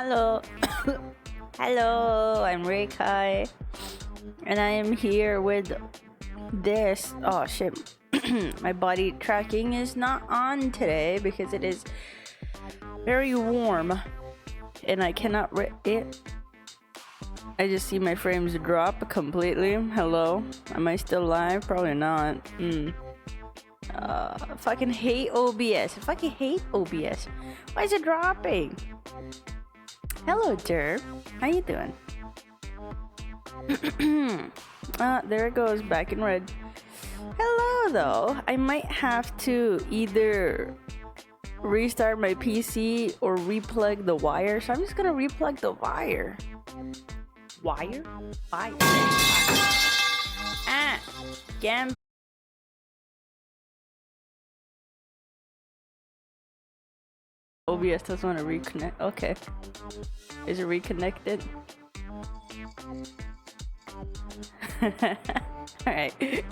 Hello. Hello, I'm Rekai. And I am here with this. Oh shit. My body tracking is not on today because it is very warm. And I cannot it. I just see my frames drop completely. Hello. Am I still live? Probably not. Fucking hate OBS. I fucking hate OBS. Why is it dropping? Hello, Derp. How you doing? There it goes, back in red. Hello, though. I might have to either restart my PC or replug the wire, so I'm just gonna replug the wire. Wire? Wire. Gam. OBS doesn't want to reconnect. Okay. Is it reconnected? Alright. I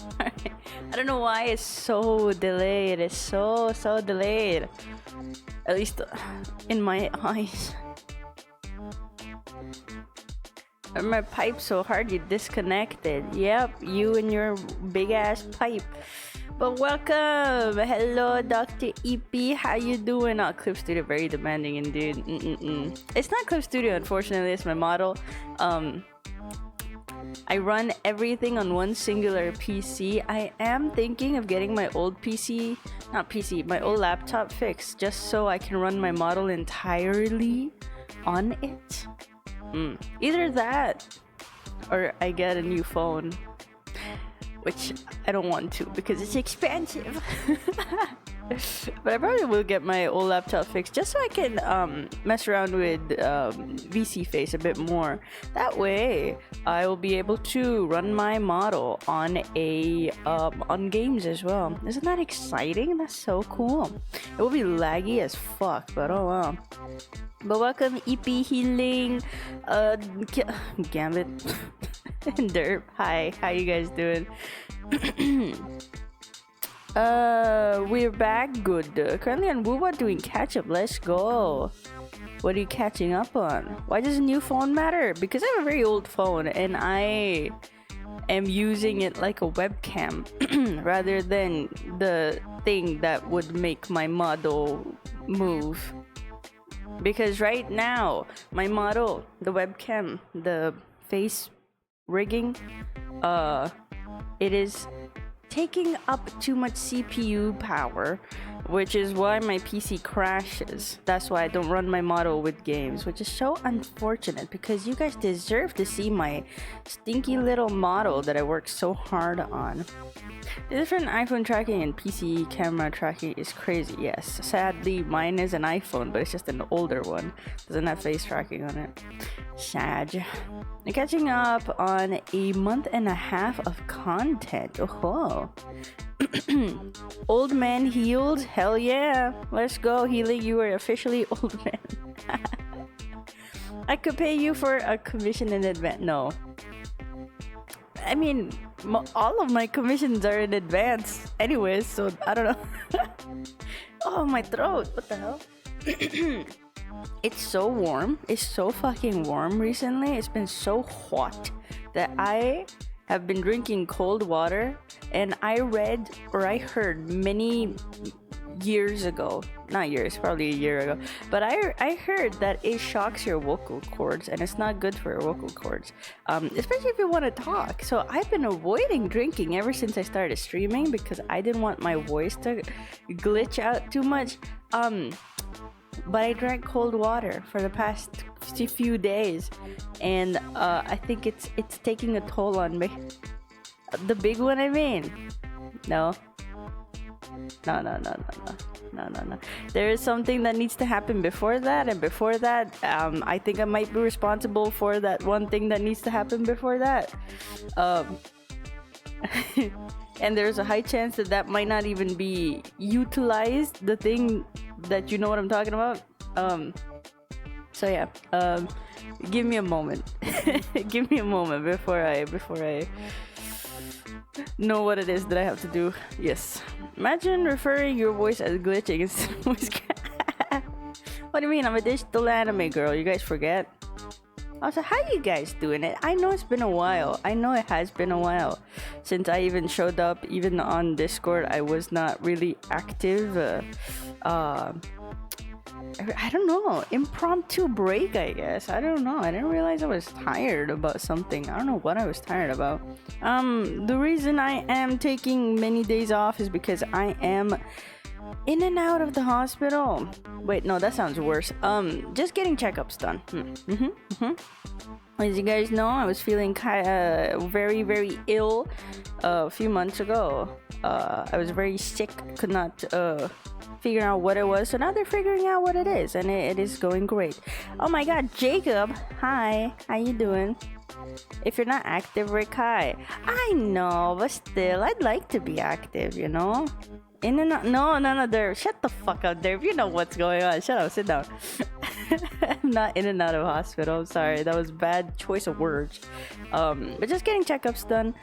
don't know why it's so delayed. It's so delayed. At least in my eyes. And my pipe so hard you disconnected. Yep, you and your big ass pipe. But welcome! Hello, Dr. EP. How you doing? Oh, Clip Studio, very demanding indeed. It's not Clip Studio, unfortunately. It's my model. I run everything on one singular PC. I am thinking of getting my old PC, my old laptop fixed, just so I can run my model entirely on it. Either that, or I get a new phone. Which I don't want to because it's expensive. But I probably will get my old laptop fixed just so I can mess around with VC Face a bit more. That way I will be able to run my model on on games as well. Isn't that exciting? That's so cool. It will be laggy as fuck, but oh well. But welcome EP Healing, Gambit. Derp, hi, how you guys doing? We're back good. Currently on WooWa doing catch up. Let's go. What are you catching up on? Why does a new phone matter? Because I have a very old phone and I am using it like a webcam rather than the thing that would make my model move. Because right now, my model, the webcam, the face rigging, it is taking up too much CPU power, which is why my PC crashes. That's why I don't run my model with games, which is so unfortunate because you guys deserve to see my stinky little model that I worked so hard on. The different iPhone tracking and PC camera tracking is crazy, yes. Sadly, mine is an iPhone, but it's just an older one. Doesn't have face tracking on it. Sad. I'm catching up on a month and a half of content. Oh. Old man healed? Hell yeah. Let's go, Healing. You are officially old man. I could pay you for a commission in advance. No. I mean, all of my commissions are in advance anyways, so I don't know. Oh, my throat. What the hell? It's so warm. It's so fucking warm recently. It's been so hot that I have been drinking cold water, and I read or I heard many years ago, not years, probably a year ago, but I heard that it shocks your vocal cords and it's not good for your vocal cords, especially if you want to talk. So I've been avoiding drinking ever since I started streaming because I didn't want my voice to glitch out too much. But I drank cold water for the past few days, and I think it's taking a toll on me. The big one, I mean. No. There is something that needs to happen before that, and before that, I think I might be responsible for that one thing that needs to happen before that. And there's a high chance that that might not even be utilized, the thing that you know what I'm talking about. So yeah, give me a moment. Give me a moment before I know what it is that I have to do. Yes. Imagine referring your voice as glitching instead of voice crack. What do you mean? I'm a digital anime girl. You guys forget? Also, how you guys doing it? I know it's been a while. I know it has been a while since I even showed up. Even on Discord, I was not really active. I don't know. Impromptu break, I guess. I don't know. I didn't realize I was tired about something. I don't know what I was tired about. The reason I am taking many days off is because I am in and out of the hospital. Wait, no, that sounds worse. Just getting checkups done. As you guys know, I was feeling very, very ill a few months ago. I was very sick, could not figure out what it was. So now they're figuring out what it is, and it is going great. Oh my god, Jacob! Hi, how you doing? If you're not active, Rekai. I know, but still, I'd like to be active, you know? In and out. No, there. Shut the fuck up, there. You know what's going on. Shut up, sit down. I'm not in and out of hospital. I'm sorry, that was bad choice of words. But just getting checkups done.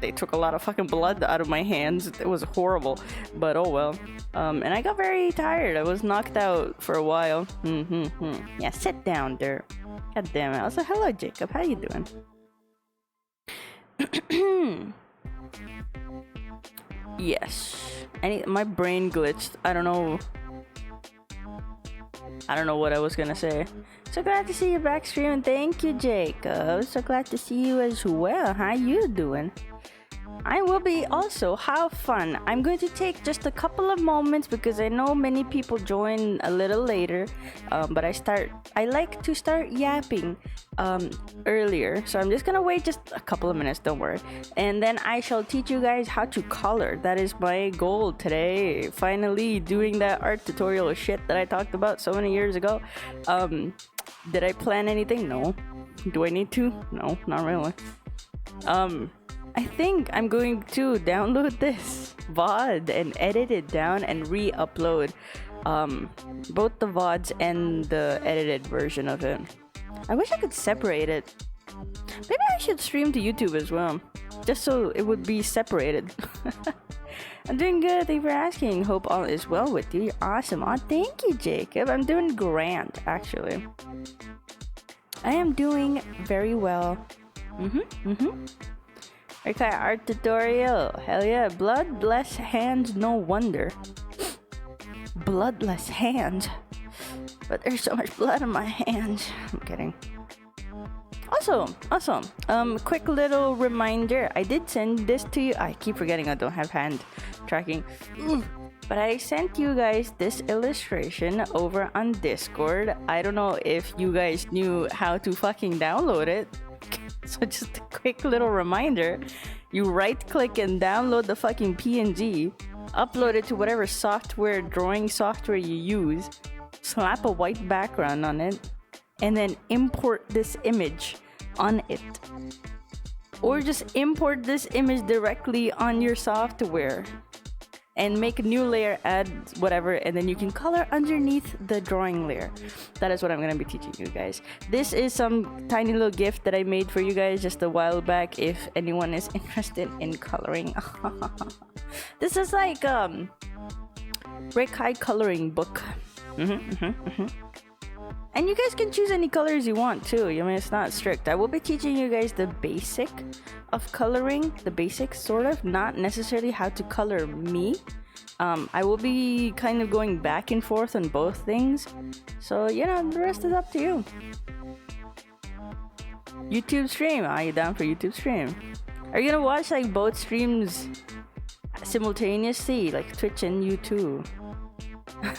They took a lot of fucking blood out of my hands. It was horrible, but oh well. And I got very tired. I was knocked out for a while. Yeah, sit down there. God damn it. Also, hello, Jacob. How you doing? Yes. My brain glitched. I don't know what I was gonna say. So glad to see you back streaming. Thank you, Jacob. So glad to see you as well. How you doing? I will be also. How fun. I'm going to take just a couple of moments because I know many people join a little later. But I like to start yapping earlier. So I'm just gonna wait just a couple of minutes, don't worry. And then I shall teach you guys how to color. That is my goal today. Finally doing that art tutorial shit that I talked about so many years ago. Did I plan anything? No. Do I need to? No, not really. I think I'm going to download this VOD and edit it down and re-upload both the VODs and the edited version of it. I wish I could separate it. Maybe I should stream to YouTube as well, just so it would be separated. I'm doing good, thank you for asking. Hope all is well with you. You're awesome. Oh, thank you, Jacob. I'm doing grand, actually. I am doing very well. Okay, art tutorial. Hell yeah. Bloodless hands, no wonder. Bloodless hands? But there's so much blood on my hands. I'm kidding. Awesome. Quick little reminder. I did send this to you. I keep forgetting I don't have hand tracking. But I sent you guys this illustration over on Discord. I don't know if you guys knew how to fucking download it. So just a quick little reminder. You right click and download the fucking PNG. Upload it to whatever drawing software you use. Slap a white background on it. And then import this image on it. Or just import this image directly on your software. And make a new layer, add whatever, and then you can color underneath the drawing layer. That is what I'm gonna be teaching you guys. This is some tiny little gift that I made for you guys just a while back if anyone is interested in coloring. This is like Rekai coloring book. And you guys can choose any colors you want too. I mean, it's not strict. I will be teaching you guys the basic of coloring. The basics, sort of. Not necessarily how to color me. I will be kind of going back and forth on both things. So, you know, the rest is up to you. YouTube stream. Are you down for YouTube stream? Are you gonna watch like both streams simultaneously? Like Twitch and YouTube?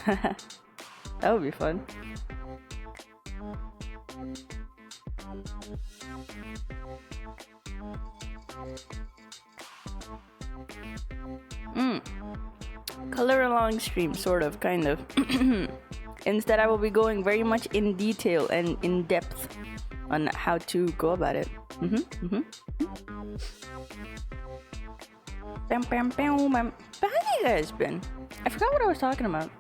That would be fun. Color along stream, sort of, kind of. Instead, I will be going very much in detail and in depth on how to go about it. But how have you guys been? I forgot what I was talking about.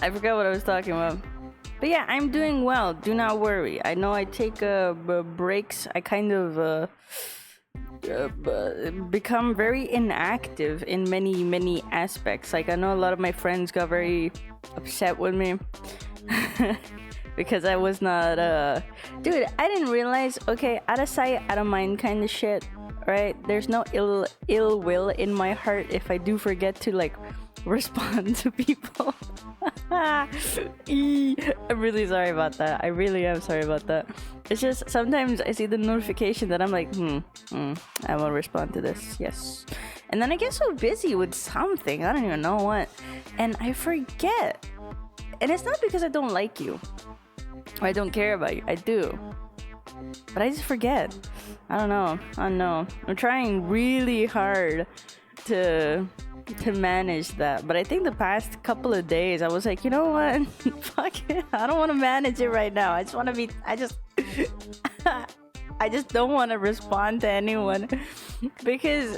I forgot what I was talking about. But yeah, I'm doing well. Do not worry. I know I take breaks. I kind of become very inactive in many aspects. Like, I know a lot of my friends got very upset with me because I was not dude, I didn't realize, okay, out of sight out of mind kind of shit, right? There's no ill will in my heart if I do forget to like respond to people. I'm really sorry about that. I really am sorry about that. It's just sometimes I see the notification that I'm like, I will respond to this, yes. And then I get so busy with something, I don't even know what, and I forget. And it's not because I don't like you or I don't care about you. I do, but I just forget. I don't know. I'm trying really hard to manage that, but I think the past couple of days I was like, you know what, fuck it, I don't want to manage it right now. I just want to be, I just don't want to respond to anyone because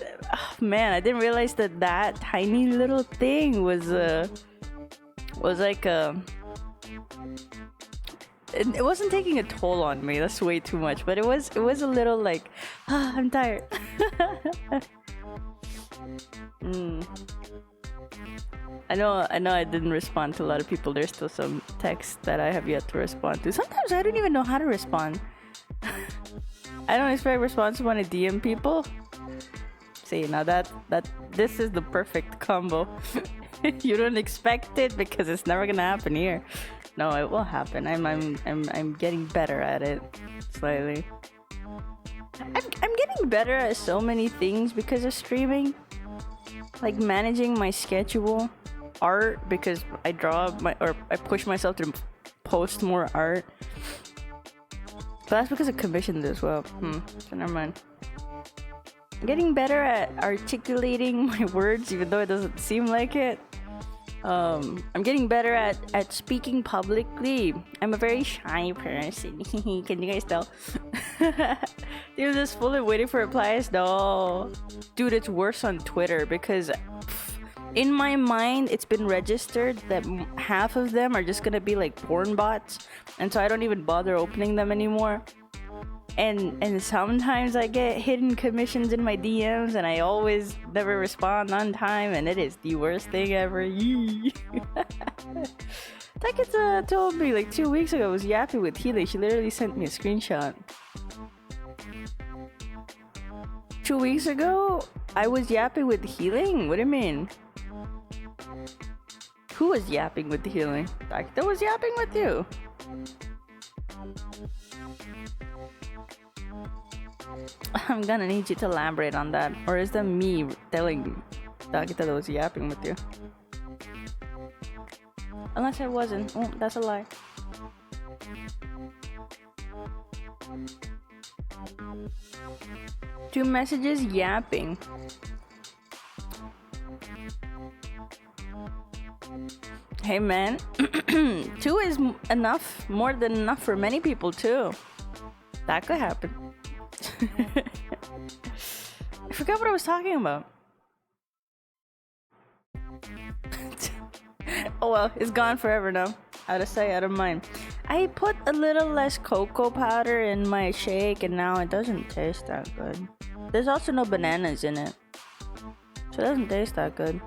man, I didn't realize that tiny little thing was like it wasn't taking a toll on me. That's way too much, but it was a little like, I'm tired. I know I didn't respond to a lot of people. There's still some texts that I have yet to respond to. Sometimes I don't even know how to respond. I don't expect response when I DM people. See, now that this is the perfect combo. You don't expect it because it's never gonna happen here. No, it will happen. I'm getting better at it slightly. I'm getting better at so many things because of streaming. Like managing my schedule, art, because I push myself to post more art. But that's because of commissions as well. So never mind. I'm getting better at articulating my words, even though it doesn't seem like it. I'm getting better at speaking publicly. I'm a very shy person. Can you guys tell? Dude, just fully waiting for replies. No, dude, it's worse on Twitter because in my mind it's been registered that half of them are just gonna be like porn bots, and so I don't even bother opening them anymore. And sometimes I get hidden commissions in my DMs and I always never respond on time, and it is the worst thing ever. Takita told me like 2 weeks ago I was yapping with Healy. She literally sent me a screenshot. 2 weeks ago I was yapping with Healing? What do you mean? Who was yapping with Healing? Takita was yapping with you. I'm gonna need you to elaborate on that. Or is that me telling Takita that was yapping with you? Unless I wasn't. Oh, that's a lie. Two messages yapping. Hey man, 2 is enough, more than enough for many people too. That could happen. I forgot what I was talking about. Oh well, it's gone forever now. Out of sight, out of mind. I put a little less cocoa powder in my shake and now it doesn't taste that good. There's also no bananas in it, so it doesn't taste that good.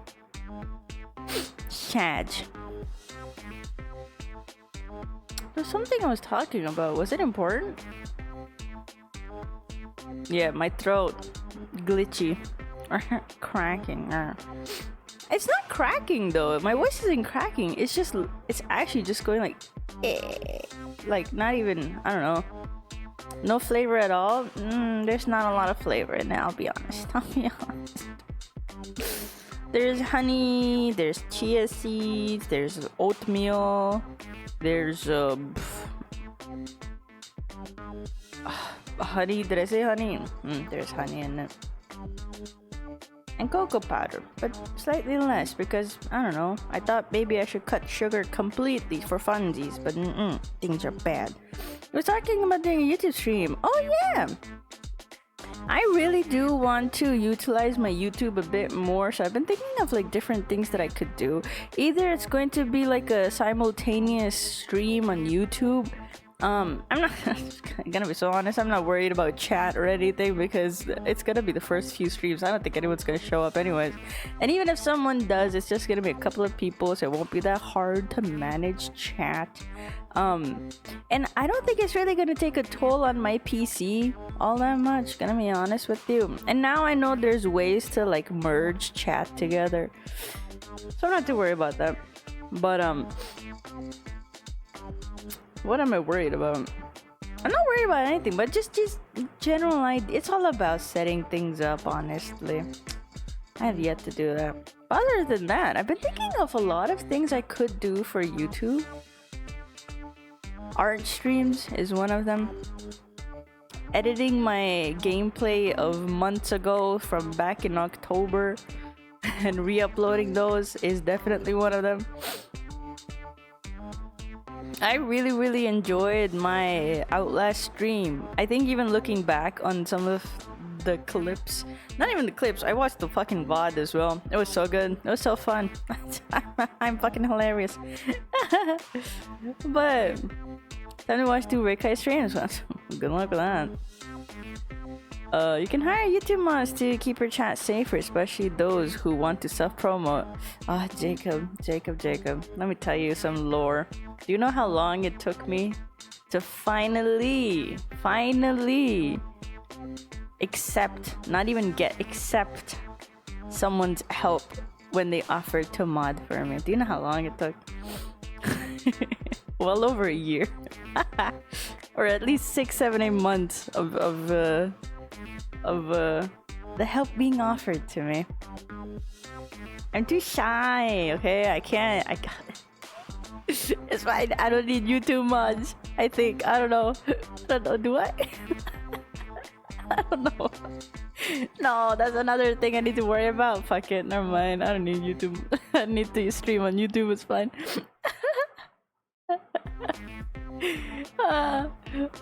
Sad. There's something I was talking about. Was it important? Yeah, my throat glitchy or cracking. It's not cracking though. My voice isn't cracking. It's actually just going like, like not even. I don't know. No flavor at all. There's not a lot of flavor in it. I'll be honest. There's honey. There's chia seeds. There's oatmeal. There's honey. Did I say honey? There's honey in it. And cocoa powder, but slightly less because, I don't know, I thought maybe I should cut sugar completely for funsies, but things are bad. We're talking about doing a YouTube stream. Oh yeah! I really do want to utilize my YouTube a bit more, so I've been thinking of like different things that I could do. Either it's going to be like a simultaneous stream on YouTube, I'm not gonna be so honest. I'm not worried about chat or anything because it's gonna be the first few streams. I don't think anyone's gonna show up anyways. And even if someone does, it's just gonna be a couple of people, so it won't be that hard to manage chat. And I don't think it's really gonna take a toll on my PC all that much. Gonna be honest with you. And now I know there's ways to like merge chat together, so I'm not too worried about that. But what am I worried about? I'm not worried about anything, but just general idea. It's all about setting things up, honestly. I have yet to do that. Other than that, I've been thinking of a lot of things I could do for YouTube. Art streams is one of them. Editing my gameplay of months ago from back in October and re-uploading those is definitely one of them. I really enjoyed my Outlast stream. I think even looking back on some of the clips, not even the clips, I watched the fucking VOD as well. It was so good. It was so fun. I'm fucking hilarious. But time to watch 2 Rekai streams. Good luck with that. You can hire YouTube mods to keep your chat safer, especially those who want to self-promote. Ah, Jacob. Let me tell you some lore. Do you know how long it took me to finally accept someone's help when they offered to mod for me? Do you know how long it took? Well over a year. Or at least 6, 7, 8 months of the help being offered to me. I'm too shy, okay? I can't. It's fine. I don't need YouTube mods. I think. I don't know. Do I? I don't know. No, that's another thing I need to worry about. Fuck it. Never mind. I don't need YouTube. I need to stream on YouTube. It's fine.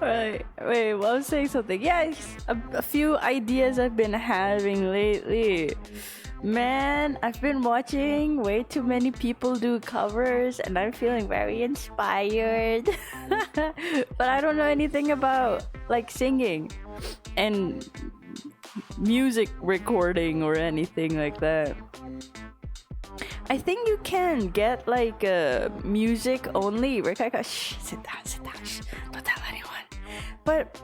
Right. Wait, well, I was saying something. Yeah, a few ideas I've been having lately. Man, I've been watching way too many people do covers and I'm feeling very inspired. But I don't know anything about like singing and music recording or anything like that. I think you can get like music only. Rekai, shh, sit down, shh, don't tell anyone. But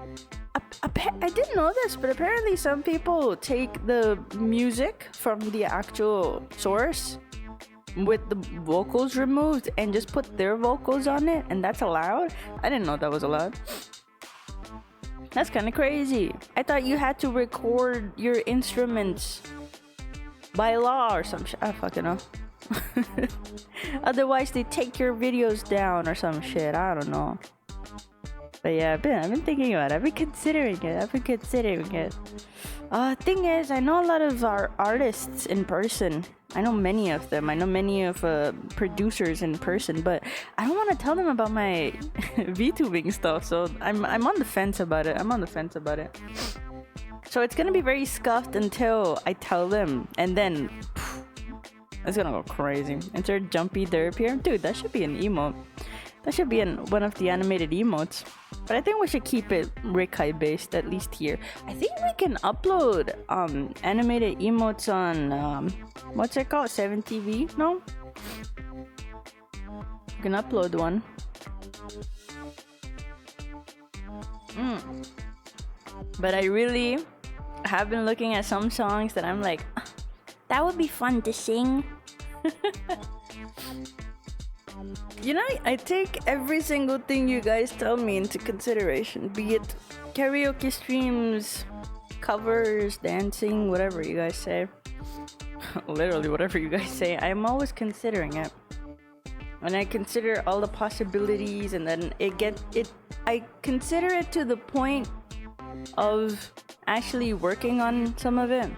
I didn't know this, but apparently some people take the music from the actual source with the vocals removed and just put their vocals on it, and that's allowed? I didn't know that was allowed. That's kind of crazy. I thought you had to record your instruments by law or some shit. I fucking know. Otherwise they take your videos down or some shit. I don't know. But yeah, I've been thinking about it. I've been considering it. Thing is, I know a lot of our artists in person. I know many of them. I know many of producers in person, but I don't want to tell them about my VTubing stuff. So I'm on the fence about it. So it's gonna be very scuffed until I tell them, and then it's gonna go crazy. Insert jumpy derp here. Dude, that should be an emote. That should be one of the animated emotes. But I think we should keep it Rekai based, at least here. I think we can upload animated emotes on what's it called? 7TV? No? We can upload one. But I really have been looking at some songs that I'm like, that would be fun to sing. You know, I take every single thing you guys tell me into consideration, be it karaoke streams, covers, dancing, whatever you guys say. Literally whatever you guys say, I'm always considering it. And I consider all the possibilities, and then I consider it to the point of actually working on some of it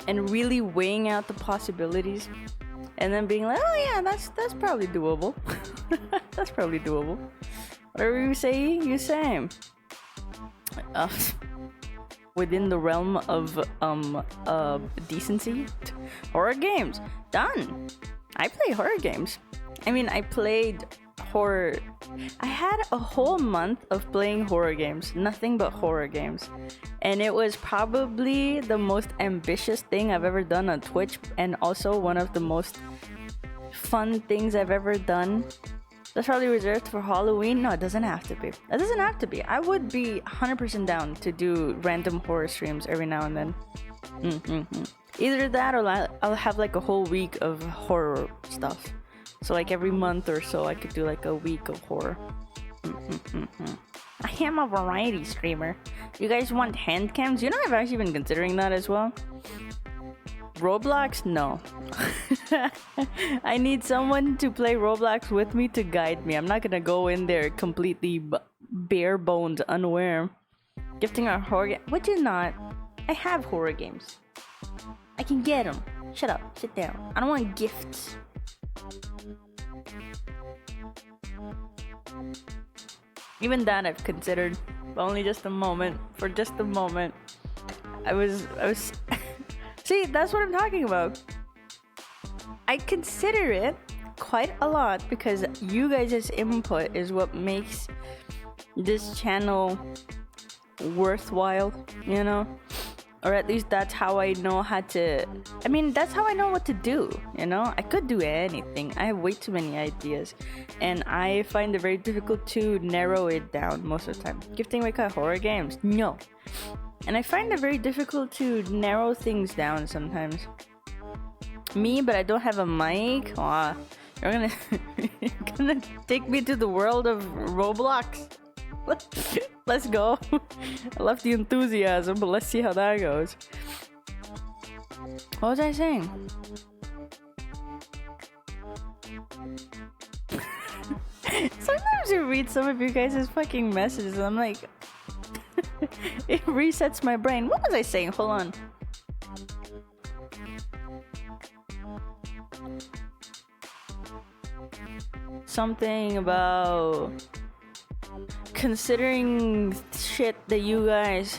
and really weighing out the possibilities. And then being like, oh yeah, that's probably doable. That's probably doable. Whatever you say, you say. Within the realm of decency, horror games done. I play horror games. I mean, I played horror I had a whole month of playing horror games, nothing but horror games. And it was probably the most ambitious thing I've ever done on Twitch, and also one of the most fun things I've ever done. That's probably reserved for Halloween. No, it doesn't have to be. It doesn't have to be. I would be 100% down to do random horror streams every now and then. Either that or I'll have like a whole week of horror stuff. So like every month or so I could do like a week of horror. I am a variety streamer. You guys want hand cams? You know, I've actually been considering that as well. Roblox? No. I need someone to play Roblox with me to guide me. I'm not gonna go in there completely bare bones, unaware. Gifting our horror game. Would you not? I have horror games. I can get them. Shut up. Sit down. I don't want gifts. Even that I've considered, but only just a moment. For just a moment. I was See, that's what I'm talking about. I consider it quite a lot because you guys' input is what makes this channel worthwhile, you know? Or at least that's how I know how to... I mean, that's how I know what to do, you know? I could do anything. I have way too many ideas. And I find it very difficult to narrow it down most of the time. Gifting Rekai horror games? No. And I find it very difficult to narrow things down sometimes. Me, but I don't have a mic? Aw, you're gonna take me to the world of Roblox? Let's go. I love the enthusiasm, but let's see how that goes. What was I saying? Sometimes I read some of you guys' fucking messages and I'm like... It resets my brain. What was I saying? Hold on. Something about considering shit that you guys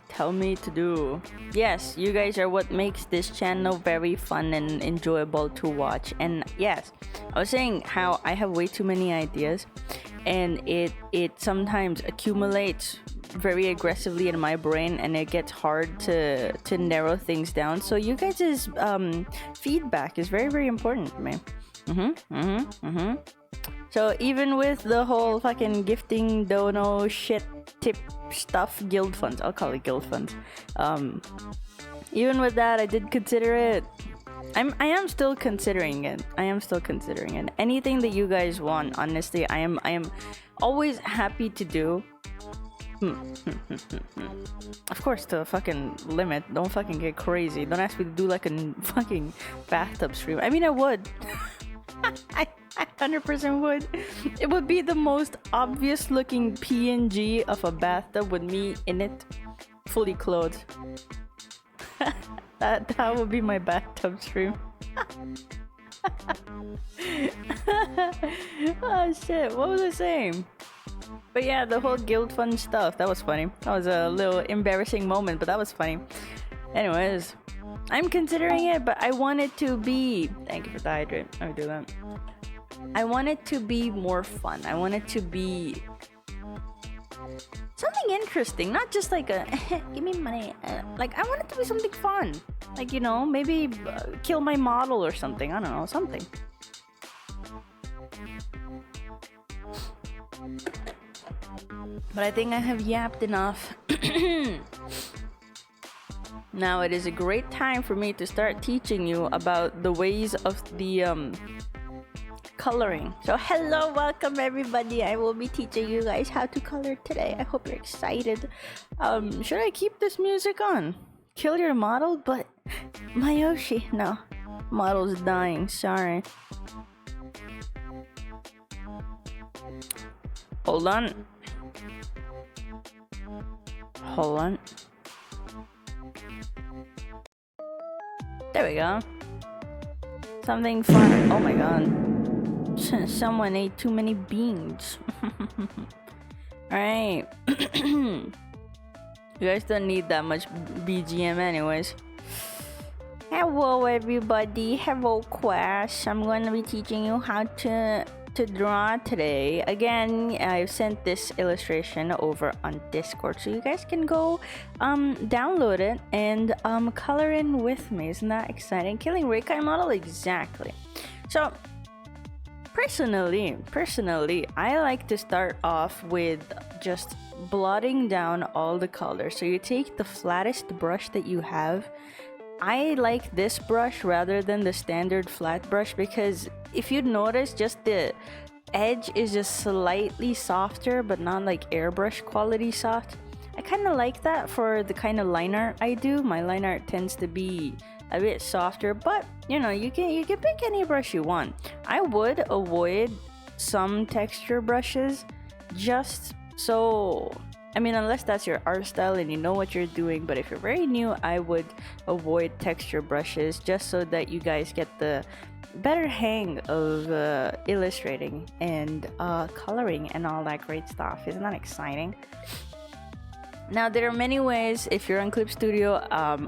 tell me to do. Yes, you guys are what makes this channel very fun and enjoyable to watch. And yes, I was saying how I have way too many ideas and it sometimes accumulates very aggressively in my brain and it gets hard to narrow things down. So you guys' feedback is very, very important to me. So even with the whole fucking gifting dono shit tip stuff, guild funds, I'll call it guild funds. Even with that, I did consider it. I am still considering it. Anything that you guys want, honestly, I am always happy to do. Of course, to a fucking limit. Don't fucking get crazy. Don't ask me to do like a fucking bathtub stream. I mean, I would. I 100% would. It would be the most obvious looking PNG of a bathtub with me in it, fully clothed. That would be my bathtub stream. Oh shit, what was I saying? But yeah, the whole guild fund stuff, that was funny. That was a little embarrassing moment, but that was funny. Anyways, I'm considering it, but I want it to be... Thank you for the hydrate. Let me do that. I want it to be more fun. I want it to be something interesting, not just like a give me money. Like I want it to be something fun. Like, you know, maybe kill my model or something. I don't know, something. But I think I have yapped enough. Now it is a great time for me to start teaching you about the ways of the coloring. So hello, welcome everybody. I will be teaching you guys how to color today. I hope you're excited. Should I keep this music on? Kill your model? But Mayoshi, no. Model's dying, sorry. Hold on. Hold on. There we go. Something fun. Oh my god. Someone ate too many beans. Alright. You guys don't need that much BGM anyways. Hello everybody. Hello class. I'm going to be teaching you how to to draw today. Again, I've sent this illustration over on Discord, so you guys can go download it and color in with me. Isn't that exciting? Killing Rekai model, exactly. So personally, I like to start off with just blotting down all the colors. So you take the flattest brush that you have. I like this brush rather than the standard flat brush because if you'd notice, just the edge is just slightly softer, but not like airbrush quality soft. I kind of like that for the kind of line art I do. My line art tends to be a bit softer, but you know, you can pick any brush you want. I would avoid some texture brushes just so, I mean, unless that's your art style and you know what you're doing, but if you're very new, I would avoid texture brushes just so that you guys get the better hang of illustrating and coloring and all that great stuff. Isn't that exciting? Now, there are many ways. If you're on Clip Studio,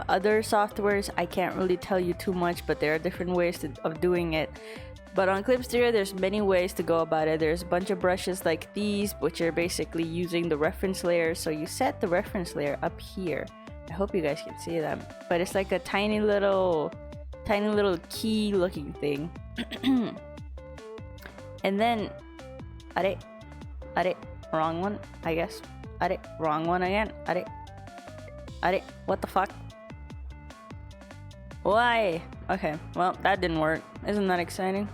other softwares, I can't really tell you too much, but there are different ways of doing it. But on Clip Studio, there's many ways to go about it. There's a bunch of brushes like these, which are basically using the reference layer. So you set the reference layer up here. I hope you guys can see them. But it's like a tiny little key looking thing. And then, wrong one, I guess. Wrong one again. What the fuck? Why? Okay, well, that didn't work. Isn't that exciting?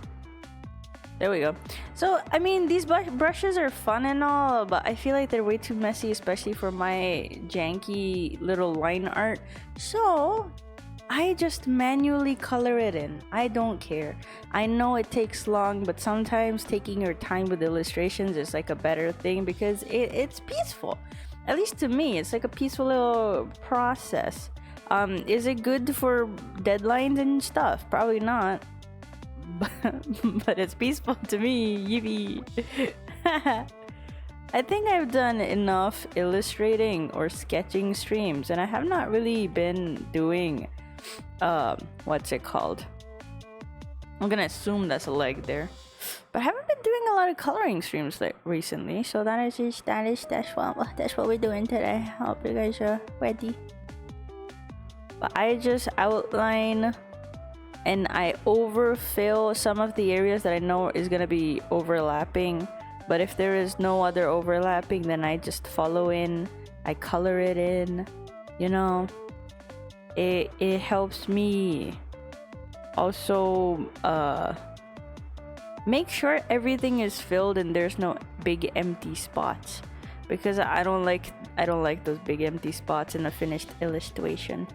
There we go. So, I mean, these brushes are fun and all, but I feel like they're way too messy, especially for my janky little line art. So, I just manually color it in. I don't care. I know it takes long, but sometimes taking your time with illustrations is like a better thing because it's peaceful. At least to me, it's like a peaceful little process. Is it good for deadlines and stuff? Probably not. But it's peaceful to me. Yippee. I think I've done enough illustrating or sketching streams, and I have not really been doing what's it called? I'm gonna assume that's a leg there, but I haven't been doing a lot of coloring streams like recently, so that's what we're doing today. Hope you guys are ready. But I just outline and I overfill some of the areas that I know is gonna be overlapping, but if there is no other overlapping, then I just follow in, I color it in, you know. It helps me also make sure everything is filled and there's no big empty spots, because I don't like those big empty spots in a finished illustration.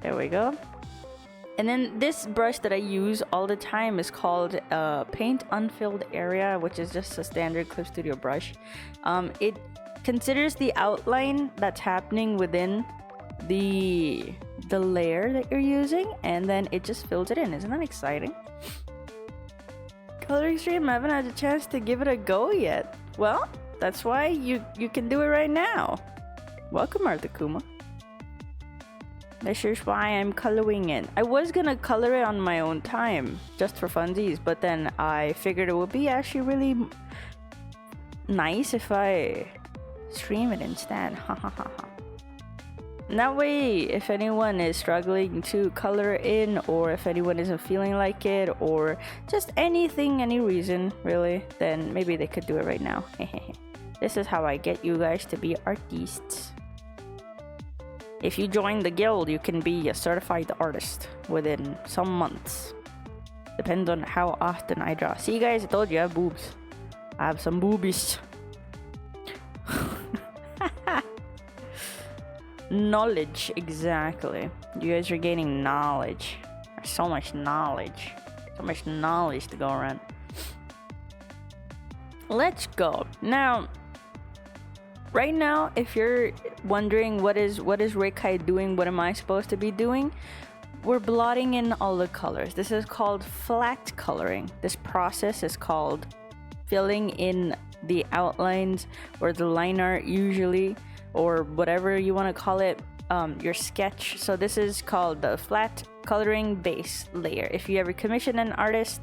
There we go. And then this brush that I use all the time is called Paint Unfilled Area, which is just a standard Clip Studio brush. It considers the outline that's happening within the layer that you're using, and then it just fills it in. Isn't that exciting? Coloring stream, I haven't had a chance to give it a go yet. Well, that's why you can do it right now. Welcome, Arthakuma. This is why I'm coloring it. I was gonna color it on my own time, just for funsies, but then I figured it would be actually really nice if I stream it instead. And that way, if anyone is struggling to color in, or if anyone isn't feeling like it, or just anything, any reason really, then maybe they could do it right now. This is how I get you guys to be artists. If you join the guild, you can be a certified artist within some months. Depends on how often I draw. See guys, I told you I have boobs. I have some boobies. Knowledge, exactly. You guys are gaining knowledge. There's so much knowledge. So much knowledge to go around. Let's go. Now, right now, if you're wondering what is Rekai doing, what am I supposed to be doing? We're blotting in all the colors. This is called flat coloring. This process is called filling in the outlines or the line art usually, or whatever you want to call it, your sketch. So this is called the flat coloring base layer. If you ever commission an artist,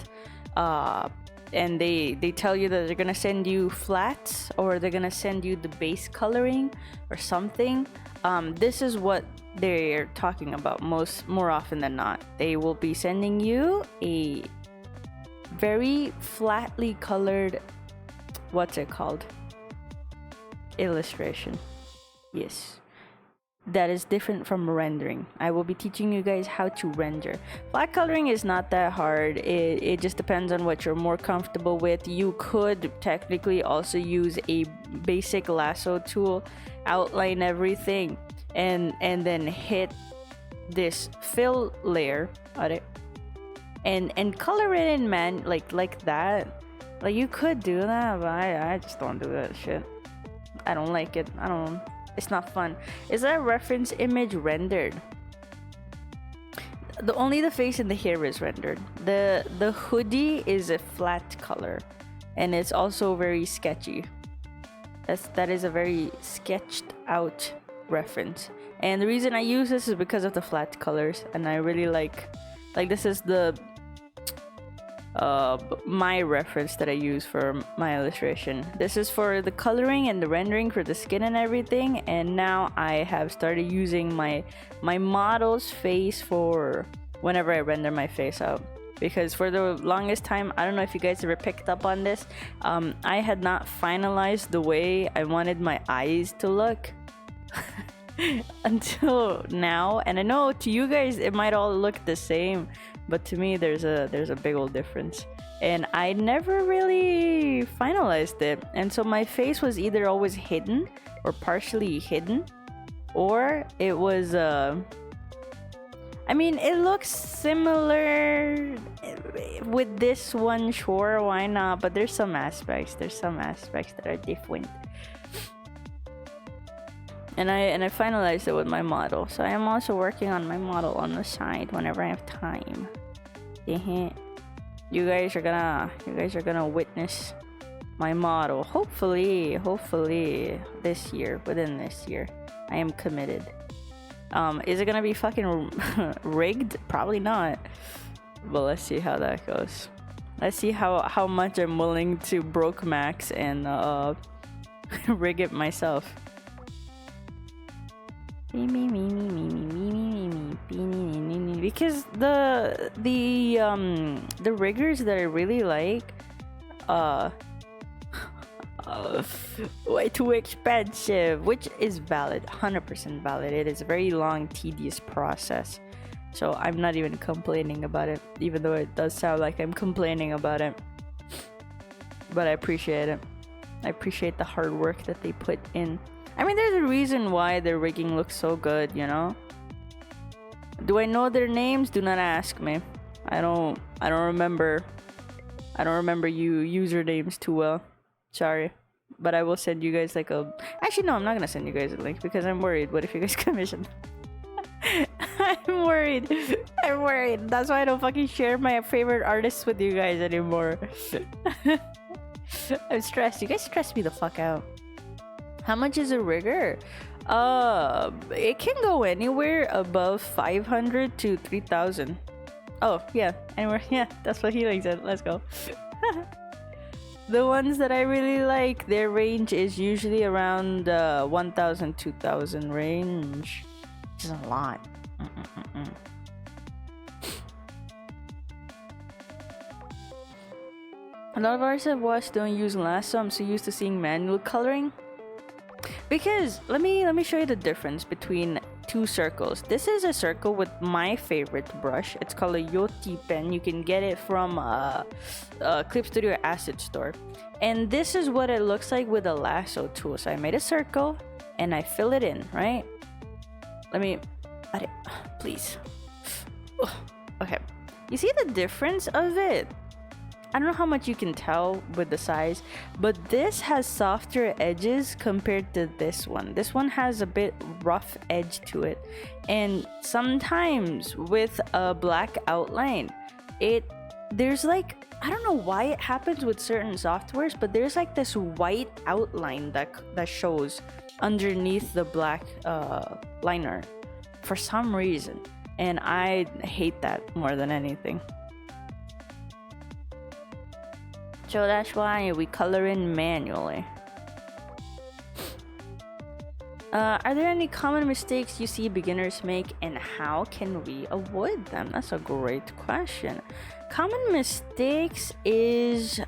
and they tell you that they're gonna send you flats or they're gonna send you the base coloring or something, this is what they're talking about more often than not. They will be sending you a very flatly colored, what's it called, illustration. Yes, that is different from rendering. I will be teaching you guys how to render. Flat coloring is not that hard. It just depends on what you're more comfortable with. You could technically also use a basic lasso tool, outline everything, and then hit this fill layer on it and color it in, man, like that. Like, you could do that, but I just don't do that shit. I don't like it. It's not fun. Is that a reference image rendered? Only the face and the hair is rendered. The hoodie is a flat color, and it's also very sketchy. That is a very sketched out reference. And the reason I use this is because of the flat colors, and I really like this is the my reference that I use for my illustration. This is for the coloring and the rendering for the skin and everything, and now I have started using my model's face for whenever I render my face out, because for the longest time, I don't know if you guys ever picked up on this, I had not finalized the way I wanted my eyes to look until now. And I know to you guys it might all look the same, but to me there's a big old difference, and I never really finalized it. And so my face was either always hidden or partially hidden, or it was I mean, it looks similar with this one, sure, why not, but there's some aspects that are different. And I finalized it with my model, so I am also working on my model on the side whenever I have time. You guys are gonna witness my model. Hopefully this year, within this year. I am committed. Is it gonna be fucking rigged? Probably not. But let's see how that goes. Let's see how much I'm willing to broke max and rig it myself. Because the riggers that I really like way too expensive, which is valid, 100% valid. It is a very long, tedious process, so I'm not even complaining about it, even though it does sound like I'm complaining about it. But I appreciate it. I appreciate the hard work that they put in. I mean, there's a reason why their rigging looks so good, you know? Do I know their names? Do not ask me. I don't remember you usernames too well. Sorry. But I will send you guys like a... Actually, no, I'm not gonna send you guys a link because I'm worried. What if you guys commission? I'm worried. That's why I don't fucking share my favorite artists with you guys anymore. I'm stressed. You guys stress me the fuck out. How much is a rigger? It can go anywhere above 500 to 3,000. Oh, yeah. Anywhere. Yeah, that's what Healing said. Let's go. The ones that I really like, their range is usually around 1,000, 2,000 range. Which is a lot. A lot of artists I've watched don't use lasso. I'm so used to seeing manual coloring. Because let me show you the difference between two circles. This is a circle with my favorite brush. It's called a Yoti pen. You can get it from Clip Studio Acid Store. And this is what it looks like with a lasso tool. So I made a circle and I fill it in, right? Let me... Please. Okay. You see the difference of it? I don't know how much you can tell with the size, but this has softer edges compared to this one. This one has a bit rough edge to it. And sometimes with a black outline, there's like, I don't know why it happens with certain softwares, but there's like this white outline that shows underneath the black liner for some reason. and I hate that more than anything. So that's why we color in manually. Are there any common mistakes you see beginners make, and how can we avoid them? That's a great question. Common mistakes is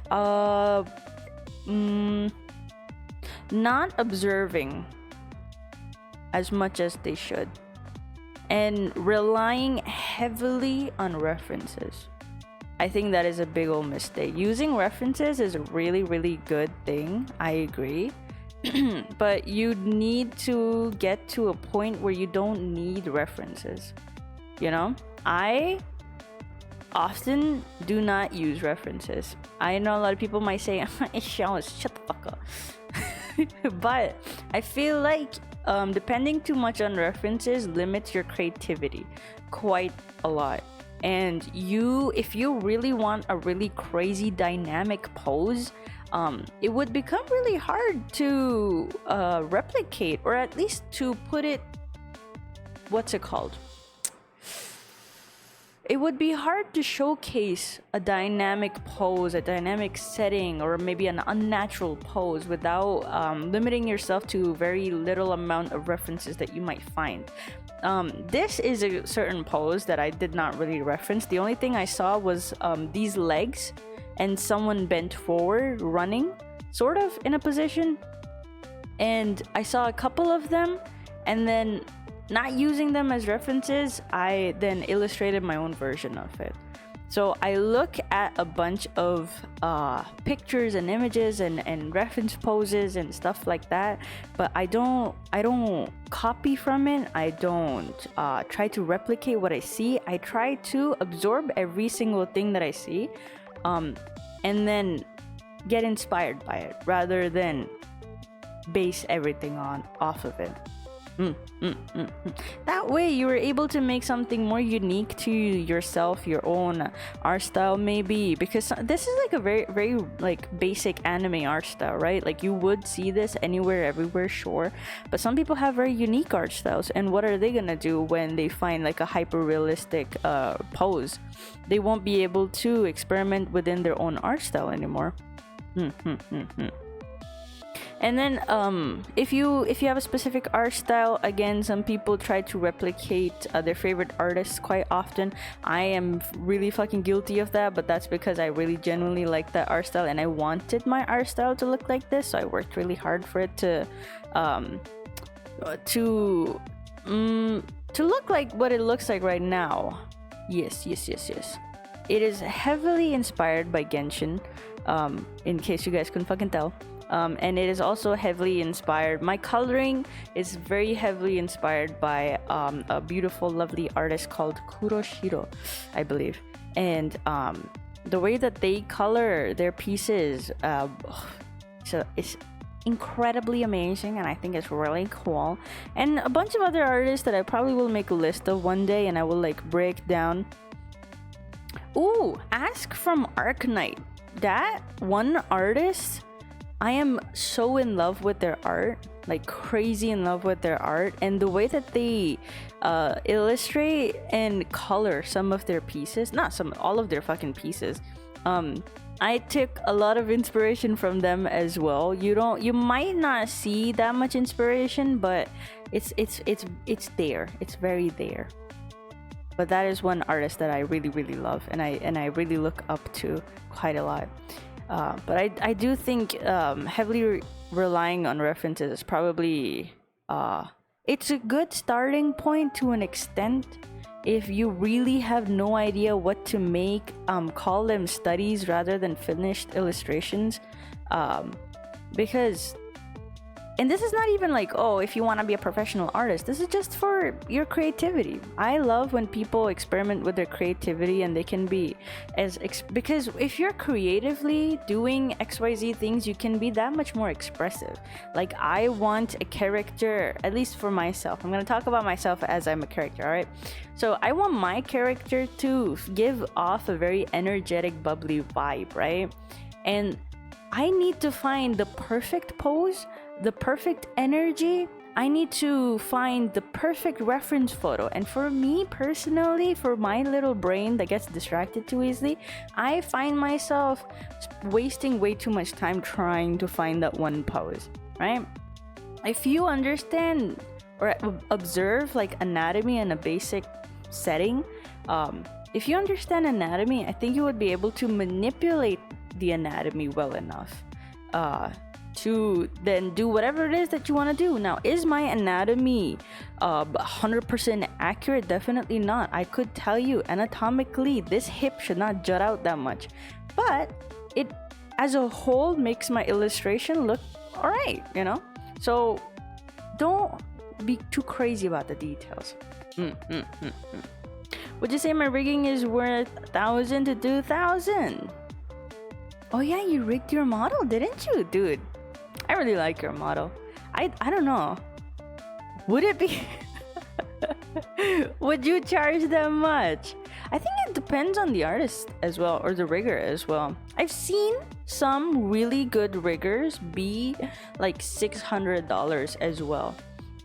not observing as much as they should, and relying heavily on references. I think that is a big old mistake. Using references is a really, really good thing. I agree. But you need to get to a point where you don't need references. You know? I often do not use references. I know a lot of people might say, shut the fuck up. But I feel like depending too much on references limits your creativity quite a lot. And if you really want a really crazy dynamic pose, it would become really hard to replicate, or at least to put it, what's it called? It would be hard to showcase a dynamic pose, a dynamic setting, or maybe an unnatural pose without limiting yourself to very little amount of references that you might find. This is a certain pose that I did not really reference. The only thing I saw was these legs and someone bent forward running, sort of in a position. And I saw a couple of them, and then not using them as references, I then illustrated my own version of it. So I look at a bunch of pictures and images and reference poses and stuff like that, but I don't copy from it. I don't try to replicate what I see. I try to absorb every single thing that I see, and then get inspired by it rather than base everything off of it. That way you were able to make something more unique to yourself, your own art style, maybe, because this is like a very, very like basic anime art style, right? Like you would see this anywhere, everywhere, sure, but some people have very unique art styles, and what are they gonna do when they find like a hyper realistic pose? They won't be able to experiment within their own art style anymore. And then if you have a specific art style, again, some people try to replicate their favorite artists quite often. I am really fucking guilty of that, but that's because I really genuinely like that art style, and I wanted my art style to look like this, so I worked really hard for it to look like what it looks like right now. Yes. It is heavily inspired by Genshin, in case you guys couldn't fucking tell. And it is also heavily inspired. My coloring is very heavily inspired by a beautiful, lovely artist called Kuroshiro, I believe. And the way that they color their pieces, so it's incredibly amazing, and I think it's really cool. And a bunch of other artists that I probably will make a list of one day, and I will like break down. Ooh, Ask from Arknight. That one artist, I am so in love with their art, like crazy in love with their art, and the way that they illustrate and color some of their pieces, all of their fucking pieces. I took a lot of inspiration from them as well. You might not see that much inspiration, but it's there. It's very there. But that is one artist that I really, really love, and I really look up to quite a lot. But I do think heavily relying on references is probably it's a good starting point to an extent. If you really have no idea what to make, call them studies rather than finished illustrations, because, and this is not even like, oh, if you want to be a professional artist, this is just for your creativity. I love when people experiment with their creativity, and they can be because if you're creatively doing XYZ things, you can be that much more expressive. Like, I want a character, at least for myself, I'm going to talk about myself as I'm a character, all right? So I want my character to give off a very energetic, bubbly vibe, right? And I need to find the perfect pose, the perfect energy. I need to find the perfect reference photo. And for me personally, for my little brain that gets distracted too easily, I find myself wasting way too much time trying to find that one pose, right? If you understand or observe like anatomy in a basic setting, if you understand anatomy, I think you would be able to manipulate the anatomy well enough to then do whatever it is that you want to do. Now, is my anatomy 100% accurate? Definitely not. I could tell you anatomically this hip should not jut out that much, but it as a whole makes my illustration look all right, you know? So don't be too crazy about the details. Would you say my rigging is worth 1,000 to 2,000? Oh yeah, you rigged your model, didn't you, dude? I really like your model. I don't know. Would it be? Would you charge that much? I think it depends on the artist as well, or the rigger as well. I've seen some really good riggers be like $600 as well,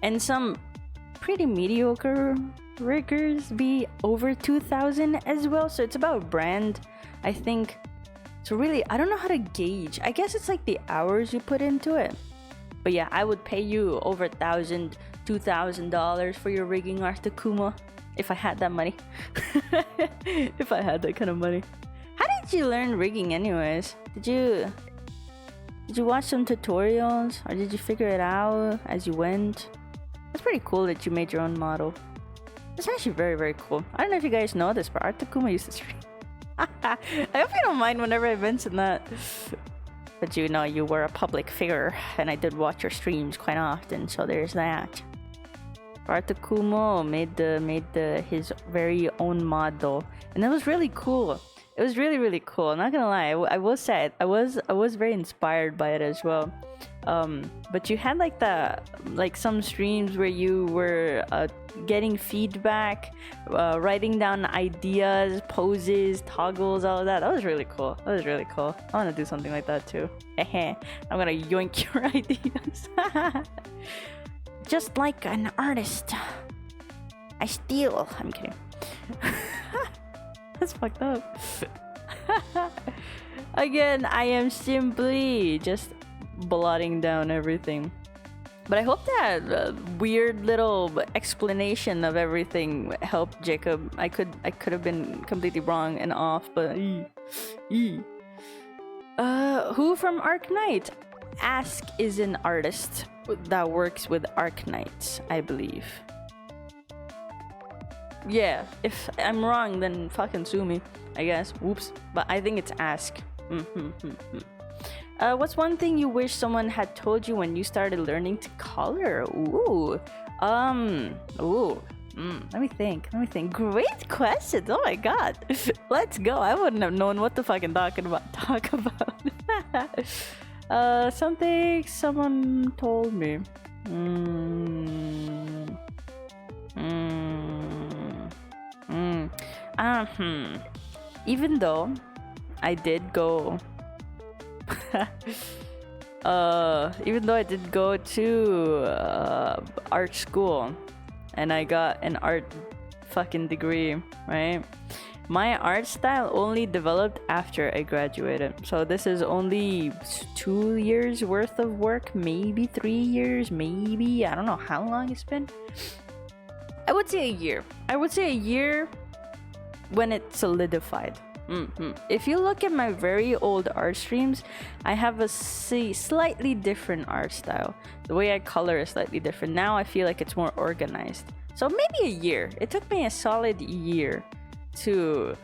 and some pretty mediocre riggers be over 2,000 as well. So it's about brand, I think. So really, I don't know how to gauge. I guess it's like the hours you put into it. But yeah, I would pay you over $1,000, $2,000 for your rigging, Artakuma, if I had that money. If I had that kind of money. How did you learn rigging anyways? Did you watch some tutorials, or did you figure it out as you went? It's pretty cool that you made your own model. It's actually very, very cool. I don't know if you guys know this, but Artakuma used to stream. I hope you don't mind whenever I mention that. But you know, you were a public figure, and I did watch your streams quite often, so there's that. Artakumo made his very own model, and it was really cool. It was really, really cool. I'm not gonna lie, I will say it. I was very inspired by it as well. But you had like some streams where you were getting feedback, writing down ideas, poses, toggles, all of that. That was really cool. That was really cool. I want to do something like that too. I'm gonna yoink your ideas. Just like an artist, I steal. I'm kidding. That's fucked up. Again, I am simply just blotting down everything. But I hope that weird little explanation of everything helped Jacob. I could have been completely wrong and off, but who from Arknight? Ask is an artist that works with Arknight, I believe. Yeah, if I'm wrong, then fucking sue me, I guess. Whoops. But I think it's Ask. What's one thing you wish someone had told you when you started learning to color? Let me think. Great questions. Oh my god. Let's go. I wouldn't have known what to fucking talk about. Something someone told me. Even though I did go to art school and I got an art fucking degree, right? My art style only developed after I graduated. So this is only 2 years worth of work, maybe 3 years, maybe. I don't know how long it's been. I would say a year. When it solidified. If you look at my very old art streams, I have a slightly different art style. The way I color is slightly different. Now I feel like it's more organized. So maybe a year. It took me a solid year to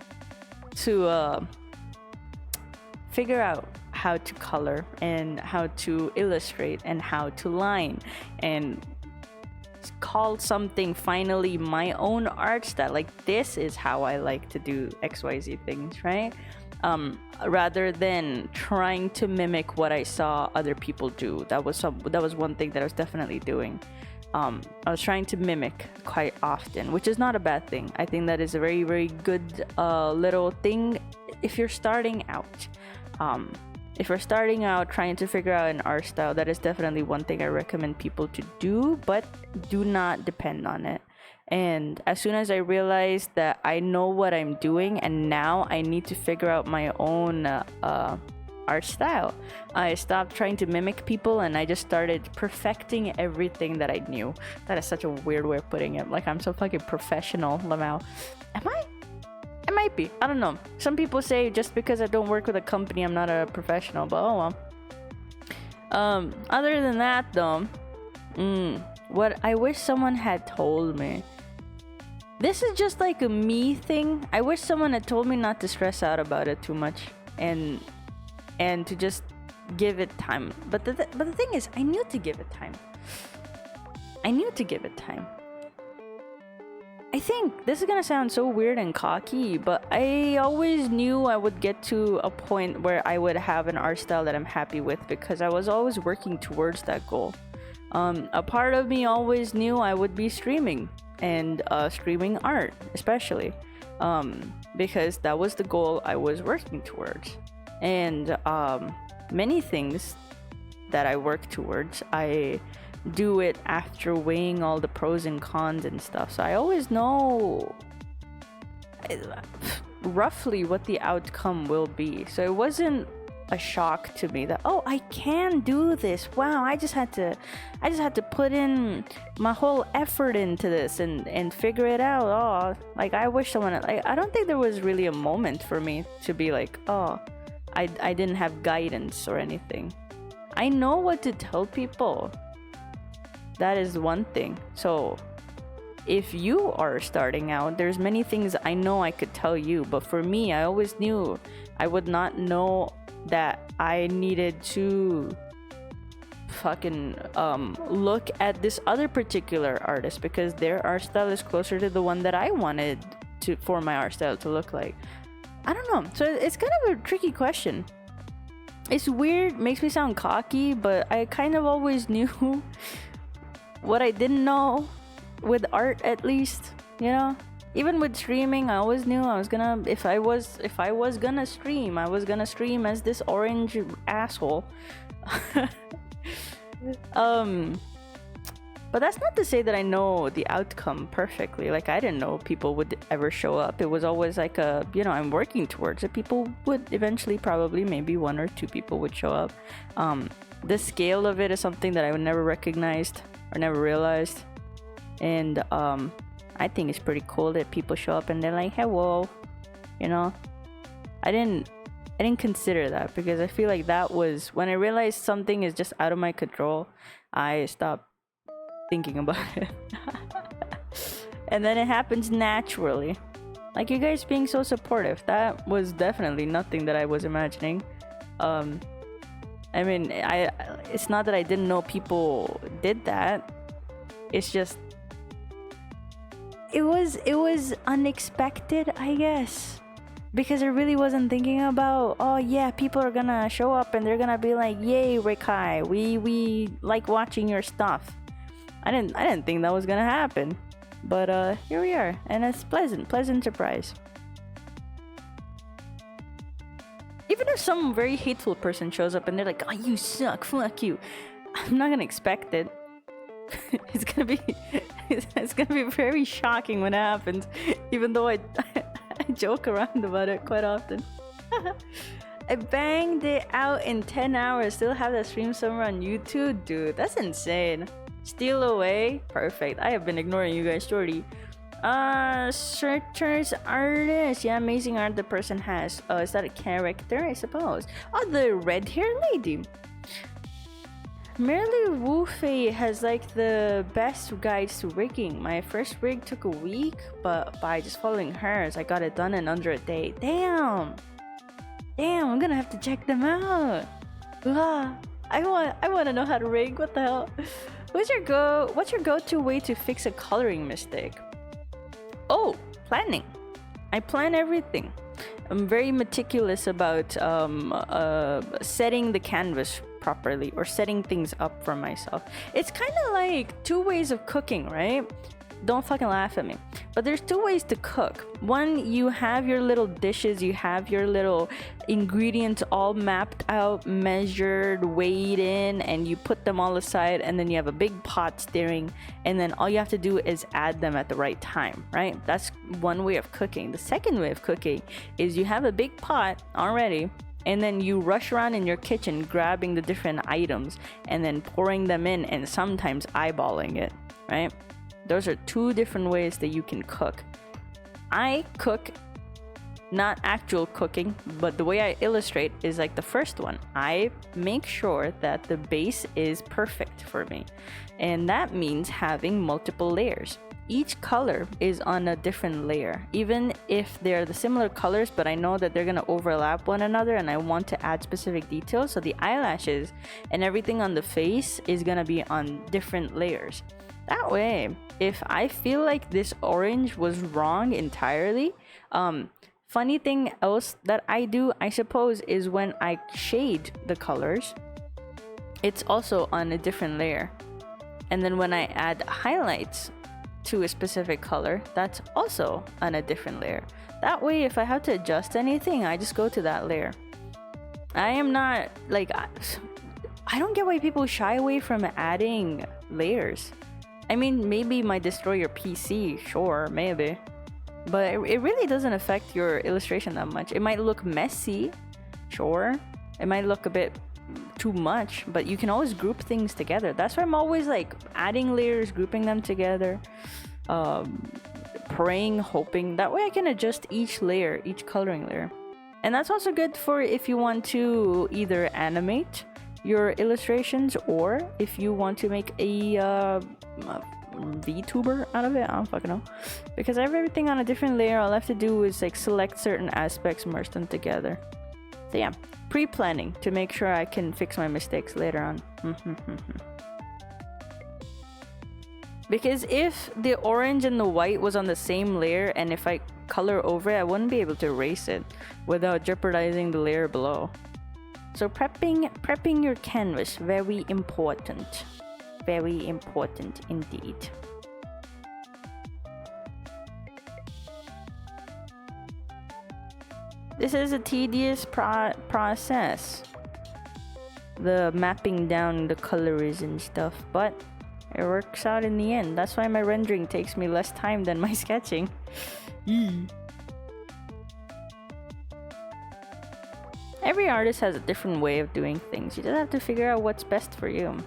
figure out how to color and how to illustrate and how to line and call something finally my own art style. Like, this is how I like to do XYZ things, right? Rather than trying to mimic what I saw other people do. That was one thing that I was definitely doing. I was trying to mimic quite often, which is not a bad thing. I think that is a very, very good little thing if you're starting out. if we're starting out trying to figure out an art style, that is definitely one thing I recommend people to do, but do not depend on it. And as soon as I realized that I know what I'm doing and now I need to figure out my own art style, I stopped trying to mimic people and I just started perfecting everything that I knew. That is such a weird way of putting it. Like, I'm so fucking professional, Lamau. Am I? I might be. I don't know. Some people say just because I don't work with a company, I'm not a professional, but oh well. Other than that, though, what I wish someone had told me. This is just like a me thing. I wish someone had told me not to stress out about it too much and to just give it time. But the thing is, I knew to give it time. I think this is gonna sound so weird and cocky, but I always knew I would get to a point where I would have an art style that I'm happy with because I was always working towards that goal. A part of me always knew I would be streaming and streaming art, especially because that was the goal I was working towards. And many things that I work towards, I do it after weighing all the pros and cons and stuff. So I always know roughly what the outcome will be. So it wasn't a shock to me that, oh, I can do this. Wow, I just had to put in my whole effort into this and figure it out. Oh, like I wish someone I don't think there was really a moment for me to be like, oh, I didn't have guidance or anything. I know what to tell people. That is one thing. So if you are starting out, there's many things I know I could tell you, but for me, I always knew I would not know that I needed to fucking look at this other particular artist because their art style is closer to the one that I wanted for my art style to look like. I don't know. So it's kind of a tricky question. It's weird, makes me sound cocky, but I kind of always knew what I didn't know with art, at least, you know. Even with streaming, I always knew I was gonna, if I was gonna stream, I was gonna stream as this orange asshole. But that's not to say that I know the outcome perfectly. Like, I didn't know people would ever show up. It was always like a, you know, I'm working towards it. People would eventually, probably, maybe 1 or 2 people would show up. The scale of it is something that I never recognized or never realized. And I think it's pretty cool that people show up and they're like, hello, you know. I didn't consider that because I feel like that was when I realized something is just out of my control. I stopped thinking about it. And then it happens naturally. Like, you guys being so supportive, that was definitely nothing that I was imagining. I mean, it's not that I didn't know people did that. It's just it was unexpected, I guess, because I really wasn't thinking about, oh yeah, people are gonna show up and they're gonna be like, yay, Rekai, we like watching your stuff. I didn't think that was gonna happen, but here we are, and it's pleasant surprise. Even if some very hateful person shows up and they're like, oh, you suck, fuck you, I'm not gonna expect it. It's gonna be very shocking when it happens, even though I joke around about it quite often. I banged it out in 10 hours, still have that stream somewhere on YouTube? Dude, that's insane. Steal away? Perfect. I have been ignoring you guys, shorty. Searchers artist. Yeah, amazing art the person has. Oh, is that a character? I suppose. Oh, the red hair lady. Merely Wufei has like the best guides to rigging. My first rig took a week, but by just following hers, I got it done in under a day. Damn, I'm gonna have to check them out. I want to know how to rig. What the hell? What's your go-to way to fix a coloring mistake? Oh, planning. I plan everything. I'm very meticulous about setting the canvas properly or setting things up for myself. It's kind of like 2 ways of cooking, right? don't fucking laugh at me. But there's two ways to cook. One, you have your little dishes, you have your little ingredients all mapped out, measured, weighed in, and you put them all aside, and then you have a big pot stirring, and then all you have to do is add them at the right time, right? That's one way of cooking. The second way of cooking is you have a big pot already, and then you rush around in your kitchen grabbing the different items and then pouring them in and sometimes eyeballing it, right? Those are two different ways that you can cook. I cook, not actual cooking, but the way I illustrate is like the first one. I make sure that the base is perfect for me. And that means having multiple layers. Each color is on a different layer, even if they're the similar colors, but I know that they're gonna overlap one another and I want to add specific details. So the eyelashes and everything on the face is gonna be on different layers. That way, if I feel like this orange was wrong entirely, funny thing else that I do, I suppose, is when I shade the colors, it's also on a different layer. And then when I add highlights to a specific color, that's also on a different layer. That way, if I have to adjust anything, I just go to that layer. I am not like, I don't get why people shy away from adding layers. I mean, maybe it might destroy your PC, sure, maybe. But it really doesn't affect your illustration that much. It might look messy, sure. It might look a bit too much, but you can always group things together. That's why I'm always like adding layers, grouping them together, praying, hoping. That way I can adjust each layer, each coloring layer. And that's also good for if you want to either animate your illustrations or if you want to make a VTuber out of it. I don't fucking know, because I have everything on a different layer. All I have to do is like select certain aspects, merge them together. So yeah, pre-planning to make sure I can fix my mistakes later on. Because if the orange and the white was on the same layer and if I color over it, I wouldn't be able to erase it without jeopardizing the layer below. So prepping your canvas, very important. Very important indeed. This is a tedious process, the mapping down the colors and stuff, but it works out in the end. That's why my rendering takes me less time than my sketching. Every artist has a different way of doing things. You just have to figure out what's best for you.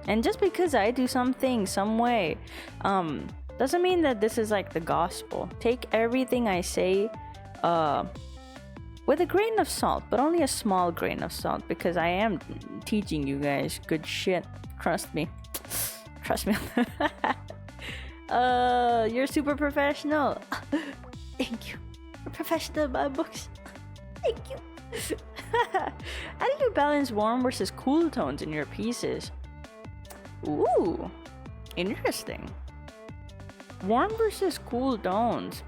And just because I do something some way, doesn't mean that this is like the gospel. Take everything I say with a grain of salt, but only a small grain of salt, because I am teaching you guys good shit. Trust me. Trust me. You're super professional. Thank you. You're professional about books. Thank you. How do you balance warm versus cool tones in your pieces? Ooh, interesting. Warm versus cool tones.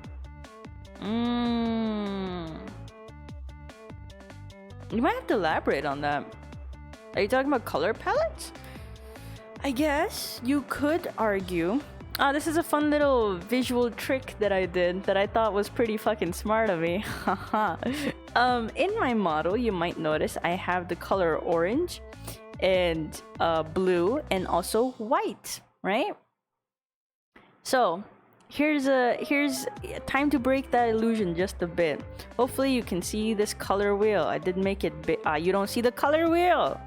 You might have to elaborate on that. Are you talking about color palettes? I guess you could argue. This is a fun little visual trick that I did that I thought was pretty fucking smart of me. In my model, you might notice I have the color orange and blue and also white, right? So here's time to break that illusion just a bit. Hopefully you can see this color wheel. I did make it big. You don't see the color wheel.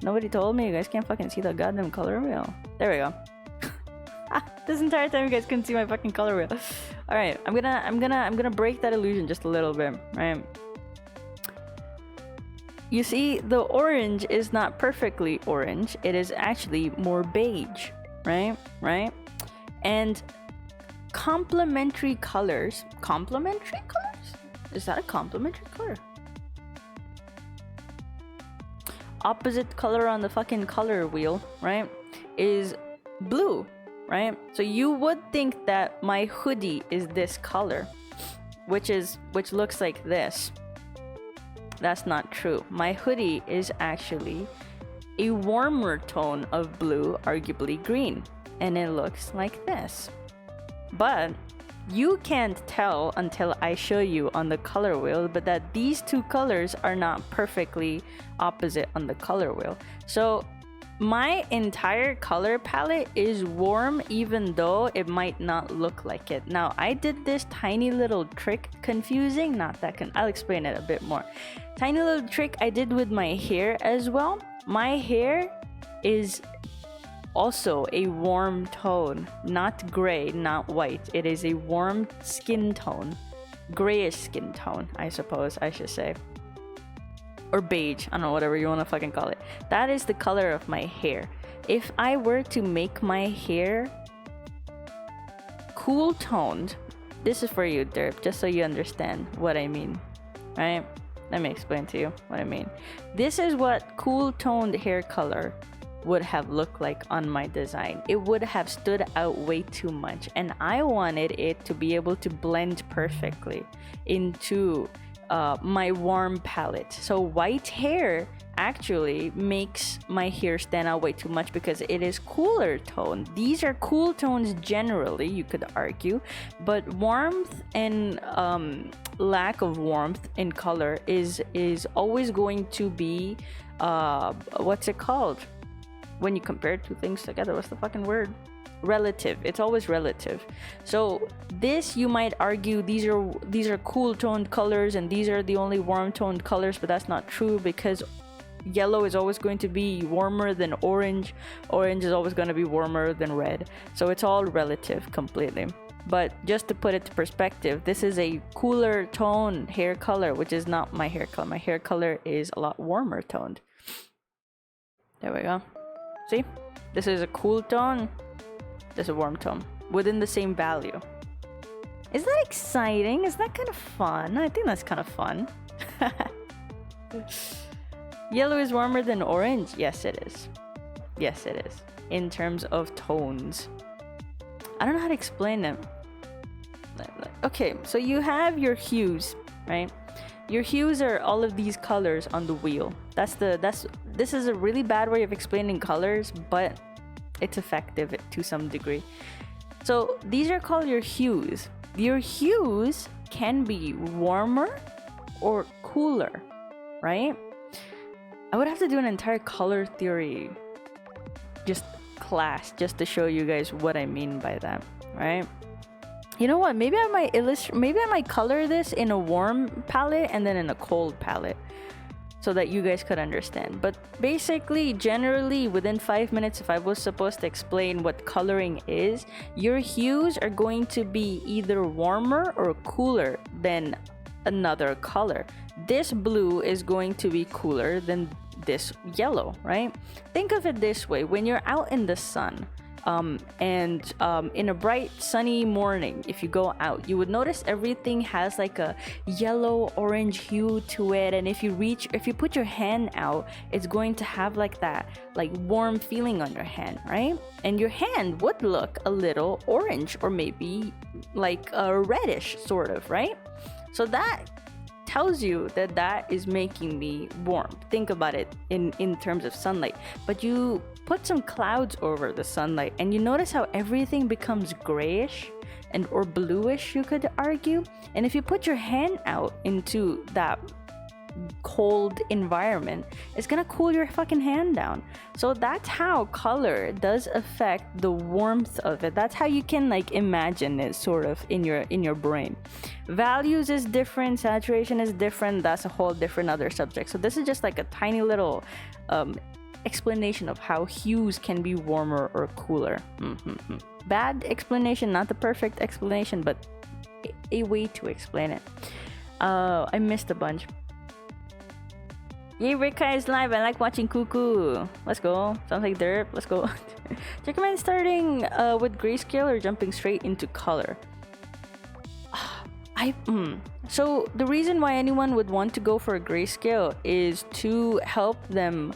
Nobody told me you guys can't fucking see the goddamn color wheel. There we go. This entire time you guys couldn't see my fucking color wheel. All right, I'm gonna break that illusion just a little bit, right? You see, the orange is not perfectly orange. It is actually more beige, right? Right? And complementary colors. Complementary colors? Is that a complementary color? Opposite color on the fucking color wheel, right, is blue, right? So you would think that my hoodie is this color, which looks like this. That's not true. My hoodie is actually a warmer tone of blue, arguably green, and it looks like this. But you can't tell until I show you on the color wheel, but that these two colors are not perfectly opposite on the color wheel. So my entire color palette is warm, even though it might not look like it. Now, I did this tiny little trick, confusing, not that I'll explain it a bit more. Tiny little trick I did with my hair as well. My hair is also a warm tone, not gray, not white. It is a warm skin tone, grayish skin tone, I suppose I should say. Or beige, I don't know, whatever you want to fucking call it. That is the color of my hair. If I were to make my hair cool toned, this is for you, Derp, just so you understand what I mean, right? Let me explain to you what I mean. This is what cool toned hair color would have looked like on my design. It would have stood out way too much, and I wanted it to be able to blend perfectly into my warm palette. So white hair actually makes my hair stand out way too much because it is cooler tone. These are cool tones generally, you could argue, but warmth and lack of warmth in color is always going to be what's it called when you compare two things together? What's the fucking word? Relative. It's always relative. So this, you might argue, these are cool toned colors and these are the only warm toned colors, but that's not true, because yellow is always going to be warmer than orange. Orange is always going to be warmer than red. So it's all relative completely. But just to put it to perspective, this is a cooler tone hair color, which is not my hair color. My hair color is a lot warmer toned. There we go. See? This is a cool tone. This is a warm tone within the same value. Is that exciting? Is that kind of fun? I think that's kind of fun. Yellow is warmer than orange? Yes, it is. Yes, it is. In terms of tones. I don't know how to explain them. Okay, so you have your hues, right? Your hues are all of these colors on the wheel. This is a really bad way of explaining colors, but it's effective to some degree. So these are called your hues. Your hues can be warmer or cooler, right? I would have to do an entire color theory class just to show you guys what I mean by that, right? You know what? Maybe I might color this in a warm palette and then in a cold palette, so that you guys could understand. But basically, generally, within 5 minutes, if I was supposed to explain what coloring is, your hues are going to be either warmer or cooler than another color. This blue is going to be cooler than this yellow, right? Think of it this way. When you're out in the sun, in a bright sunny morning, if you go out, you would notice everything has like a yellow orange hue to it, and if you put your hand out, it's going to have like that like warm feeling on your hand, right? And your hand would look a little orange or maybe like a reddish sort of, right? So that tells you that is making me warm. Think about it in terms of sunlight. But you put some clouds over the sunlight and you notice how everything becomes grayish or bluish, you could argue. And if you put your hand out into that cold environment, it's gonna cool your fucking hand down. So that's how color does affect the warmth of it. That's how you can like imagine it sort of in your brain. Values is different, saturation is different. That's a whole different other subject. So this is just like a tiny little explanation of how hues can be warmer or cooler. Bad explanation, not the perfect explanation, but a way to explain it. I missed a bunch. Yay, Rekai is live. I like watching Cuckoo. Let's go. Sounds like derp. Let's go. Do you recommend starting with grayscale or jumping straight into color? So the reason why anyone would want to go for a grayscale is to help them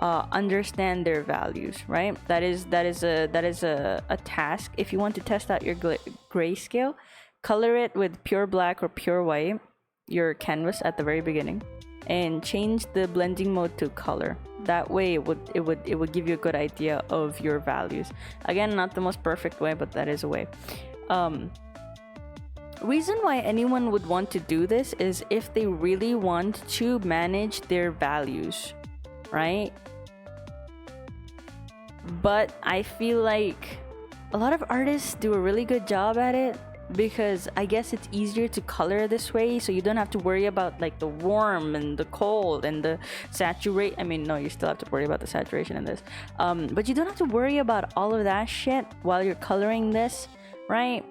understand their values, right? That is a task. If you want to test out your grayscale, color it with pure black or pure white, your canvas at the very beginning, and change the blending mode to color. That way it would give you a good idea of your values. Again, not the most perfect way, but that is a way. Reason why anyone would want to do this is if they really want to manage their values, right? But I feel like a lot of artists do a really good job at it, because I guess it's easier to color this way, so you don't have to worry about like the warm and the cold and the saturate. I mean, no, you still have to worry about the saturation in this, but you don't have to worry about all of that shit while you're coloring this, right?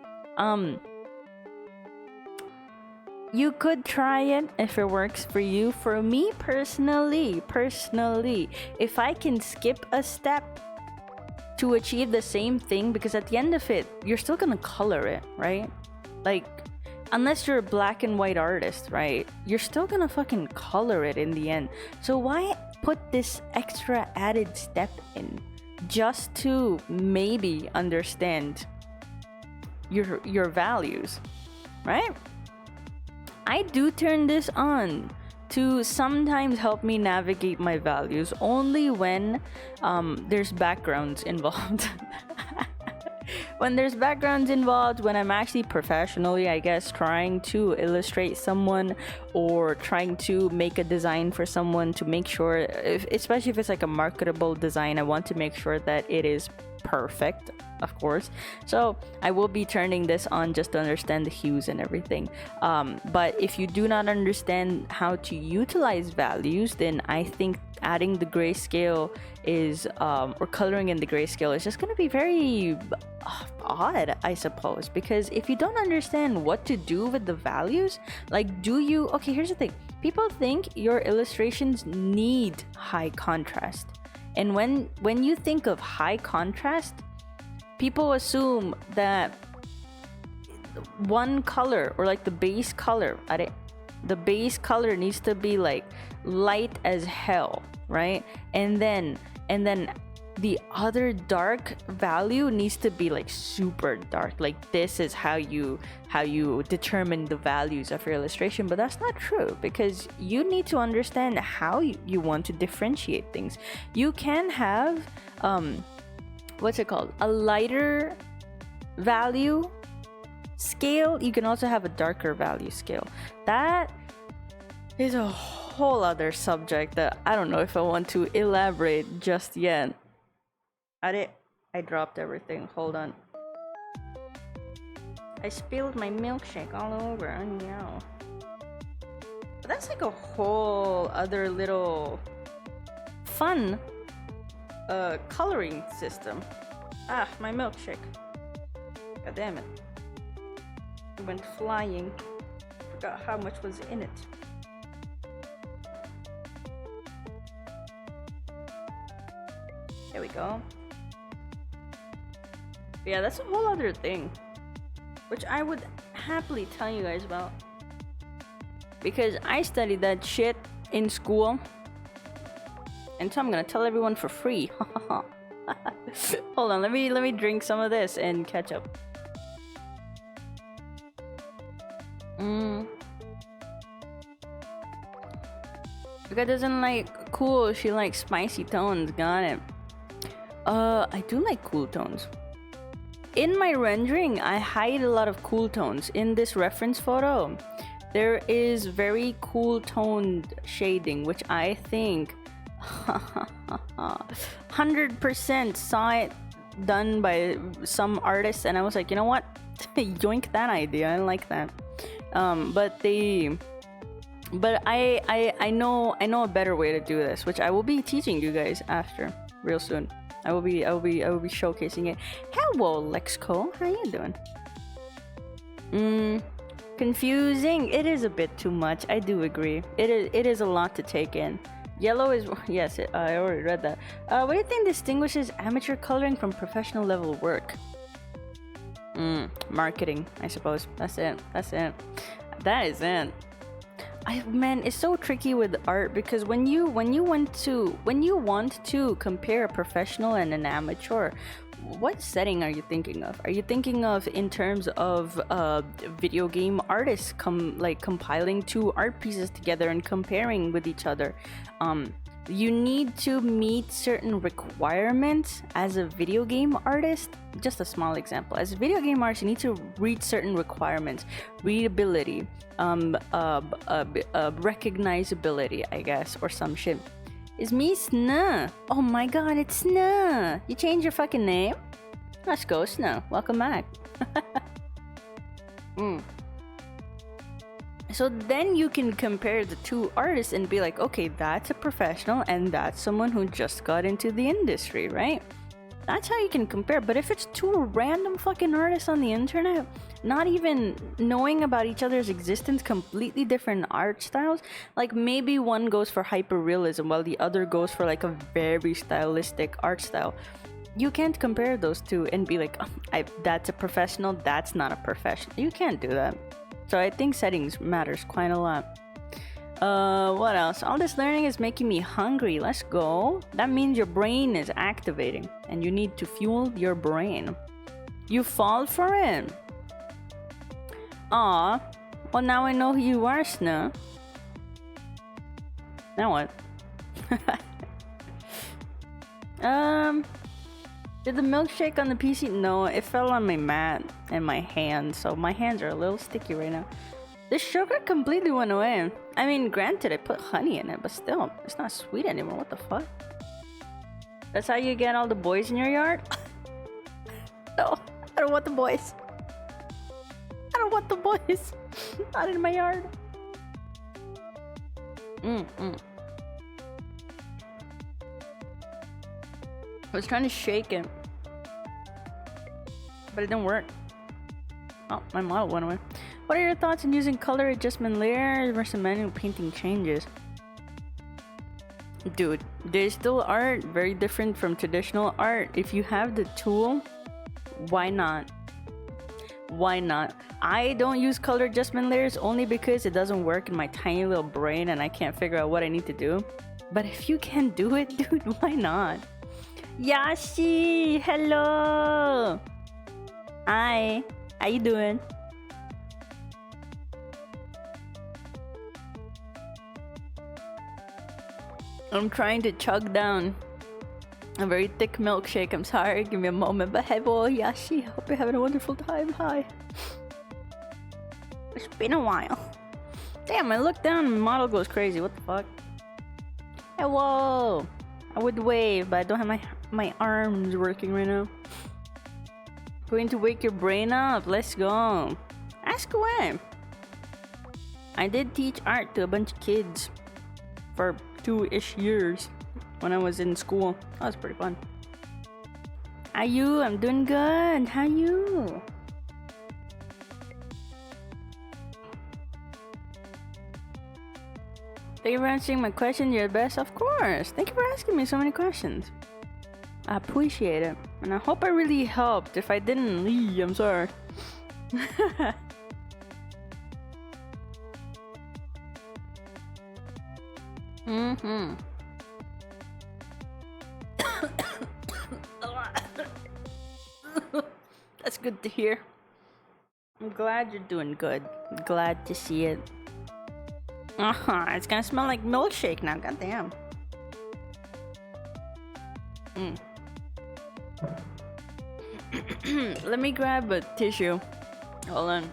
You could try it if it works for you. For me personally, if I can skip a step to achieve the same thing, because at the end of it, you're still gonna color it, right? Like, unless you're a black and white artist, right? You're still gonna fucking color it in the end. So why put this extra added step in just to maybe understand your values, right? I do turn this on to sometimes help me navigate my values only when there's backgrounds involved. When there's backgrounds involved, when I'm actually professionally, I guess, trying to illustrate someone or trying to make a design for someone to make sure, especially if it's like a marketable design, I want to make sure that it is perfect, of course. So I will be turning this on just to understand the hues and everything. But if you do not understand how to utilize values, then I think adding the grayscale is or coloring in the grayscale is just going to be very odd, I suppose, because if you don't understand what to do with the values, like, do you, okay, here's the thing, people think your illustrations need high contrast, and when you think of high contrast, people assume that one color, or like the base color needs to be like light as hell, right? And then the other dark value needs to be like super dark. Like, this is how you determine the values of your illustration. But that's not true, because you need to understand how you want to differentiate things. You can have what's it called, a lighter value scale. You can also have a darker value scale. That is a whole other subject that I don't know if I want to elaborate just yet. I dropped everything. Hold on. I spilled my milkshake all over. Oh no. But that's like a whole other little fun coloring system. Ah, my milkshake. God damn it. It went flying. Forgot how much was in it. There we go. Yeah, that's a whole other thing, which I would happily tell you guys about, because I studied that shit in school, and so I'm gonna tell everyone for free. Hold on, let me drink some of this and catch up. Rekai doesn't like cool, she likes spicy tones. Got it. I do like cool tones. In my rendering, I hide a lot of cool tones. In this reference photo, there is very cool toned shading, which I think 100% saw it done by some artists, and I was like, you know what? Yoink that idea. I like that. But I know a better way to do this, which I will be teaching you guys after real soon. I will be showcasing it. Hello, Lexco. How you doing? Confusing. It is a bit too much. I do agree. It is a lot to take in. Yellow is, yes, I already read that. What do you think distinguishes amateur coloring from professional level work? Marketing, I suppose. That's it. That is it. Man, it's so tricky with art, because when you want to compare a professional and an amateur, what setting are you thinking of? Are you thinking of in terms of video game artists compiling two art pieces together and comparing with each other? You need to meet certain requirements as a video game artist. Just a small example. As a video game artist, you need to reach certain requirements. Readability, recognizability, I guess, or some shit. It's me, Sna. Oh my god, it's Sna. You changed your fucking name? Let's go, Sna. Welcome back. So then you can compare the two artists and be like, okay, that's a professional and that's someone who just got into the industry, right? That's how you can compare. But if it's two random fucking artists on the internet, not even knowing about each other's existence, completely different art styles, like maybe one goes for hyper-realism while the other goes for like a very stylistic art style. You can't compare those two and be like, oh, that's a professional, that's not a professional. You can't do that. So I think settings matters quite a lot. What else? All this learning is making me hungry. Let's go. That means your brain is activating and you need to fuel your brain. You fall for it. Aw. Well, now I know who you are, Sna. Now what? Did the milkshake on the PC? No, it fell on my mat and my hands, so my hands are a little sticky right now. The sugar completely went away. I mean, granted, I put honey in it, but still, it's not sweet anymore. What the fuck? That's how you get all the boys in your yard? No, I don't want the boys. I don't want the boys. Not in my yard. I was trying to shake it, but it didn't work. Oh, my model went away. What are your thoughts on using color adjustment layers versus manual painting changes? Dude, digital art, very different from traditional art. If you have the tool, why not? Why not? I don't use color adjustment layers only because it doesn't work in my tiny little brain and I can't figure out what I need to do. But if you can do it, dude, why not? Yashi, hello. Hi, how you doing? I'm trying to chug down a very thick milkshake. I'm sorry, give me a moment. But hello, Yashi, hope you're having a wonderful time. Hi. It's been a while. Damn, I look down and my model goes crazy. What the fuck? Hello. I would wave, but I don't have my arms working right now. Going to wake your brain up. Let's go. Ask away. I did teach art to a bunch of kids for 2-ish years when I was in school. That was pretty fun. How you? I'm doing good. How you? Thank you for answering my question. You're the best, of course. Thank you for asking me so many questions. I appreciate it. And I hope I really helped. If I didn't, I'm sorry. That's good to hear. I'm glad you're doing good. Glad to see it. It's gonna smell like milkshake now, goddamn. Let me grab a tissue. Hold on.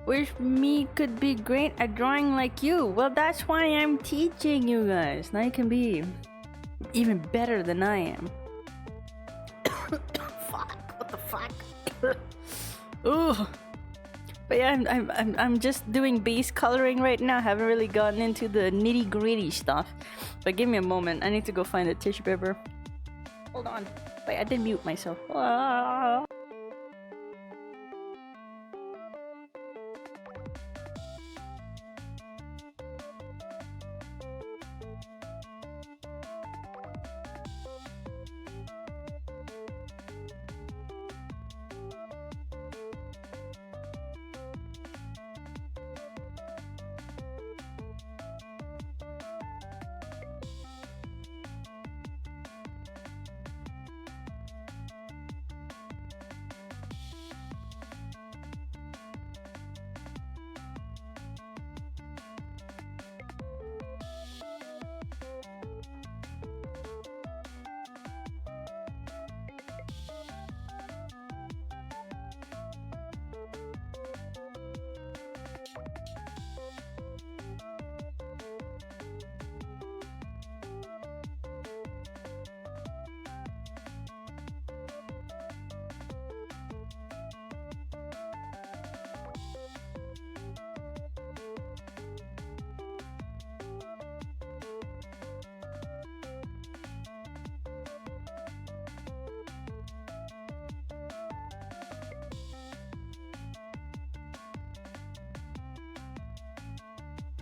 Wish me could be great at drawing like you. Well, that's why I'm teaching you guys. Now you can be even better than I am. Fuck, what the fuck? Ooh. But yeah, I'm just doing base coloring right now. I haven't really gotten into the nitty-gritty stuff. But give me a moment. I need to go find a tissue paper. Hold on. Wait, I did mute myself. Ah.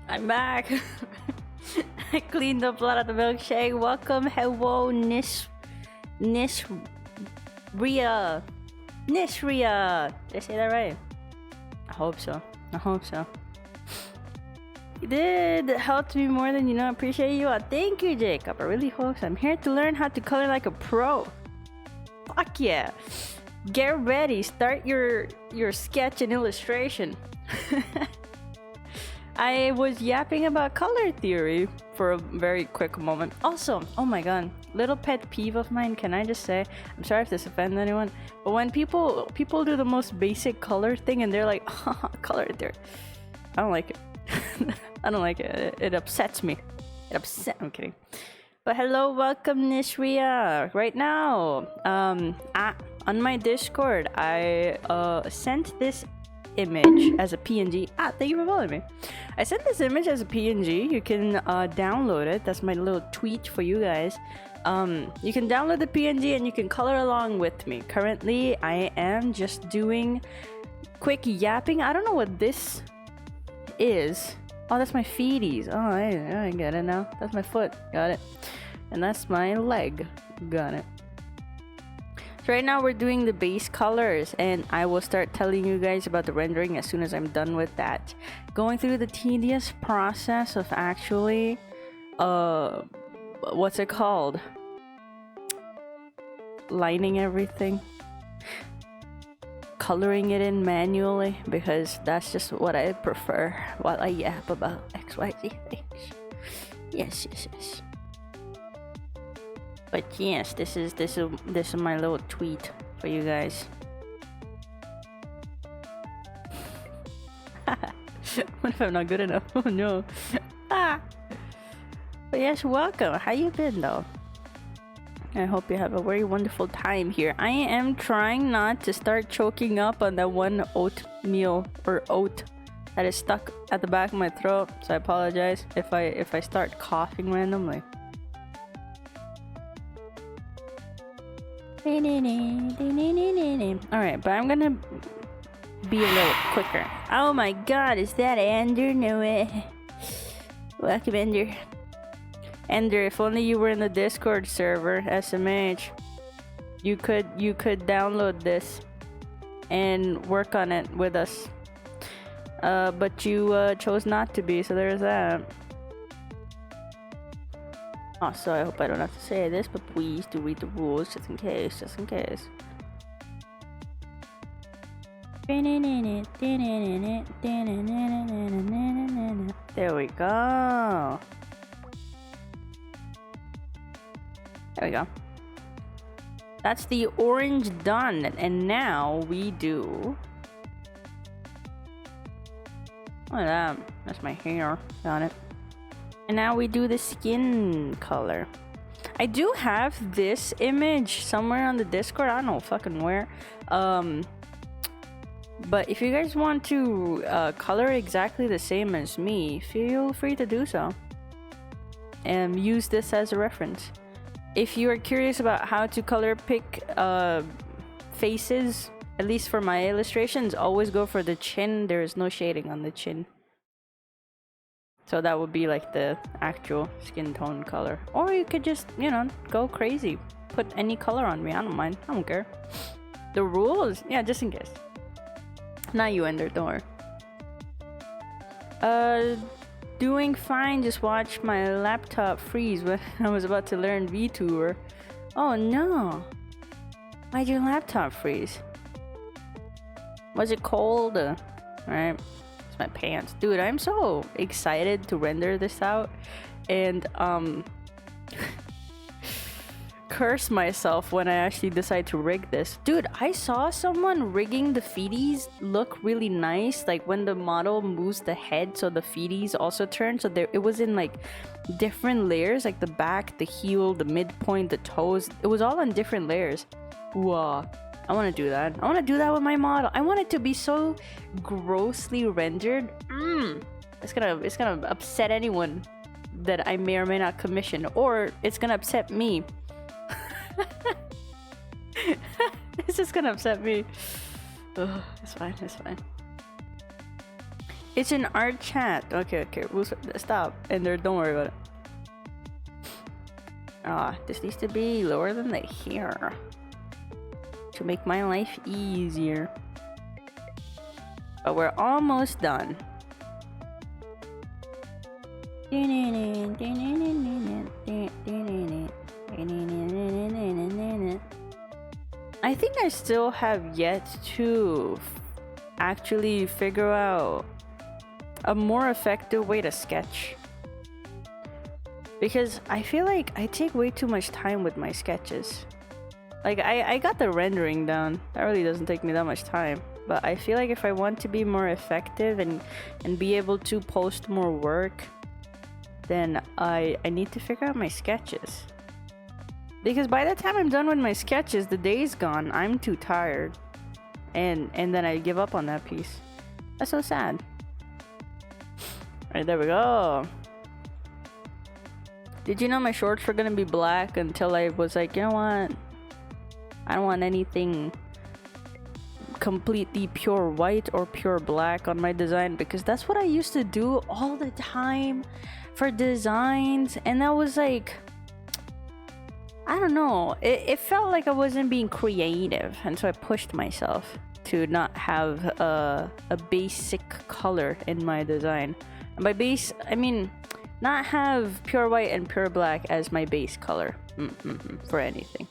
I'm back. I cleaned up a lot of the milkshake. Welcome, hello, Nishria. Nishria. Did I say that right? I hope so. I hope so. You did. It helped me more than you know. I appreciate you. Thank you, Jacob. I really hope so. I'm here to learn how to color like a pro. Fuck yeah. Get ready. Start your sketch and illustration. I was yapping about color theory for a very quick moment. Also, oh my god, little pet peeve of mine, can I just say, I'm sorry if this offends anyone, but when people do the most basic color thing and they're like, color theory, I don't like it. I don't like it. It upsets me. I'm kidding. But hello, welcome Nishria. Right now, on my Discord, I sent this image as a PNG. Thank you for following me. I sent this image as a PNG. You can download it. That's my little tweet for you guys. You can download the PNG and you can color along with me. Currently, I am just doing quick yapping. I don't know what this is. Oh, that's my feeties. Oh, I get it now. That's my foot. Got it. And that's my leg. Got it. So right now we're doing the base colors, and I will start telling you guys about the rendering as soon as I'm done with that. Going through the tedious process of actually, what's it called? Lining everything. Coloring it in manually, because that's just what I prefer while I yap about XYZ things. Yes. But yes, this is my little tweet for you guys. What if I'm not good enough? Oh no. But yes, welcome. How you been though? I hope you have a very wonderful time here. I am trying not to start choking up on that one oatmeal or oat that is stuck at the back of my throat. So I apologize if I start coughing randomly. Alright, but I'm gonna be a little quicker. Oh my god, is that Ender? No way. Welcome, Ender. Ender, if only you were in the Discord server, SMH, you could download this and work on it with us. But you chose not to be, so there's that. Also, I hope I don't have to say this, but please do read the rules just in case. There we go. There we go. That's the orange done, and now we do. Look at that. That's my hair. Got it. And now we do the skin color. I do have this image somewhere on the Discord. I don't know fucking where. But if you guys want to color exactly the same as me, feel free to do so. And use this as a reference. If you are curious about how to color pick faces, at least for my illustrations, always go for the chin. There is no shading on the chin. So that would be like the actual skin tone color. Or you could just, you know, go crazy. Put any color on me. I don't mind. I don't care. The rules? Yeah, just in case. Not you, Ender. Don't worry. Doing fine. Just watched my laptop freeze when I was about to learn Vtuber. Oh no. Why'd your laptop freeze? Was it cold? Alright. My pants, dude. I'm so excited to render this out and curse myself when I actually decide to rig this. Dude, I saw someone rigging the feeties look really nice, like when the model moves the head so the feeties also turn, so there it was in like different layers, like the back, the heel, the midpoint, the toes. It was all on different layers. Wow. I want to do that. I want to do that with my model. I want it to be so grossly rendered. It's gonna upset anyone that I may or may not commission, or it's gonna upset me. It's just gonna upset me. Ugh, it's fine. It's an art chat. Okay, we'll stop. And there, don't worry about it. This needs to be lower than the hair to make my life easier. But we're almost done. I think I still have yet to actually figure out a more effective way to sketch, because I feel like I take way too much time with my sketches. Like I got the rendering down. That really doesn't take me that much time. But I feel like if I want to be more effective and be able to post more work, then I need to figure out my sketches. Because by the time I'm done with my sketches, the day's gone. I'm too tired. And then I give up on that piece. That's so sad. Alright, there we go. Did you know my shorts were gonna be black until I was like, you know what? I don't want anything completely pure white or pure black on my design, because that's what I used to do all the time for designs, and that was like, I don't know, it felt like I wasn't being creative, and so I pushed myself to not have a basic color in my design. And by base, I mean not have pure white and pure black as my base color for anything.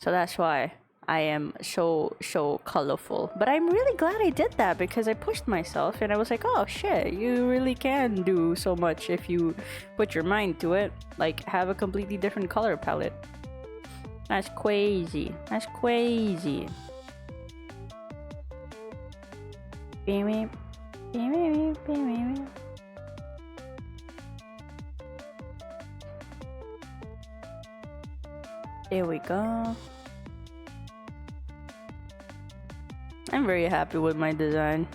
So that's why I am so colorful. But I'm really glad I did that, because I pushed myself and I was like, oh shit, you really can do so much if you put your mind to it. Like, have a completely different color palette. That's crazy. That's crazy. There we go. I'm very happy with my design.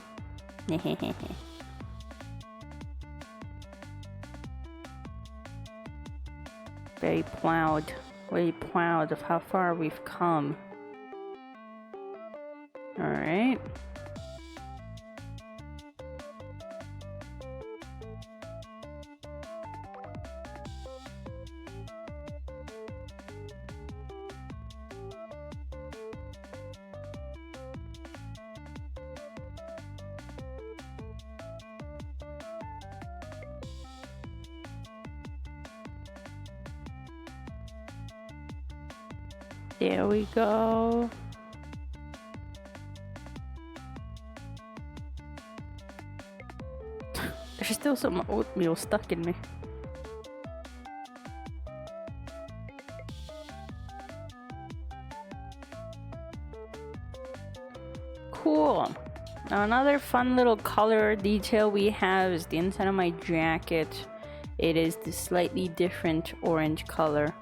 Very proud of how far we've come. Alright. There we go. There's still some oatmeal stuck in me. Cool. Now another fun little color detail we have is the inside of my jacket. It is the slightly different orange color,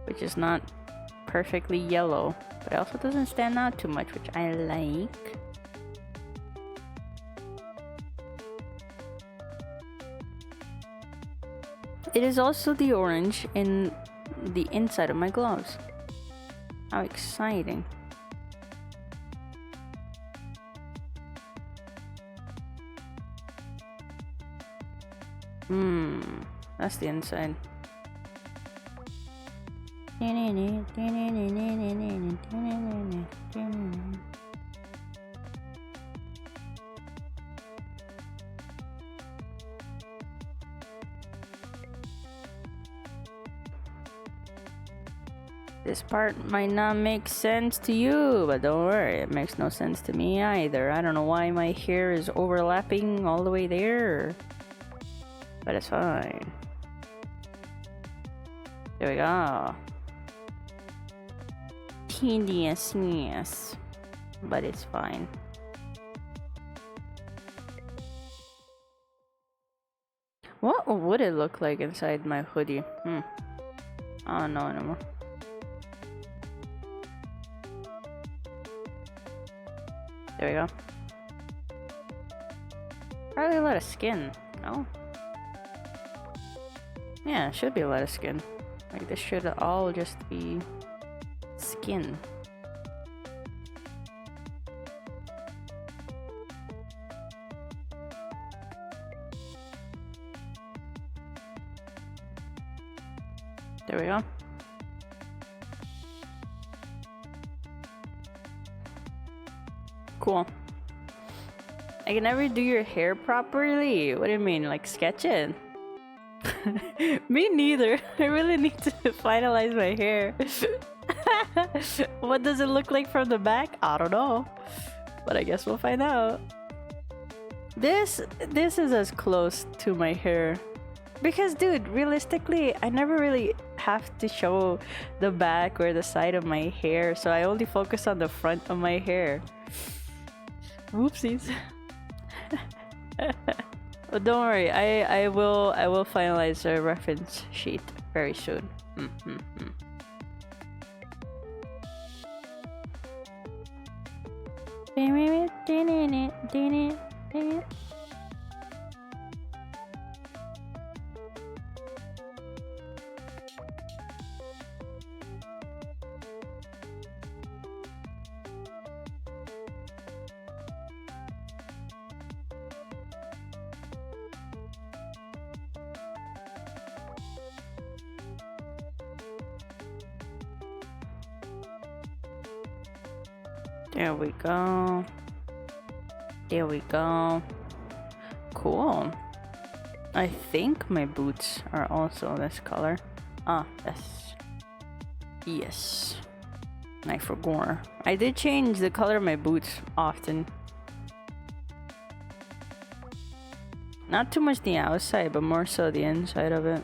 which is not perfectly yellow, but it also doesn't stand out too much, which I like. It is also the orange in the inside of my gloves. How exciting. That's the inside. This part might not make sense to you, but don't worry, it makes no sense to me either. I don't know why my hair is overlapping all the way there, but it's fine. There we go. Tediousness, but it's fine. What would it look like inside my hoodie? I don't know anymore. There we go. Probably a lot of skin. No? Yeah, it should be a lot of skin. Like, this should all just be skin. There we go. Cool. I can never do your hair properly. What do you mean? Like sketch it? Me neither. I really need to finalize my hair. What does it look like from the back? I don't know. But I guess we'll find out. This is as close to my hair. Because dude, realistically, I never really have to show the back or the side of my hair. So I only focus on the front of my hair. Whoopsies. But don't worry, I will finalize a reference sheet very soon. There we go. There we go. Cool. I think my boots are also this color. Ah, yes. Yes. I forgot. I did change the color of my boots often. Not too much the outside, but more so the inside of it.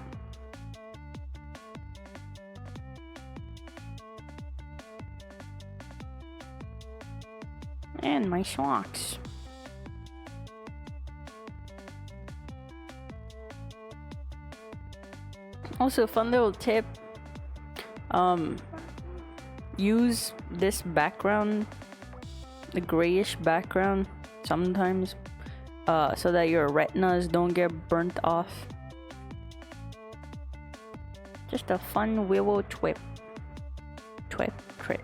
And my socks. Also, fun little tip. Use this background, the grayish background, sometimes, so that your retinas don't get burnt off. Just a fun willow twip. Twip, trick.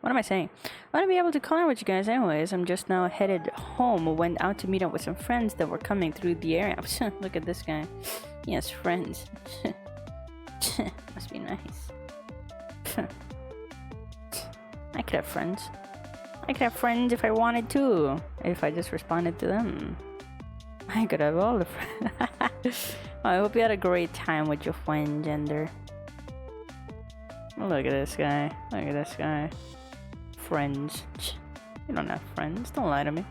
What am I saying? I want to be able to color with you guys anyways. I'm just now headed home. Went out to meet up with some friends that were coming through the area. Look at this guy. He has friends. Must be nice. I could have friends. I could have friends if I wanted to. If I just responded to them. I could have all the friends. I hope you had a great time with your friend, Gender. Look at this guy. Look at this guy. Friends. You don't have friends. Don't lie to me.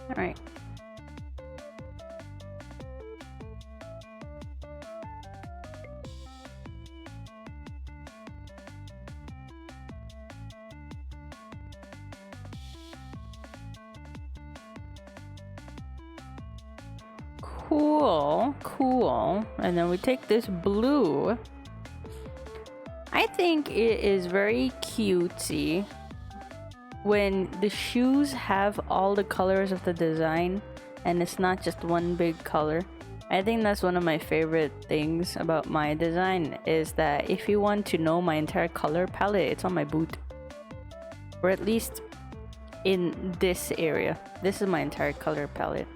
Alright. Cool. And then we take this blue. I think it is very cutesy when the shoes have all the colors of the design and it's not just one big color. I think that's one of my favorite things about my design, is that if you want to know my entire color palette, it's on my boot. Or at least in this area. This is my entire color palette.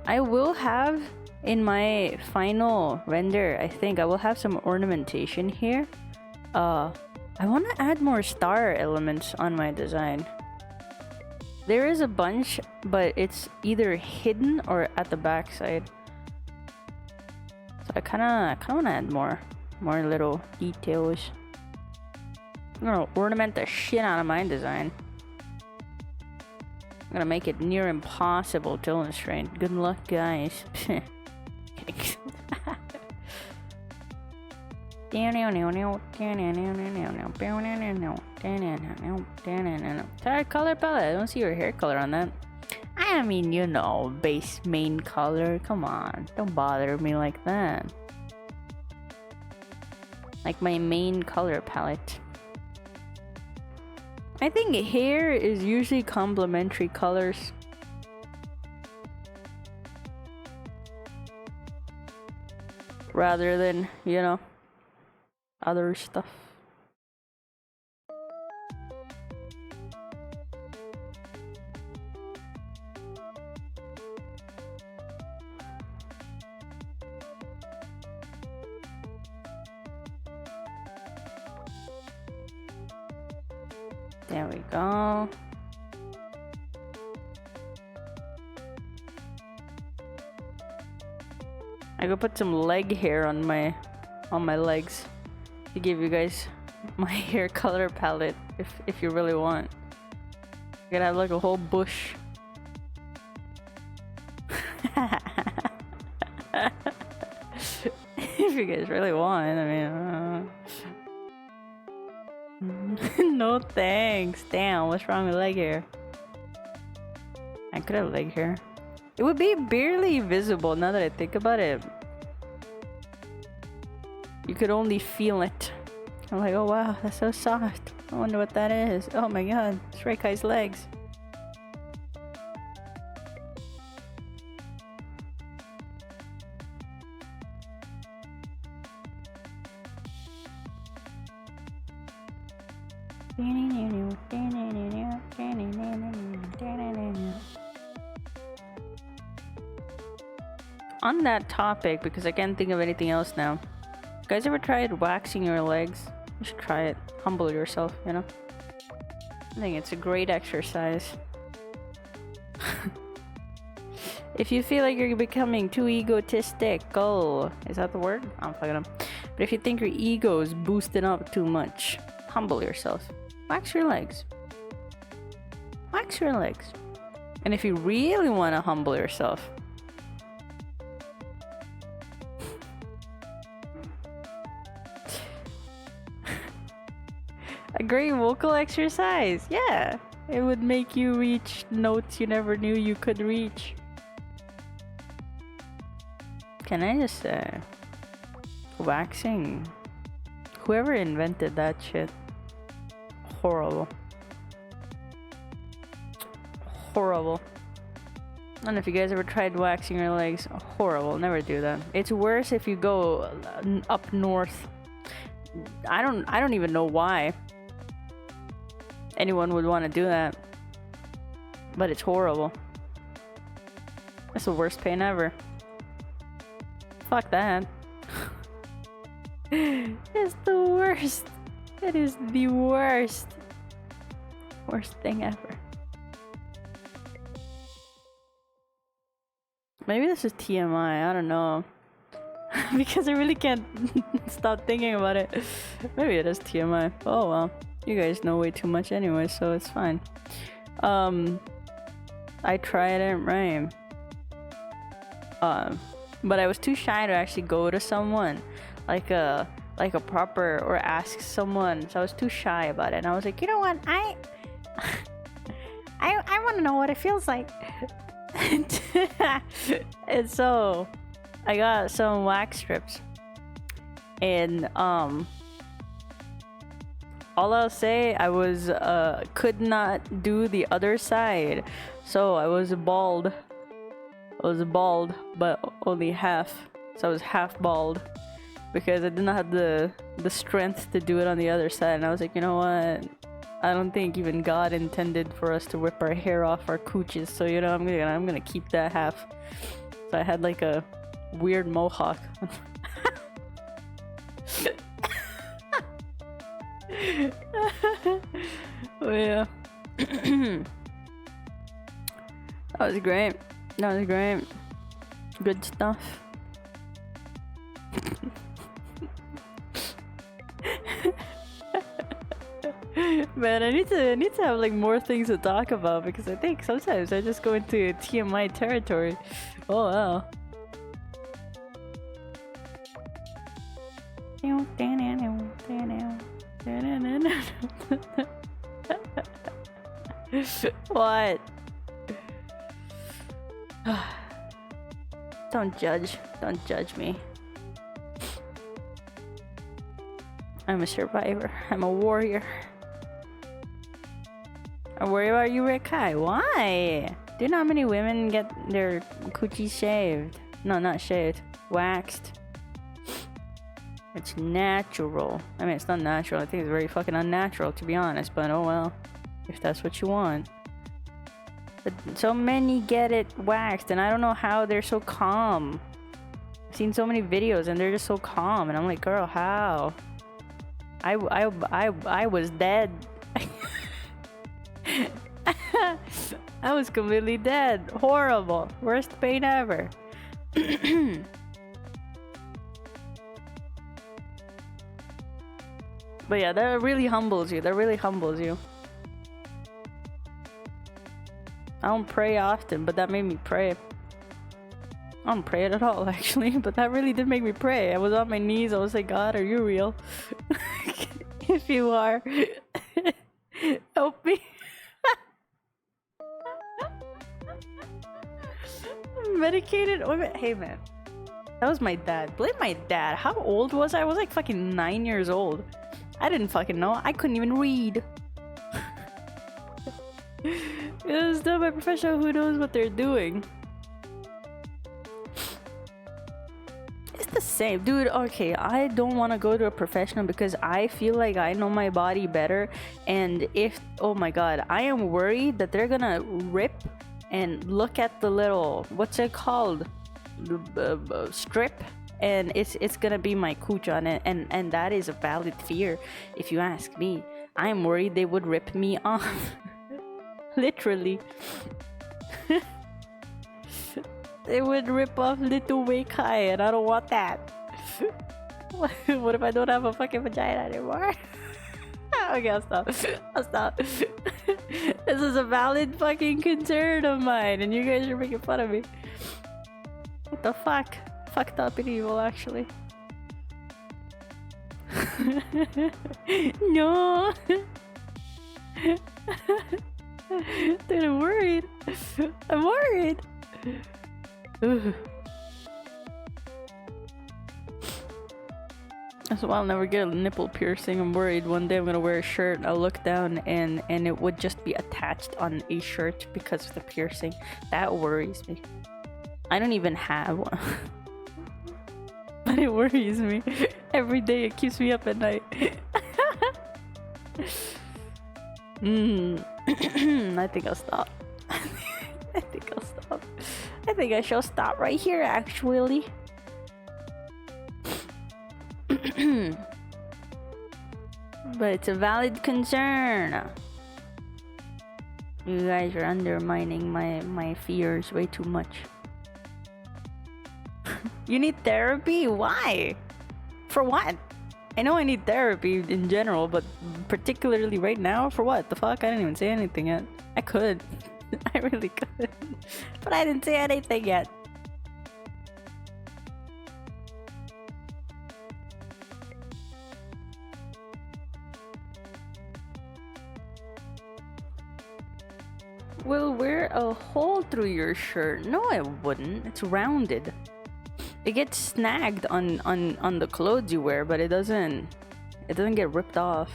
I will have in my final render, I think I will have some ornamentation here. I want to add more star elements on my design. There is a bunch, but it's either hidden or at the back side. So I kind of want to add more little details. I'm gonna ornament the shit out of my design. I'm gonna make it near impossible to illustrate. Good luck, guys. Entire color palette. I don't see your hair color on that. I mean, you know, base main color. Come on, don't bother me like that. like my main color palette. I think hair is usually complementary colors. Rather than, you know, other stuff. There we go. I could put some leg hair on my legs to give you guys my hair color palette if you really want. I could have like a whole bush. If you guys really want, I mean. No thanks. Damn, what's wrong with leg hair? I could have leg hair. It would be barely visible now that I think about it. You could only feel it. I'm like, oh wow, that's so soft. I wonder what that is. Oh my god, it's Rekai's legs. On that topic, because I can't think of anything else now. You guys ever tried waxing your legs? You should try it. Humble yourself, you know? I think it's a great exercise. If you feel like you're becoming too egotistical, is that the word? I'm fucking up. But if you think your ego is boosted up too much, humble yourself. Wax your legs. Wax your legs. And if you really want to humble yourself, a great vocal exercise. Yeah, it would make you reach notes you never knew you could reach. Can I just say, waxing, whoever invented that shit, horrible. Horrible. I don't know if you guys ever tried waxing your legs. Horrible. Never do that. It's worse if you go up north. I don't even know why anyone would want to do that, but it's horrible. That's the worst pain ever. Fuck that. It's the worst. It is the worst. Worst thing ever. Maybe this is TMI, I don't know. Because I really can't stop thinking about it. Maybe it is TMI. Oh well. You guys know way too much anyway, so it's fine. I tried it, right? But I was too shy to actually go to someone, like a proper, or ask someone. So I was too shy about it, and I was like, you know what? I want to know what it feels like. And so I got some wax strips, and all I'll say, I was could not do the other side, so I was bald. I was bald, but only half. So I was half bald because I did not have the strength to do it on the other side. And I was like, you know what? I don't think even God intended for us to rip our hair off our cooches. So you know, I'm gonna keep that half. So I had like a weird mohawk. Oh yeah. That was great. That was great. Good stuff. Man, I need to have like more things to talk about, because I think sometimes I just go into TMI territory. Oh wow. What? Don't judge me. I'm a survivor. I'm a warrior. I worry about you, Rekai. Why? Do you know how many women get their coochies shaved? No, not shaved. Waxed. It's natural. I mean, it's not natural. I think it's very fucking unnatural, to be honest. But oh well. If that's what you want. But so many get it waxed, and I don't know how they're so calm. I've seen so many videos, and they're just so calm, and I'm like, girl, how? I was dead. I was completely dead. Horrible. Worst pain ever. But yeah, that really humbles you. That really humbles you. I don't pray often, but that made me pray. I don't pray at all, actually, but that really did make me pray. I was on my knees. I was like, God, are you real? If you are, help me. Medicated. Hey, man. That was my dad. Blame my dad. How old was I? I was like fucking 9 years old. I didn't fucking know. I couldn't even read. It was done by a professional who knows what they're doing. It's the same. Dude, okay, I don't want to go to a professional because I feel like I know my body better. And if, oh my god, I am worried that they're gonna rip and look at the little, what's it called? Strip. And it's gonna be my cooch on it. And that is a valid fear, if you ask me. I'm worried they would rip me off. Literally. They would rip off little Rekai, and I don't want that. What if I don't have a fucking vagina anymore? Okay, I'll stop. I'll stop. This is a valid fucking concern of mine, and you guys are making fun of me. What the fuck? Fucked up and evil, actually. No. Dude, I'm worried. I'm worried. So I'll never get a nipple piercing. I'm worried one day I'm gonna wear a shirt, I'll look down and it would just be attached on a shirt because of the piercing. That worries me. I don't even have one. But it worries me. Every day it keeps me up at night. I think I'll stop. I think I'll stop. I think I shall stop right here, actually. But it's a valid concern. You guys are undermining my fears way too much. You need therapy? Why? For what? I know I need therapy in general, but particularly right now, for what? The fuck? I didn't even say anything yet. I could. I really could. But I didn't say anything yet. Will wear a hole through your shirt. No, it wouldn't. It's rounded. It gets snagged on the clothes you wear, but it doesn't get ripped off.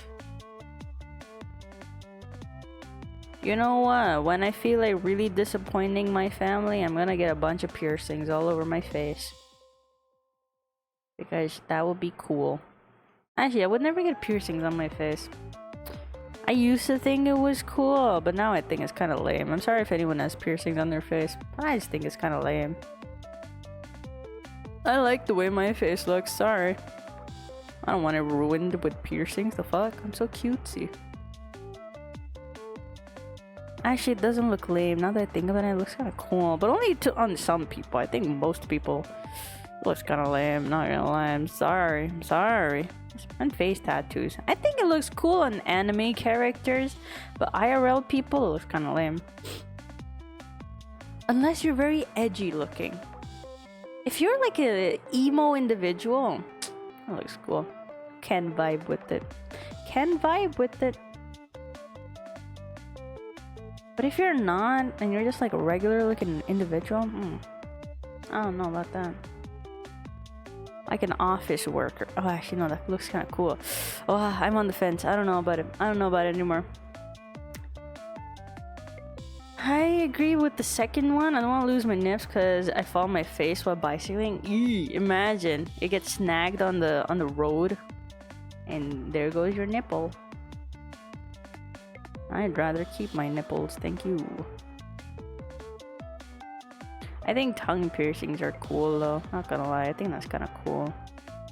You know what? When I feel like really disappointing my family, I'm gonna get a bunch of piercings all over my face. Because that would be cool. Actually, I would never get piercings on my face. I used to think it was cool, but now I think it's kind of lame. I'm sorry if anyone has piercings on their face, but I just think it's kind of lame. I like the way my face looks, sorry. I don't want it ruined with piercings, the fuck? I'm so cutesy. Actually, it doesn't look lame. Now that I think about it, it looks kind of cool. But only on some people. I think most people it looks kind of lame. Not gonna lie, I'm sorry. I'm sorry. And face tattoos. I think it looks cool on anime characters, but IRL people, it looks kind of lame. Unless you're very edgy looking. If you're like a emo individual, that looks cool. Can vibe with it. Can vibe with it. But if you're not, and you're just like a regular looking individual, I don't know about that. Like an office worker. Oh, actually, no, that looks kind of cool. Oh, I'm on the fence. I don't know about it. I don't know about it anymore. I agree with the second one. I don't want to lose my nips because I fall on my face while bicycling. Eee, imagine it gets snagged on the road, and there goes your nipple. I'd rather keep my nipples, thank you. I think tongue piercings are cool though, not gonna lie, I think that's kind of cool.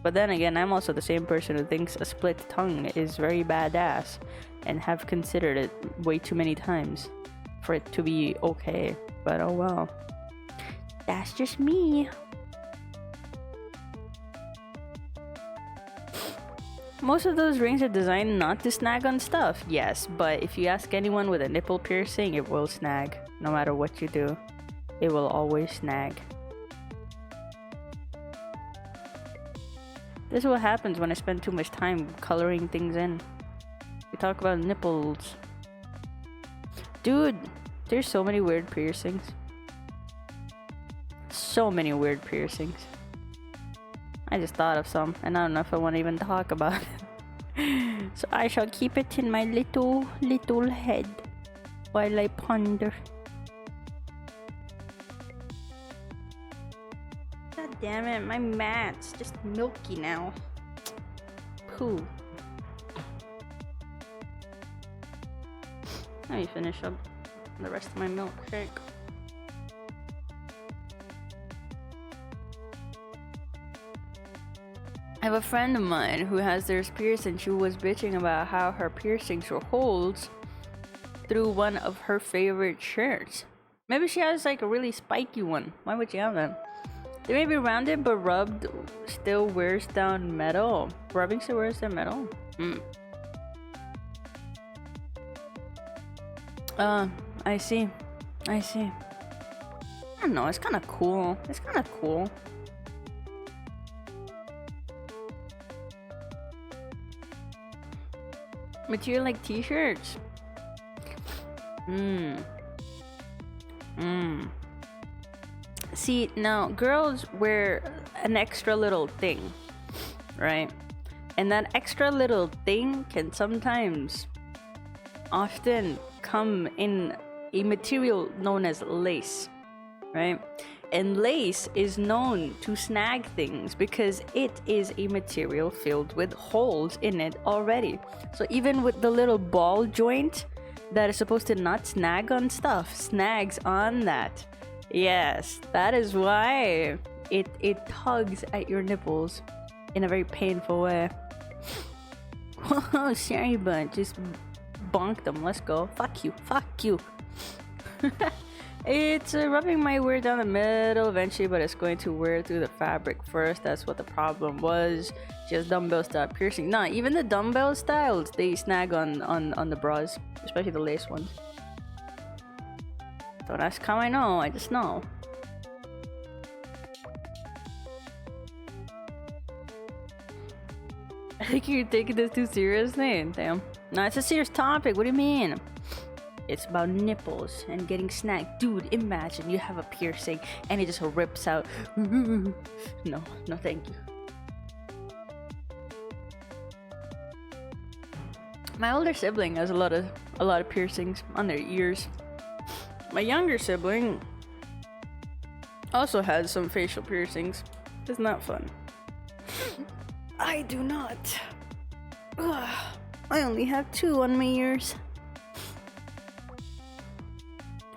But then again, I'm also the same person who thinks a split tongue is very badass and have considered it way too many times for it to be okay. But oh well. That's just me. Most of those rings are designed not to snag on stuff, yes, but if you ask anyone with a nipple piercing, it will snag. No matter what you do, it will always snag. This is what happens when I spend too much time coloring things in. We talk about nipples. Dude, there's so many weird piercings. So many weird piercings. I just thought of some, and I don't know if I want to even talk about it. So I shall keep it in my little head while I ponder. God damn it, my mat's just milky now. Poo. Let me finish up the rest of my milkshake. I have a friend of mine who has theirs pierced, and she was bitching about how her piercings were holes through one of her favorite shirts. Maybe she has like a really spiky one. Why would she have that? They may be rounded, but rubbed still wears down metal. Rubbing still wears down metal? I see. I don't know, it's kind of cool. Material like t-shirts. See, now girls wear an extra little thing, right? And that extra little thing can sometimes often come in a material known as lace, right? And lace is known to snag things because it is a material filled with holes in it already. So even with the little ball joint that is supposed to not snag on stuff, snags on that. Yes, that is why it tugs at your nipples in a very painful way. Oh, sorry, bud. Just bonked them. Let's go. Fuck you. It's rubbing my wear down the middle eventually, but it's going to wear through the fabric first. That's what the problem was. Just dumbbell style piercing. Nah, even the dumbbell styles, they snag on the bras, especially the lace ones. Don't ask how I know, I just know. I think you're taking this too seriously. Damn. No, it's a serious topic. What do you mean? It's about nipples and getting snagged. Dude, imagine you have a piercing and it just rips out. No, thank you. My older sibling has a lot of piercings on their ears. My younger sibling also has some facial piercings. It's not fun. I do not. Ugh, I only have 2 on my ears.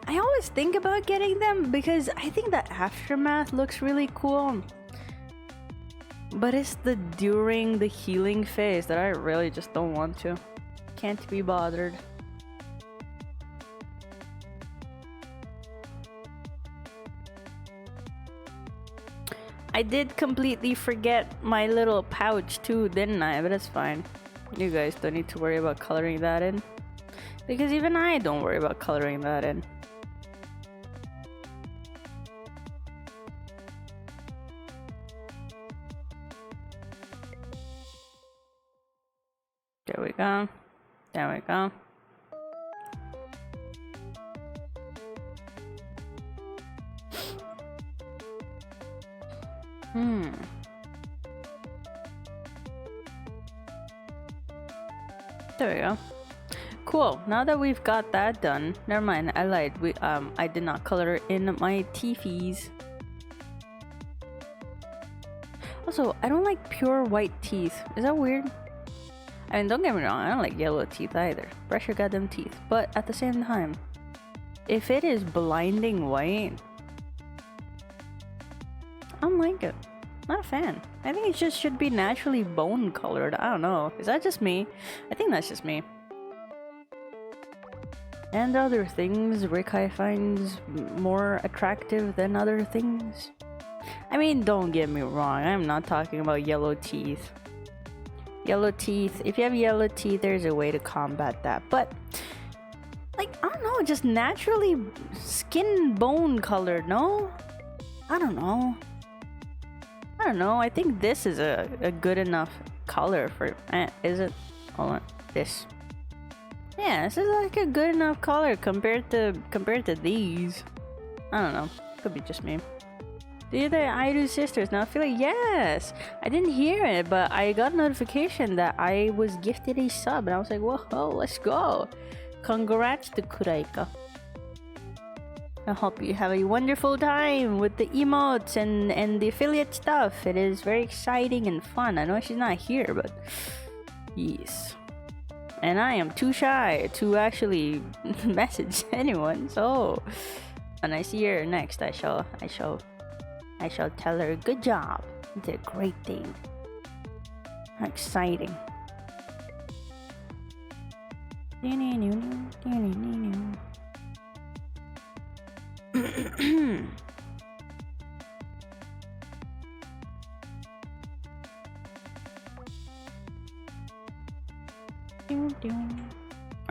I always think about getting them because I think the aftermath looks really cool. But it's the during the healing phase that I really just don't want to. Can't be bothered. I did completely forget my little pouch too, didn't I? But it's fine. You guys don't need to worry about coloring that in. Because even I don't worry about coloring that in. There we go. There we go. There we go. Cool. Now that we've got that done, never mind. I lied. I did not color in my teethies. Also, I don't like pure white teeth. Is that weird? I mean, don't get me wrong. I don't like yellow teeth either. Brush your goddamn teeth. But at the same time, if it is blinding white, I don't like it. Not a fan. I think it just should be naturally bone colored. I don't know. Is that just me? I think that's just me. And other things Rekai finds more attractive than other things. I mean, don't get me wrong. I'm not talking about yellow teeth. Yellow teeth. If you have yellow teeth, there's a way to combat that. But, like, I don't know. Just naturally skin bone colored, no? I don't know. I don't know. I think this is a good enough color for... is it? Hold on. This. Yeah, this is like a good enough color compared to these. I don't know. Could be just me. They're the Aidu sisters. Now I feel like, yes! I didn't hear it, but I got a notification that I was gifted a sub. And I was like, whoa, let's go. Congrats to Kuraika. I hope you have a wonderful time with the emotes and the affiliate stuff. It is very exciting and fun. I know she's not here, but yes. And I am too shy to actually message anyone. So when I see her next, I shall tell her, good job. You did a great thing. How exciting.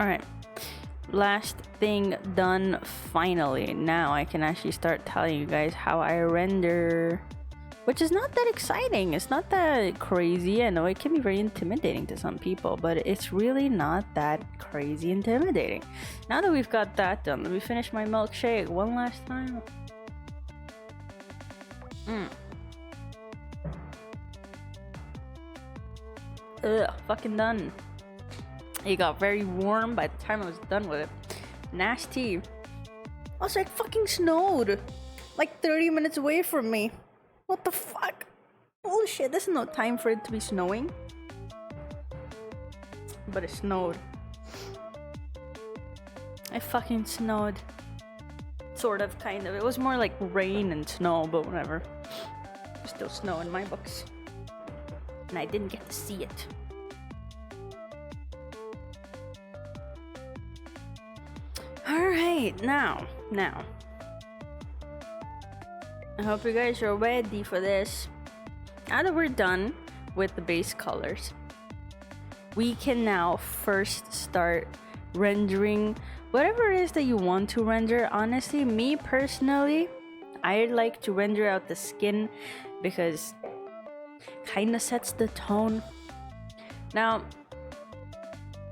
Alright, last thing done finally. Now I can actually start telling you guys how I render, which is not that exciting. It's not that crazy. I know it can be very intimidating to some people, but it's really not that crazy intimidating. Now that we've got that done, let me finish my milkshake one last time. Ugh, fucking done. It got very warm by the time I was done with it. Nasty. Also, it fucking snowed. Like 30 minutes away from me. What the fuck? Bullshit, there's no time for it to be snowing. But it snowed. It fucking snowed. Sort of, kind of. It was more like rain and snow, but whatever. There's still snow in my books. And I didn't get to see it. Alright, now. I hope you guys are ready for this. Now that we're done with the base colors, we can now first start rendering whatever it is that you want to render. Honestly, me personally, I like to render out the skin because kind of sets the tone. Now,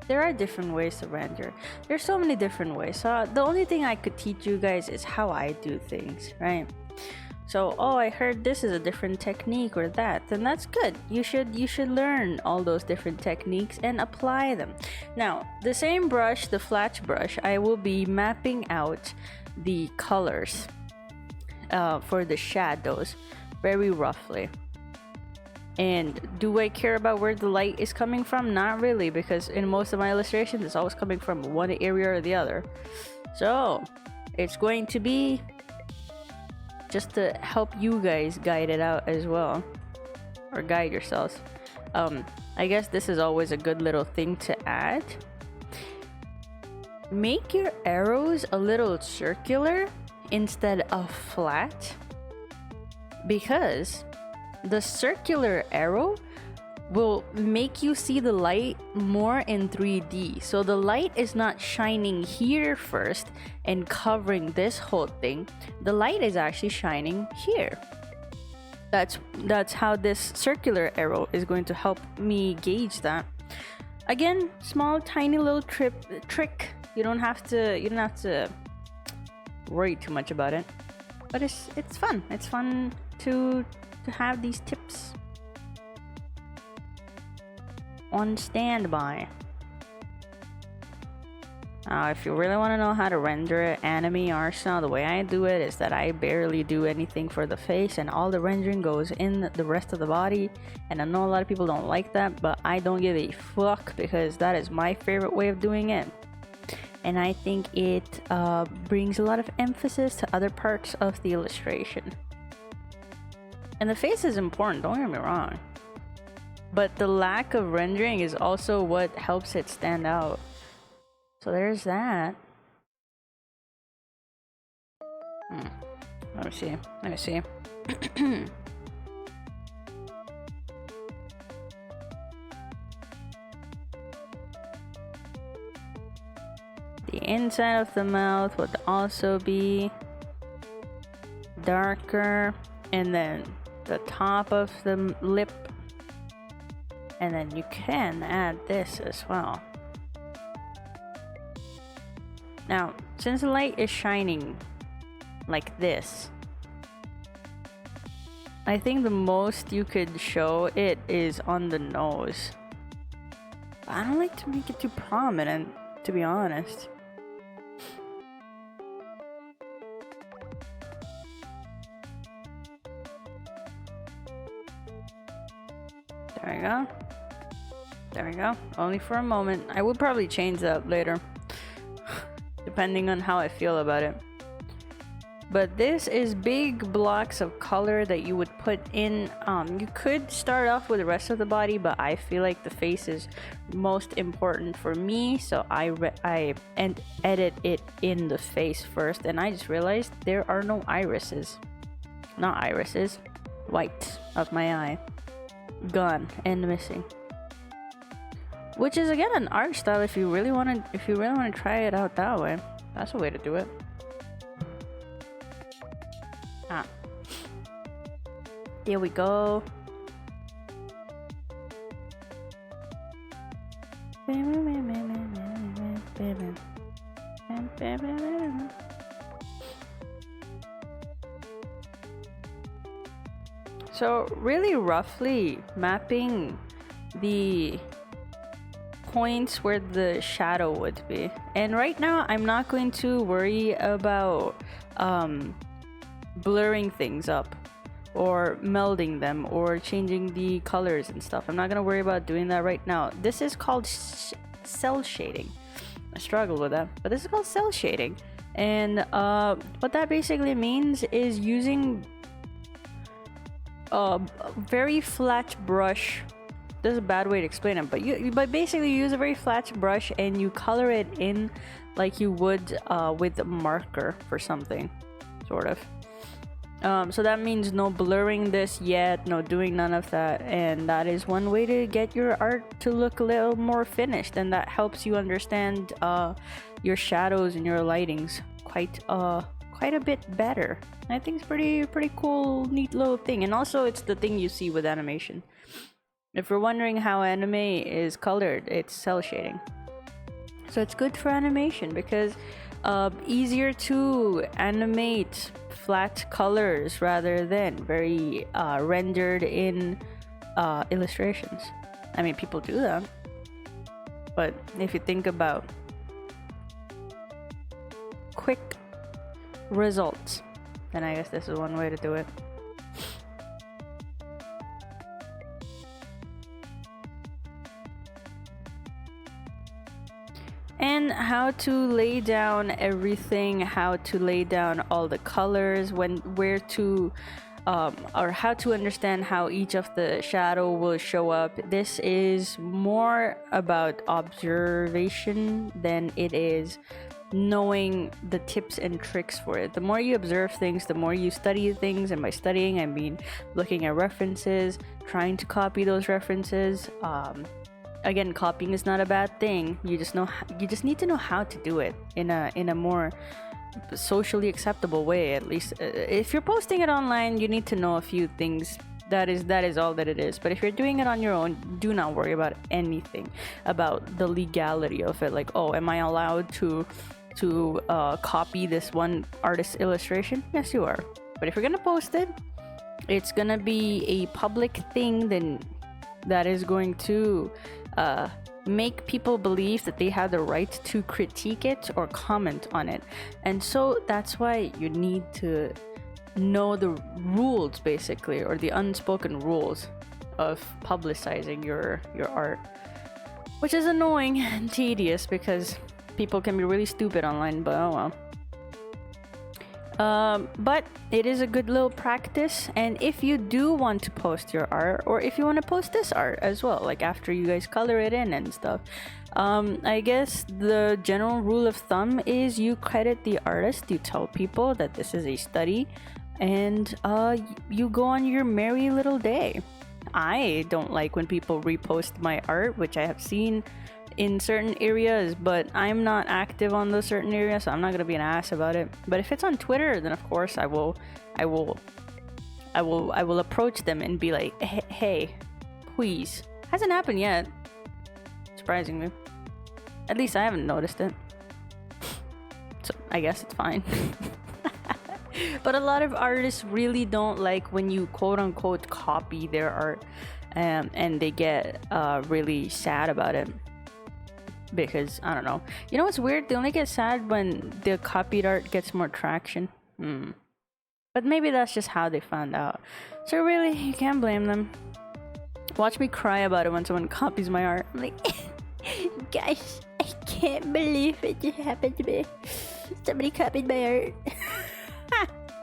there are different ways to render. There's so many different ways. So the only thing I could teach you guys is how I do things, right? So, oh, I heard this is a different technique or that, then that's good. You should learn all those different techniques and apply them. Now, the same brush, the flat brush, I will be mapping out the colors for the shadows very roughly. And do I care about where the light is coming from? Not really, because in most of my illustrations, it's always coming from one area or the other. So, it's going to be just to help you guys guide it out as well. Or guide yourselves. I guess this is always a good little thing to add. Make your arrows a little circular instead of flat. Because the circular arrow will make you see the light more in 3D. So the light is not shining here first and covering this whole thing. The light is actually shining here. That's how this circular arrow is going to help me gauge that. Again, small tiny little trick. You don't have to worry too much about it. But it's fun. It's fun to have these tips on standby. If you really want to know how to render anime art style, the way I do it is that I barely do anything for the face and all the rendering goes in the rest of the body. And I know a lot of people don't like that, but I don't give a fuck because that is my favorite way of doing it. And I think it brings a lot of emphasis to other parts of the illustration. And the face is important, don't get me wrong. But the lack of rendering is also what helps it stand out. So there's that. Let me see. Let me see. The inside of the mouth would also be darker, and then the top of the lip, and then you can add this as well. Now, since the light is shining like this, I think the most you could show it is on the nose. I don't like to make it too prominent, to be honest. There we go. There we go. Only for a moment. I would probably change that later, depending on how I feel about it. But this is big blocks of color that you would put in. You could start off with the rest of the body, but I feel like the face is most important for me, so I edit it in the face first. And I just realized there are no irises. Not irises, white of my eye. Gone and missing. Which is again an art style if you really want to try it out that way. That's a way to do it. There we go. So really roughly mapping the points where the shadow would be. And right now I'm not going to worry about blurring things up or melding them or changing the colors and stuff. I'm not gonna worry about doing that right now. This is called cell shading. I struggle with that, but this is called cell shading. And what that basically means is using a very flat brush. This is a bad way to explain it, but basically you use a very flat brush and you color it in like you would with a marker for something, sort of. So that means no blurring this yet, no doing none of that, and that is one way to get your art to look a little more finished, and that helps you understand your shadows and your lightings quite a bit better. I think it's pretty cool, neat little thing. And also it's the thing you see with animation. If you're wondering how anime is colored, it's cell shading. So it's good for animation because easier to animate flat colors rather than very rendered in illustrations. I mean, people do that, but if you think about quick results, then I guess this is one way to do it. And how to lay down everything, how to lay down all the colors, where to or how to understand how each of the shadow will show up. This is more about observation than it is knowing the tips and tricks for it. The more you observe things, the more you study things, and by studying I mean looking at references, trying to copy those references. Again, copying is not a bad thing. You just need to know how to do it in a more socially acceptable way. At least if you're posting it online, you need to know a few things. That is all that it is. But if you're doing it on your own, do not worry about anything about the legality of it. Like, oh, am I allowed to copy this one artist's illustration? Yes, you are. But if you're gonna post it, it's gonna be a public thing. Then that is going to make people believe that they have the right to critique it or comment on it. And so that's why you need to know the rules, basically, or the unspoken rules of publicizing your art, which is annoying and tedious because people can be really stupid online, but oh well. But it is a good little practice, and if you do want to post your art, or if you want to post this art as well, like after you guys color it in and stuff, I guess the general rule of thumb is you credit the artist, you tell people that this is a study, and you go on your merry little day. I don't like when people repost my art, which I have seen in certain areas, but I'm not active on those certain areas, so I'm not gonna be an ass about it. But if it's on Twitter, then of course I will approach them and be like, hey, please. Hasn't happened yet, surprisingly. At least I haven't noticed it, so I guess it's fine. But a lot of artists really don't like when you quote-unquote copy their art, and they get really sad about it. Because, I don't know. You know what's weird? They only get sad when the copied art gets more traction. But maybe that's just how they found out. So really, you can't blame them. Watch me cry about it when someone copies my art. I'm like, guys, I can't believe it just happened to me. Somebody copied my art.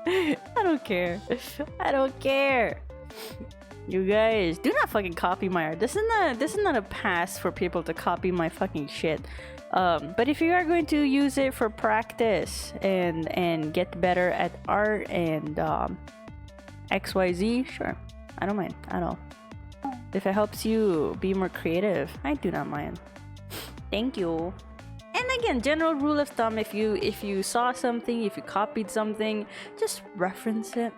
I don't care. I don't care. You guys, do not fucking copy my art. This is not a pass for people to copy my fucking shit. But if you are going to use it for practice and get better at art and XYZ, sure, I don't mind at all. If it helps you be more creative, I do not mind. Thank you. And again, general rule of thumb: if you saw something, if you copied something, just reference it.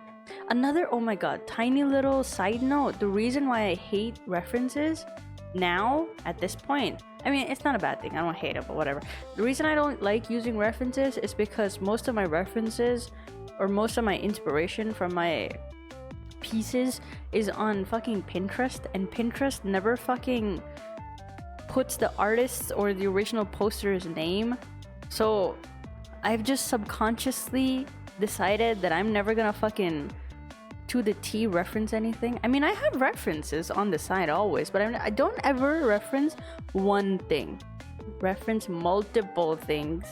Another, oh my god, tiny little side note, the reason why I hate references now at this point, I mean, it's not a bad thing, I don't hate it, but whatever. The reason I don't like using references is because most of my references, or most of my inspiration from my pieces, is on fucking Pinterest, and Pinterest never fucking puts the artist's or the original poster's name. So I've just subconsciously decided that I'm never gonna fucking to the T reference anything. I mean, I have references on the side always, but I don't ever reference one thing. Reference multiple things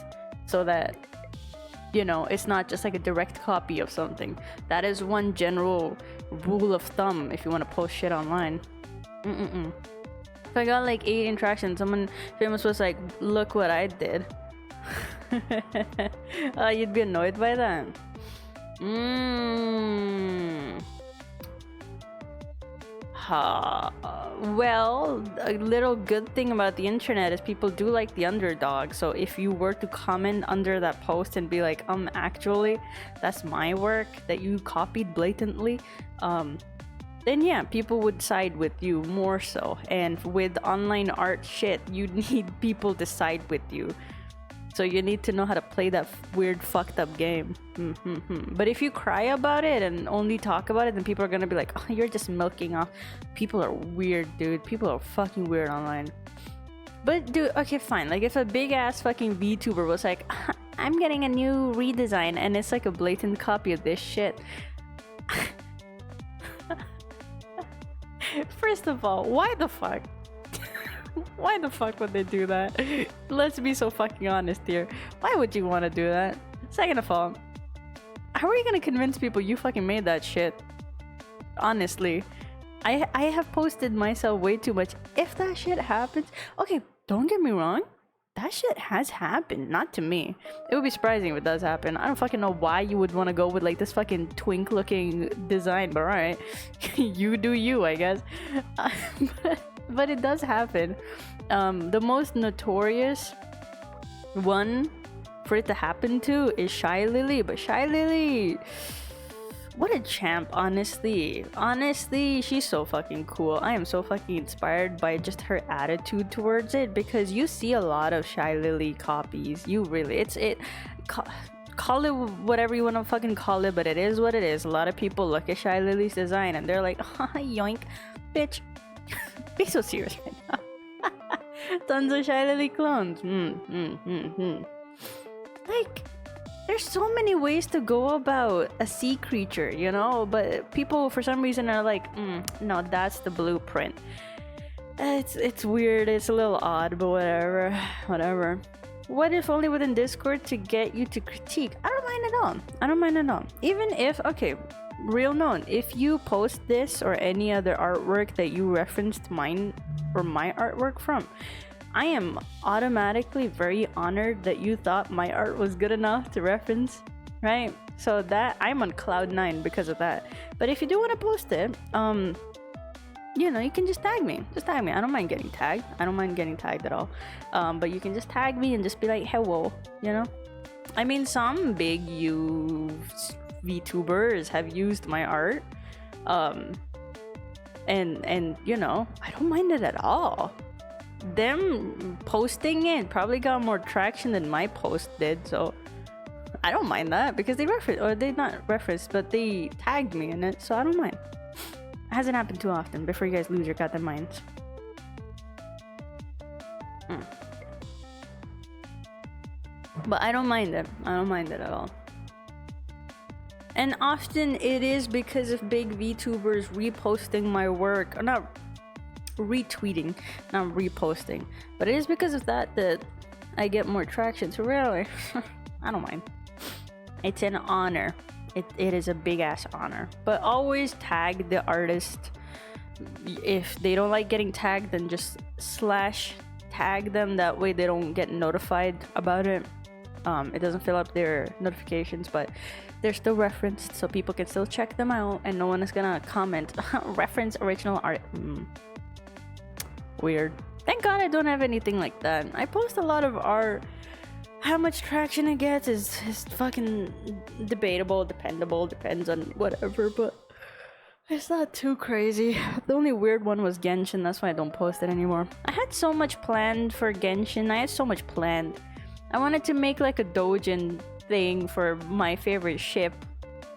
so that, you know, it's not just like a direct copy of something. That is one general rule of thumb if you want to post shit online. If I got like 8 interactions, someone famous was like, look what I did. You'd be annoyed by that. Well, a little good thing about the internet is people do like the underdog. So if you were to comment under that post and be like, actually, that's my work that you copied blatantly, then yeah, people would side with you more so. And with online art shit, you need people to side with you. So you need to know how to play that weird fucked up game. But if you cry about it and only talk about it, then people are gonna be like, oh, you're just milking off. People are weird, dude. People are fucking weird online. But dude, okay, fine. Like if a big ass fucking VTuber was like, I'm getting a new redesign, and it's like a blatant copy of this shit. First of all, why the fuck? Why the fuck would they do that? Let's be so fucking honest here. Why would you want to do that? Second of all, how are you gonna convince people you fucking made that shit? Honestly, I have posted myself way too much. If that shit happens, okay, don't get me wrong, that shit has happened. Not to me. It would be surprising if it does happen. I don't fucking know why you would want to go with like this fucking twink looking design, but alright. You do you, I guess. But it does happen. The most notorious one for it to happen to is Shy Lily. But Shy Lily, what a champ, honestly. Honestly, she's so fucking cool. I am so fucking inspired by just her attitude towards it, because you see a lot of Shy Lily copies. You really, call it whatever you want to fucking call it, but it is what it is. A lot of people look at Shy Lily's design and they're like, yoink, bitch. Be so serious right now. Tons of Shy Lily clones. Like, there's so many ways to go about a sea creature, you know? But people, for some reason, are like, no, that's the blueprint. It's weird. It's a little odd, but whatever. What if only within Discord to get you to critique? I don't mind at all. Even if, okay, real known, if you post this or any other artwork that you referenced mine or my artwork from, I am automatically very honored that you thought my art was good enough to reference, right? So that I'm on cloud 9 because of that. But if you do want to post it, you know, you can just tag me. I don't mind getting tagged. I don't mind getting tagged at all. But you can just tag me and just be like, hello, you know? I mean, some big VTubers have used my art. And you know, I don't mind it at all. Them posting it probably got more traction than my post did, so I don't mind that because they they tagged me in it, so I don't mind. It hasn't happened too often before you guys lose your goddamn minds. But I don't mind it. I don't mind it at all. And often it is because of big VTubers reposting my work, or not retweeting, not reposting, but it is because of that I get more traction. So really, I don't mind. It's an honor. It is a big ass honor. But always tag the artist. If they don't like getting tagged, then just /tag them. That way they don't get notified about it. It doesn't fill up their notifications, but they're still referenced, so people can still check them out, and no one is gonna comment reference original art. Weird. Thank God I don't have anything like that. I post a lot of art. How much traction it gets is fucking debatable, dependable, depends on whatever, but it's not too crazy. The only weird one was Genshin, that's why I don't post it anymore. I had so much planned for Genshin. I wanted to make like a doujin thing for my favorite ship,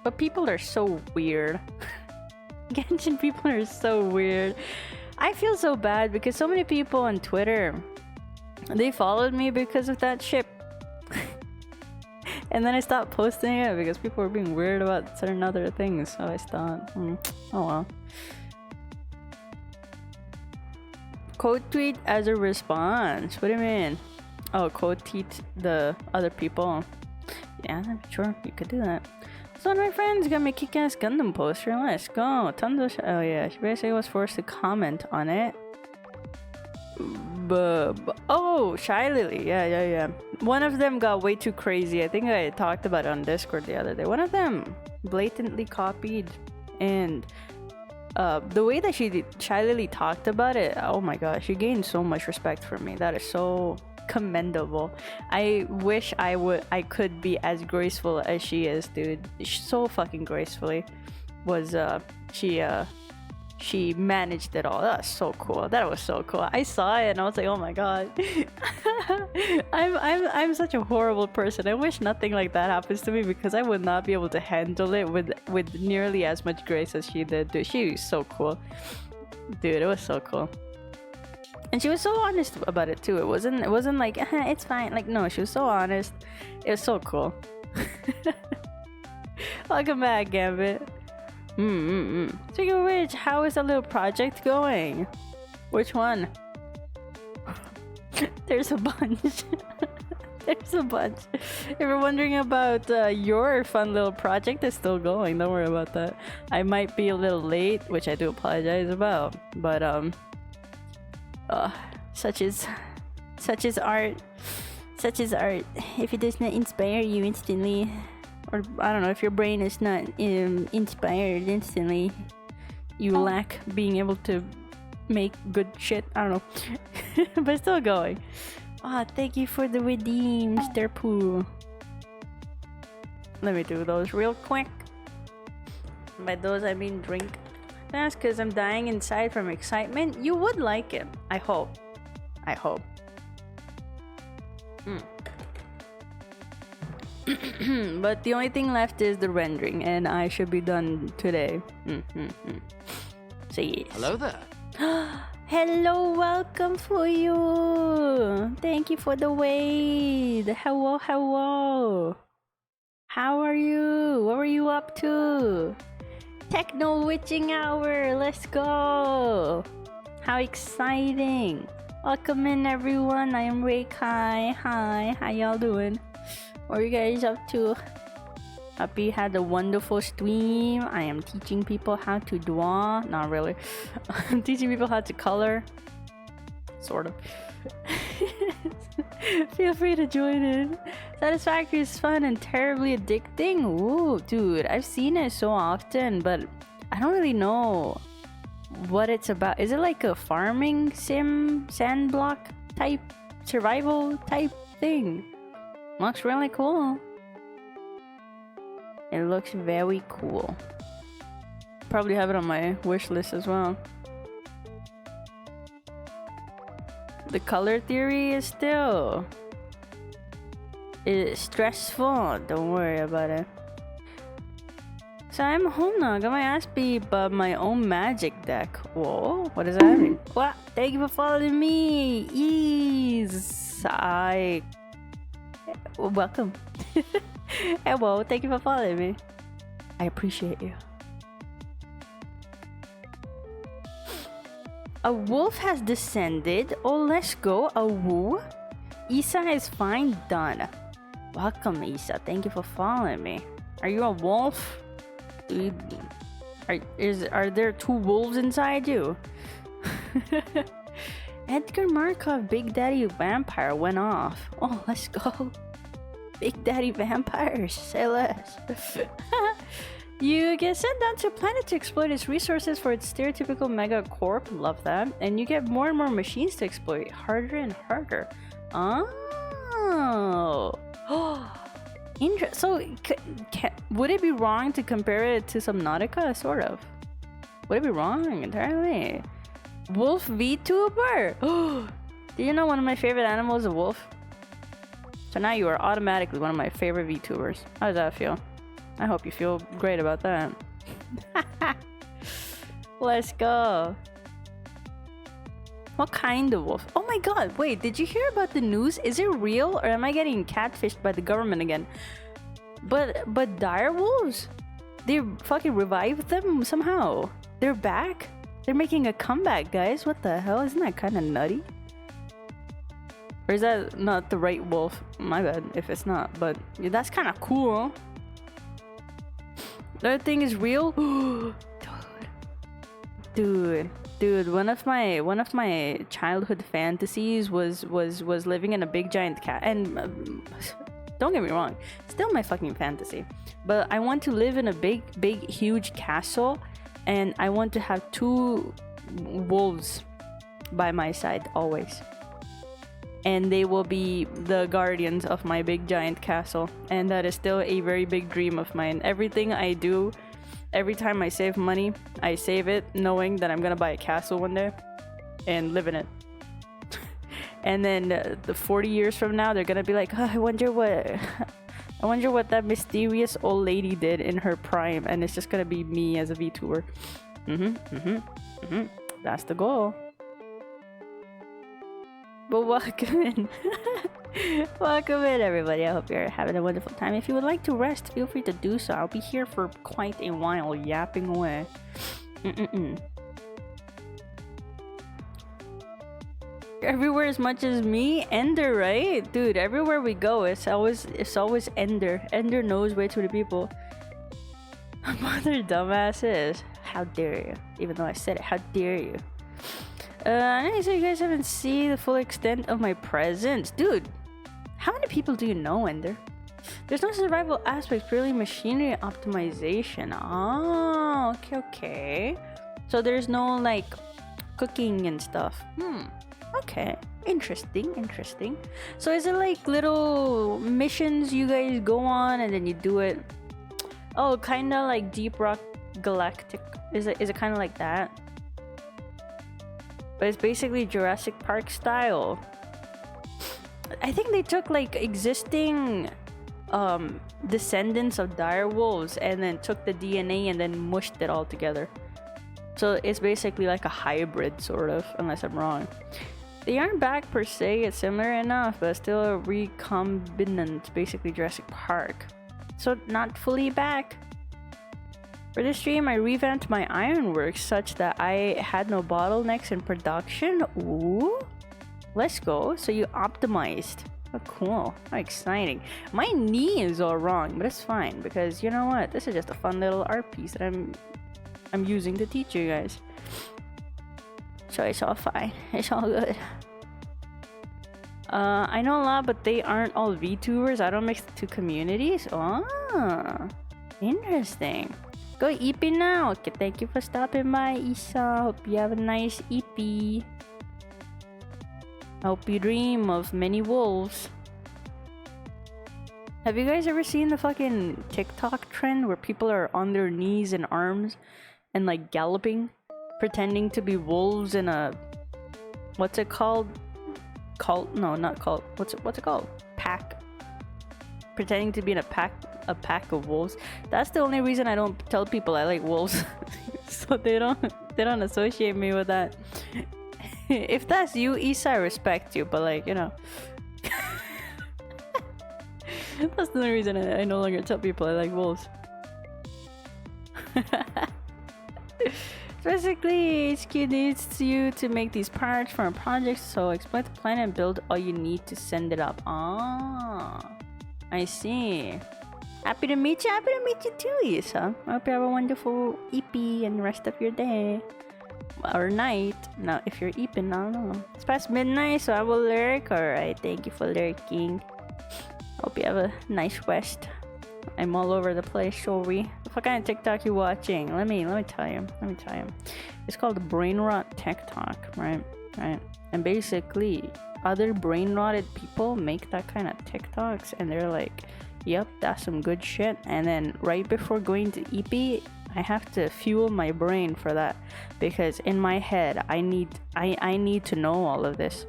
but people are so weird. Genshin people are so weird. I feel so bad because so many people on Twitter, they followed me because of that ship. And then I stopped posting it because people were being weird about certain other things, so I stopped. Oh well. Quote tweet as a response. What do you mean? Oh, quote tweet the other people. Yeah, sure, you could do that. So one of my friends got me a kick-ass Gundam poster. Let's go. Tons of oh yeah, she basically was forced to comment on it. Oh, Shy Lily. Yeah. One of them got way too crazy. I think I talked about it on Discord the other day. One of them blatantly copied, and the way that Shy Lily talked about it, oh my gosh, she gained so much respect from me. That is so commendable. I wish I could be as graceful as she is, dude. So fucking gracefully was she managed it all. That was so cool. That was so cool. I saw it and I was like, oh my god. I'm such a horrible person. I wish nothing like that happens to me because I would not be able to handle it with nearly as much grace as she did. Dude, she was so cool. Dude, it was so cool. And she was so honest about it too. It wasn't like it's fine. Like, no, she was so honest. It was so cool. Welcome back, Gambit. Speaking of which, how is that little project going? Which one? There's a bunch. There's a bunch. If you're wondering about your fun little project, it's still going. Don't worry about that. I might be a little late, which I do apologize about. But such is art. Such is art. If it does not inspire you instantly, or I don't know, if your brain is not inspired instantly, you lack being able to make good shit. I don't know. But still going. Thank you for the redeems, Derpoo. Let me do those real quick. By those I mean drink. That's because I'm dying inside from excitement. You would like it. I hope. But the only thing left is the rendering, and I should be done today. So yes. Hello there. Hello, welcome for you. Thank you for the wait. Hello, hello. How are you? What were you up to? Techno witching hour. Let's go. How exciting. Welcome in, everyone. I am Rekai. Hi. How y'all doing? What are you guys up to? Hope you had a wonderful stream. I am teaching people how to draw. Not really. I'm teaching people how to color. Sort of. Feel free to join in. Satisfactory is fun and terribly addicting. Ooh, dude. I've seen it so often, but I don't really know what it's about. Is it like a farming sim, sandblock type, survival type thing? Looks really cool. It looks very cool. Probably have it on my wish list as well. The color theory is still... It's stressful. Don't worry about it. So I'm home now. Got my ass beat by my own magic deck. Whoa, what does that mean? What? Thank you for following me. Ease. Welcome. Hello, thank you for following me. I appreciate you. A wolf has descended. Oh, let's go. A woo. Isa is fine. Done. Welcome, Isa. Thank you for following me. Are you a wolf? Are there two wolves inside you? Edgar Markov, Big Daddy Vampire went off. Oh, let's go. Big Daddy Vampires, say less. You get sent down to a planet to exploit its resources for its stereotypical mega corp. Love that. And you get more and more machines to exploit. Harder and harder. Oh. So, would it be wrong to compare it to Subnautica? Sort of. Would it be wrong entirely? Wolf VTuber. Do you know one of my favorite animals is a wolf? So now you are automatically one of my favorite VTubers. How does that feel? I hope you feel great about that. Let's go. What kind of wolf? Oh my god, wait, did you hear about the news? Is it real or am I getting catfished by the government again? But dire wolves? They fucking revived them somehow. They're back? They're making a comeback, guys. What the hell? Isn't that kind of nutty? Or is that not the right wolf? My bad if it's not, but yeah, that's kind of cool. The other thing is real. Dude, one of my childhood fantasies was living in a big giant cat. And don't get me wrong, still my fucking fantasy. But I want to live in a big huge castle, and I want to have two wolves by my side always. And they will be the guardians of my big giant castle. And that is still a very big dream of mine. Everything I do, every time I save money, I save it knowing that I'm gonna buy a castle one day and live in it. And then the 40 years from now, they're gonna be like, oh, I wonder what that mysterious old lady did in her prime. And it's just gonna be me as a VTuber. That's the goal. But welcome in. Welcome in, everybody. I hope you're having a wonderful time. If you would like to rest, feel free to do so. I'll be here for quite a while, yapping away. Everywhere as much as me, Ender, right? Dude, everywhere we go, it's always Ender. Ender knows way too many people. Mother dumbasses. How dare you? Even though I said it, how dare you? So you guys haven't seen the full extent of my presence. Dude, how many people do you know, Ender? There's no survival aspect, purely machinery optimization. Oh, okay. So there's no, like, cooking and stuff. Okay. Interesting. So is it like little missions you guys go on and then you do it? Oh, kind of like Deep Rock Galactic. Is it kind of like that? But it's basically Jurassic Park style. I think they took like existing descendants of dire wolves and then took the DNA and then mushed it all together. So it's basically like a hybrid, sort of, unless I'm wrong. They aren't back per se, it's similar enough, but still a recombinant, basically Jurassic Park. So not fully back. For this stream, I revamped my ironworks such that I had no bottlenecks in production. Ooh, let's go. So you optimized. Oh, cool. How exciting. My knee is all wrong, but it's fine because you know what? This is just a fun little art piece that I'm using to teach you guys. So it's all fine. It's all good. I know a lot, but they aren't all VTubers. I don't mix the two communities. Oh, interesting. Go EP now. Okay, thank you for stopping by, Isa. Hope you have a nice EP. Hope you dream of many wolves. Have you guys ever seen the fucking TikTok trend where people are on their knees and arms and like galloping, pretending to be wolves in a, what's it called? Cult? No, not cult. What's it called? Pack. Pretending to be in a pack of wolves. That's the only reason I don't tell people I like wolves. So they don't associate me with that. If that's you, Issa, I respect you, but like, you know. That's the only reason I no longer tell people I like wolves. Basically, HQ needs you to make these parts for a project, so exploit the planet and build all you need to send it up. Ah, I see. Happy to meet you. Happy to meet you too, Isa. I hope you have a wonderful EP and the rest of your day. Or night. Now, if you're eeping, I don't know. It's past midnight, so I will lurk. Alright, thank you for lurking. Hope you have a nice rest. I'm all over the place, sorry. What kind of TikTok you watching? Let me tell you. It's called Brain Rot TikTok, right? And basically, other brain rotted people make that kind of TikToks, and they're like, "Yep, that's some good shit." And then right before going to EP, I have to fuel my brain for that because in my head, I need to know all of this.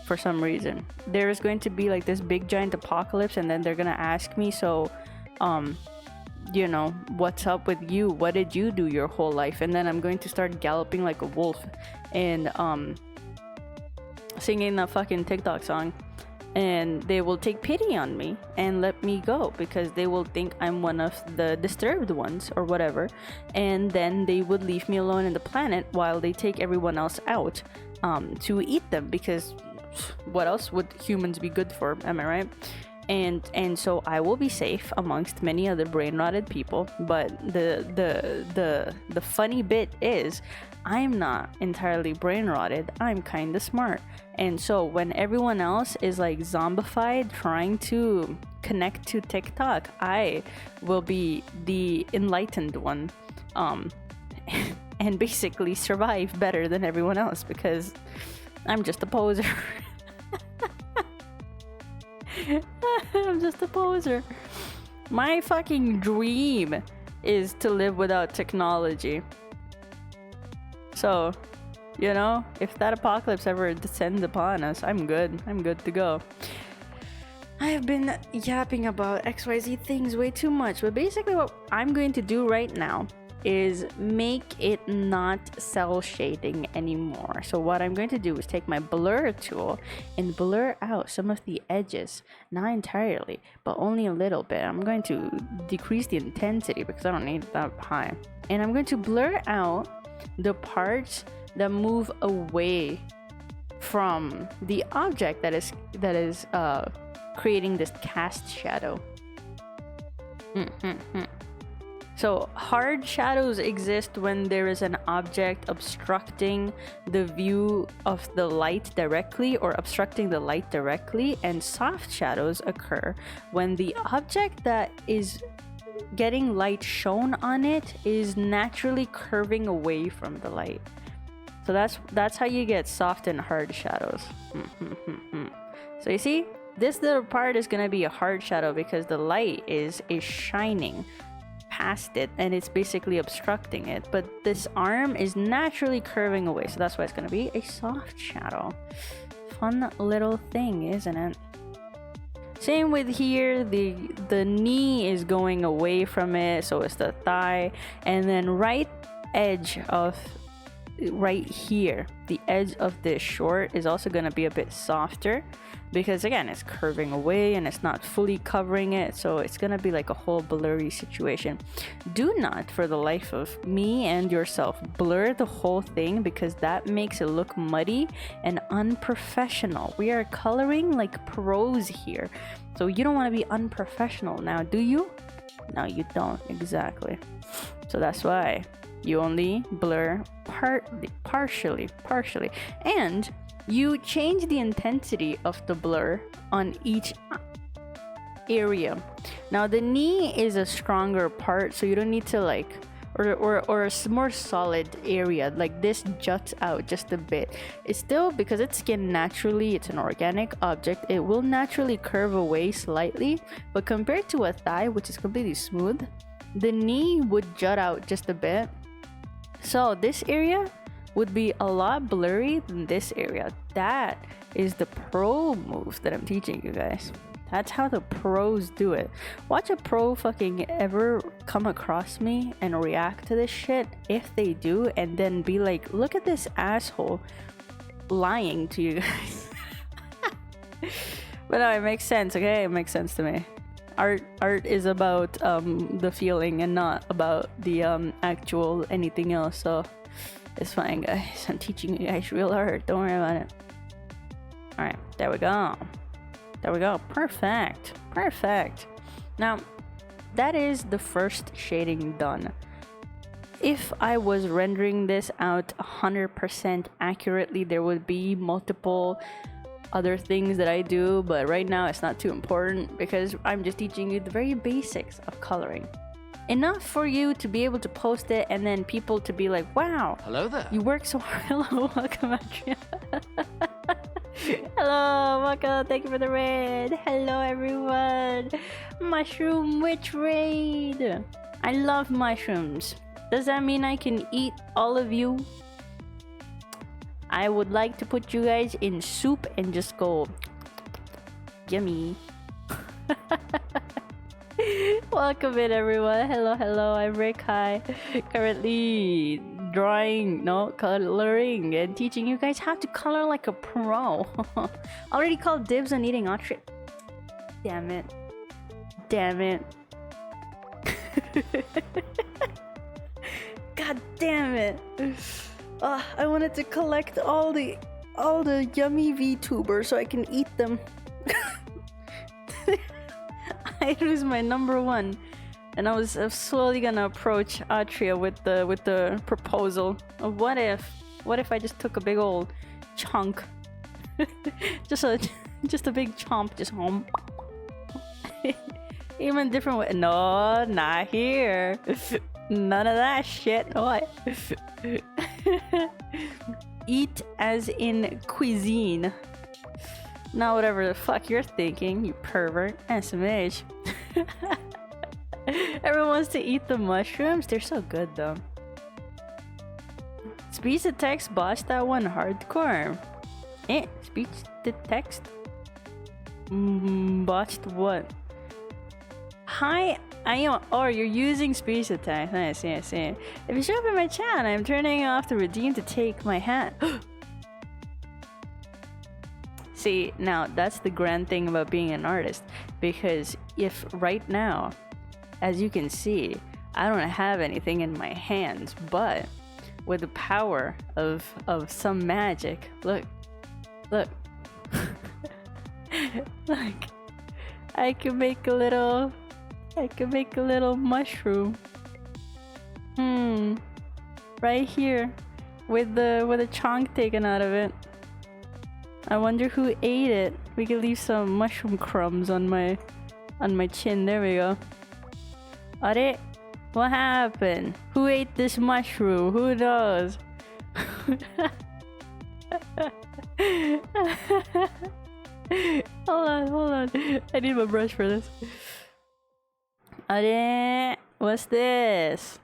For some reason, there is going to be like this big giant apocalypse, and then they're gonna ask me, so you know, what's up with you? What did you do your whole life? And then I'm going to start galloping like a wolf and singing that fucking TikTok song, and they will take pity on me and let me go because they will think I'm one of the disturbed ones or whatever, and then they would leave me alone in the planet while they take everyone else out to eat them, because what else would humans be good for? Am I right? And so I will be safe amongst many other brain rotted people. But the funny bit is, I'm not entirely brain rotted. I'm kind of smart. And so when everyone else is like zombified trying to connect to TikTok, I will be the enlightened one, and basically survive better than everyone else because I'm just a poser. I'm just a poser. My fucking dream is to live without technology. So, you know, if that apocalypse ever descends upon us, I'm good. I'm good to go. I have been yapping about XYZ things way too much, but basically what I'm going to do right now is make it not cell shading anymore. So what I'm going to do is take my blur tool and blur out some of the edges, not entirely, but only a little bit. I'm going to decrease the intensity because I don't need it that high, and I'm going to blur out the parts that move away from the object that is creating this cast shadow. So hard shadows exist when there is an object obstructing the view of the light directly or obstructing the light directly, and soft shadows occur when the object that is getting light shown on it is naturally curving away from the light. So that's how you get soft and hard shadows. So you see, this little part is gonna be a hard shadow because the light is shining past it and it's basically obstructing it, but this arm is naturally curving away, so that's why it's going to be a soft shadow. Fun little thing, isn't it? Same with here, the knee is going away from it, so it's the thigh, and then right edge of right here, the edge of this short is also gonna be a bit softer because again it's curving away and it's not fully covering it, so it's gonna be like a whole blurry situation. Do not for the life of me and yourself blur the whole thing because that makes it look muddy and unprofessional. We are coloring like pros here, so you don't want to be unprofessional now, do you? No, you don't. Exactly. So that's why you only blur partially, and you change the intensity of the blur on each area. Now the knee is a stronger part, so you don't need to like or a more solid area. Like this juts out just a bit. It's still, because it's skin naturally, it's an organic object, it will naturally curve away slightly, but compared to a thigh which is completely smooth, the knee would jut out just a bit. So this area would be a lot blurry than this area. That is the pro move that I'm teaching you guys. That's how the pros do it. Watch a pro fucking ever come across me and react to this shit, if they do, and then be like, look at this asshole lying to you guys. But no, it makes sense, okay? It makes sense to me. Art is about the feeling and not about the actual anything else, so it's fine, guys. I'm teaching you guys real art, don't worry about it. Alright, there we go. There we go. Perfect. Perfect. Now, that is the first shading done. If I was rendering this out 100% accurately, there would be multiple other things that I do, but right now it's not too important because I'm just teaching you the very basics of coloring. Enough for you to be able to post it and then people to be like, wow, hello there, you work so hard. Hello, welcome, Andrea. Hello, welcome, thank you for the raid. Hello everyone. Mushroom witch raid. I love mushrooms. Does that mean I can eat all of you? I would like to put you guys in soup and just go yummy. Welcome in everyone. Hello, hello, I'm Rekai. Currently coloring and teaching you guys how to color like a pro. Already called dibs on eating ostrich. Damn it. Damn it. God damn it. I wanted to collect all the yummy VTubers so I can eat them. It was my number one, and I was slowly gonna approach Atria with the proposal of what if I just took a big old chunk, just a big chomp, just home. Even different way. No, not here. None of that shit. What? Eat as in cuisine. Not whatever the fuck you're thinking, you pervert. SMH. Everyone wants to eat the mushrooms. They're so good though. Speech to text botched that one hardcore. Speech to text? Botched what? Hi, oh, you're using speech to text. I see. If you show up in my chat, I'm turning off the redeem to take my hat. See, now that's the grand thing about being an artist, because if right now, as you can see, I don't have anything in my hands, but with the power of some magic, look, look, I can make a little mushroom. Right here, with a chunk taken out of it. I wonder who ate it. We could leave some mushroom crumbs on my chin. There we go. Are, what happened? Who ate this mushroom? Who knows? Hold on. I need my brush for this. Are, what's this?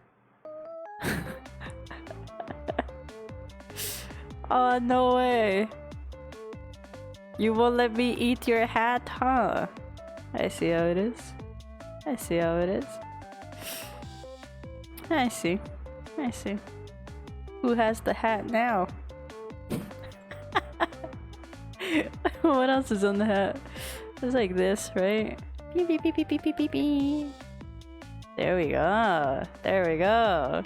Oh, no way. You won't let me eat your hat, huh? I see how it is. I see. Who has the hat now? What else is on the hat? It's like this, right? Beep, beep, beep, beep, beep, beep, beep, beep. There we go. There we go.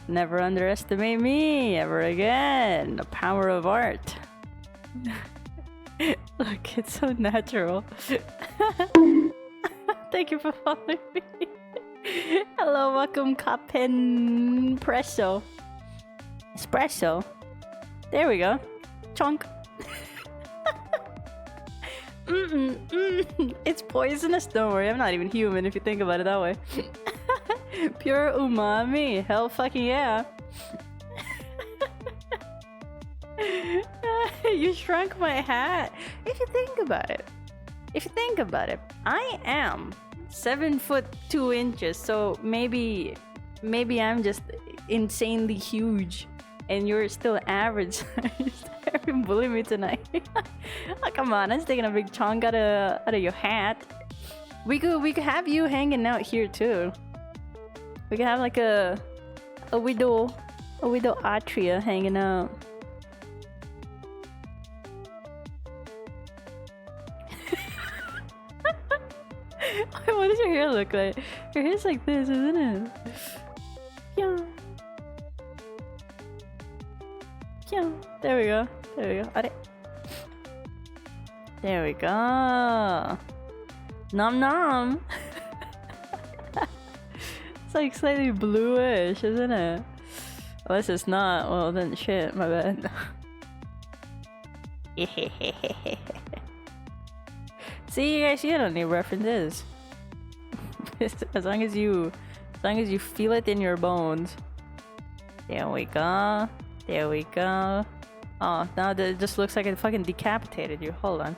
Never underestimate me ever again. The power of art. Look, it's so natural. Thank you for following me. Hello, welcome, Capen Presso. Espresso. There we go. Chunk. It's poisonous. Don't worry, I'm not even human if you think about it that way. Pure umami. Hell fucking yeah. You shrunk my hat. If you think about it. If you think about it, I am 7'2", so maybe I'm just insanely huge and you're still average sized. You're bullying me tonight. Oh, come on, I'm taking a big chunk out of your hat. We could have you hanging out here too. We could have like a widow Atria hanging out. What does your hair look like? Your hair's like this, isn't it? Yeah. Yeah. There we go. There we go. Are there we go. Nom nom. It's like slightly bluish, isn't it? Unless it's not, well then shit, my bad. See, you guys, you don't need references. as long as you feel it in your bones. There we go. There we go. Oh, now it just looks like it fucking decapitated you. Hold on.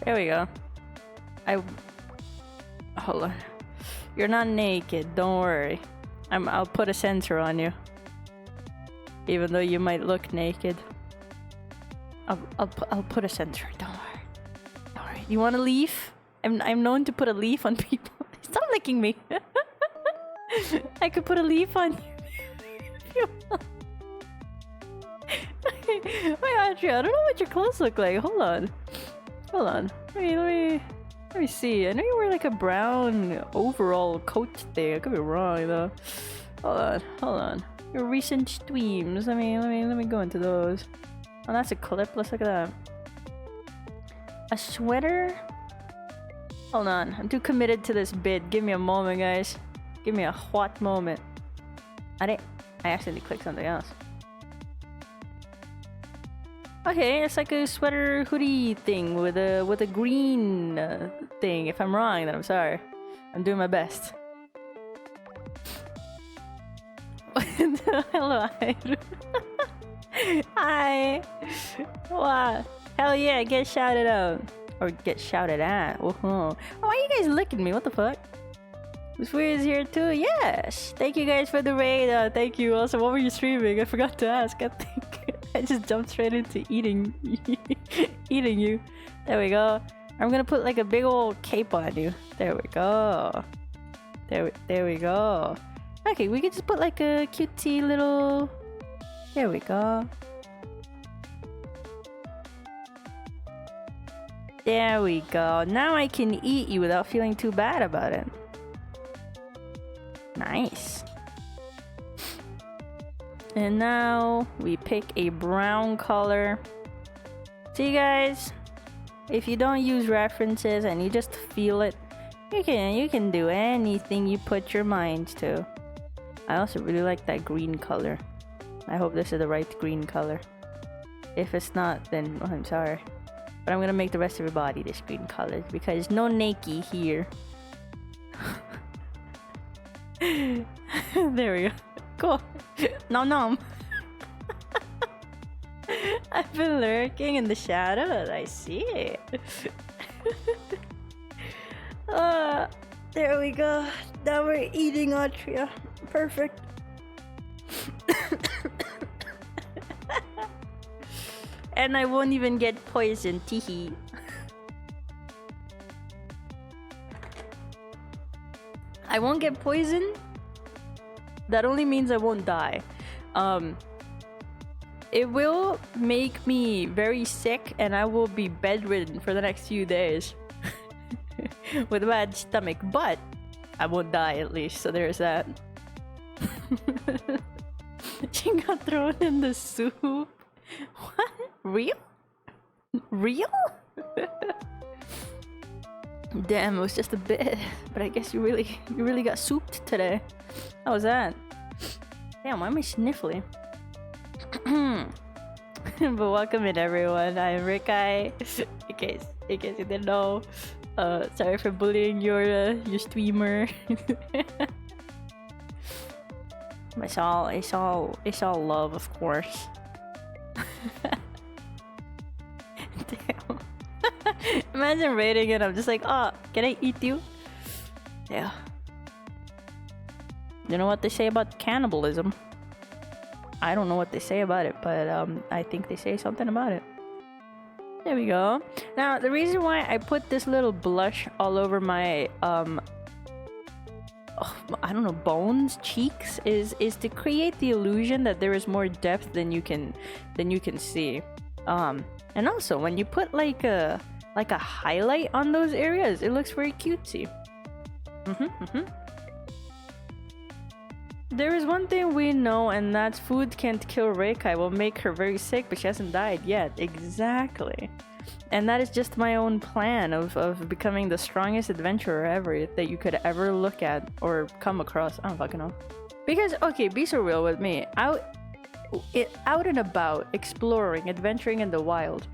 There we go. Hold on. You're not naked, don't worry. I'll put a sensor on you. Even though you might look naked. I'll put a sensor, don't worry. Don't worry. You want a leaf? I'm known to put a leaf on people. Stop licking me. I could put a leaf on you. Wait, Andrea, I don't know what your clothes look like. Hold on. Hold on. Let me see. I know you wear like a brown overall coat thing. I could be wrong though. Hold on. Your recent streams. Let me go into those. Oh, that's a clip. Let's look at that. A sweater? Hold on. I'm too committed to this bid. Give me a moment, guys. Give me a hot moment. I accidentally clicked something else. Okay, it's like a sweater hoodie thing with a green thing. If I'm wrong, then I'm sorry. I'm doing my best. Hello, hi. What? Hell yeah, get shouted out. Or get shouted at. Oh, why are you guys licking me? What the fuck? This weird is here too. Yes. Thank you guys for the raid. Thank you. Also, what were you streaming? I forgot to ask. I think I just jumped straight into eating you. There we go. I'm gonna put like a big old cape on you. There we go. There we go. Okay, we could just put like a cutesy little. There we go. There we go. Now I can eat you without feeling too bad about it. Nice. And now we pick a brown color. See, guys, if you don't use references and you just feel it, you can do anything you put your mind to. I also really like that green color. I hope this is the right green color. If it's not, then oh, I'm sorry. But I'm gonna make the rest of your body this green color because no naked here. There we go. Cool. Nom nom. I've been lurking in the shadows. I see it. There we go. Now we're eating Atria. Perfect. And I won't even get poisoned. Teehee. I won't get poisoned. That only means I won't die. It will make me very sick and I will be bedridden for the next few days with a bad stomach, but I won't die at least, so there's that. She got thrown in the soup. What? Real? Real? Damn, it was just a bit, but I guess you really got souped today. How was that? Damn, why am I sniffly? But welcome in everyone. I'm Rekai. In case you didn't know. Sorry for bullying your streamer. It's all love, of course. Damn. Imagine rating it. I'm just like, oh, can I eat you? Yeah. You know what they say about cannibalism? I don't know what they say about it, but I think they say something about it. There we go. Now, the reason why I put this little blush all over my I don't know, bones, cheeks, is to create the illusion that there is more depth than you can see. And also when you put like a highlight on those areas, it looks very cutesy. There is one thing we know, and that's food can't kill Rekai. Will make her very sick, but she hasn't died yet. Exactly. And that is just my own plan of becoming the strongest adventurer ever that you could ever look at or come across. I don't fucking know. Because, okay, be so real with me. Out and about, exploring, adventuring in the wild,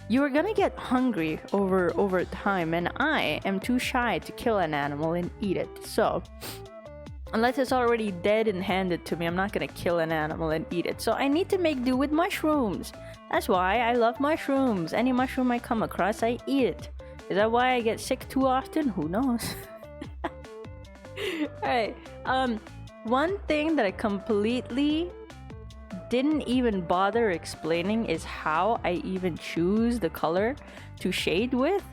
you are gonna get hungry over time, and I am too shy to kill an animal and eat it. So, unless it's already dead and handed to me, I'm not gonna kill an animal and eat it. So I need to make do with mushrooms. That's why I love mushrooms. Any mushroom I come across, I eat it. Is that why I get sick too often? Who knows? Alright, one thing that I completely didn't even bother explaining is how I even choose the color to shade with.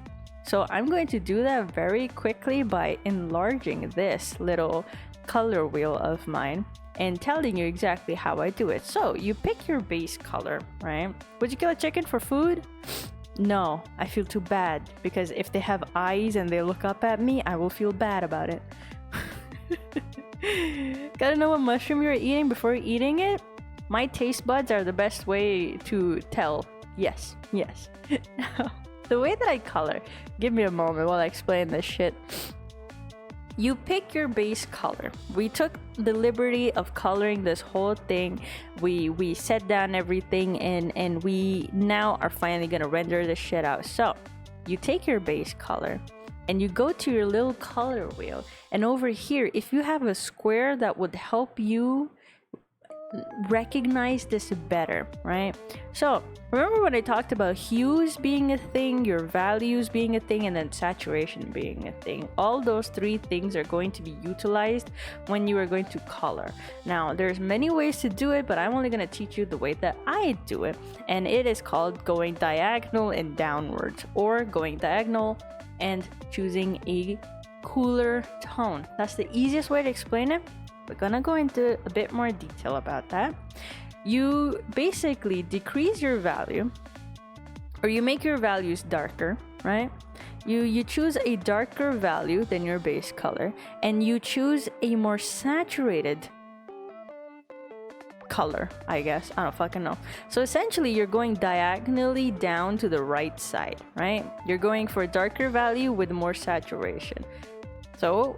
So I'm going to do that very quickly by enlarging this little color wheel of mine and telling you exactly how I do it. So you pick your base color, right? Would you kill a chicken for food? No, I feel too bad because if they have eyes and they look up at me, I will feel bad about it. Gotta know what mushroom you're eating before eating it? My taste buds are the best way to tell. Yes. Now, the way that I color, give me a moment while I explain this shit. You pick your base color. We took the liberty of coloring this whole thing. We set down everything and we now are finally gonna render this shit out. So you take your base color and you go to your little color wheel, and over here, if you have a square that would help you recognize this better, right? So remember when I talked about hues being a thing, your values being a thing, and then saturation being a thing? All those three things are going to be utilized when you are going to color. Now there's many ways to do it, but I'm only going to teach you the way that I do it, and it is called going diagonal and downwards, or going diagonal and choosing a cooler tone. That's the easiest way to explain it. We're gonna go into a bit more detail about that. You basically decrease your value, or you make your values darker, right? You choose a darker value than your base color, and you choose a more saturated color, I guess. I don't fucking know. So essentially, you're going diagonally down to the right side, right? You're going for a darker value with more saturation. So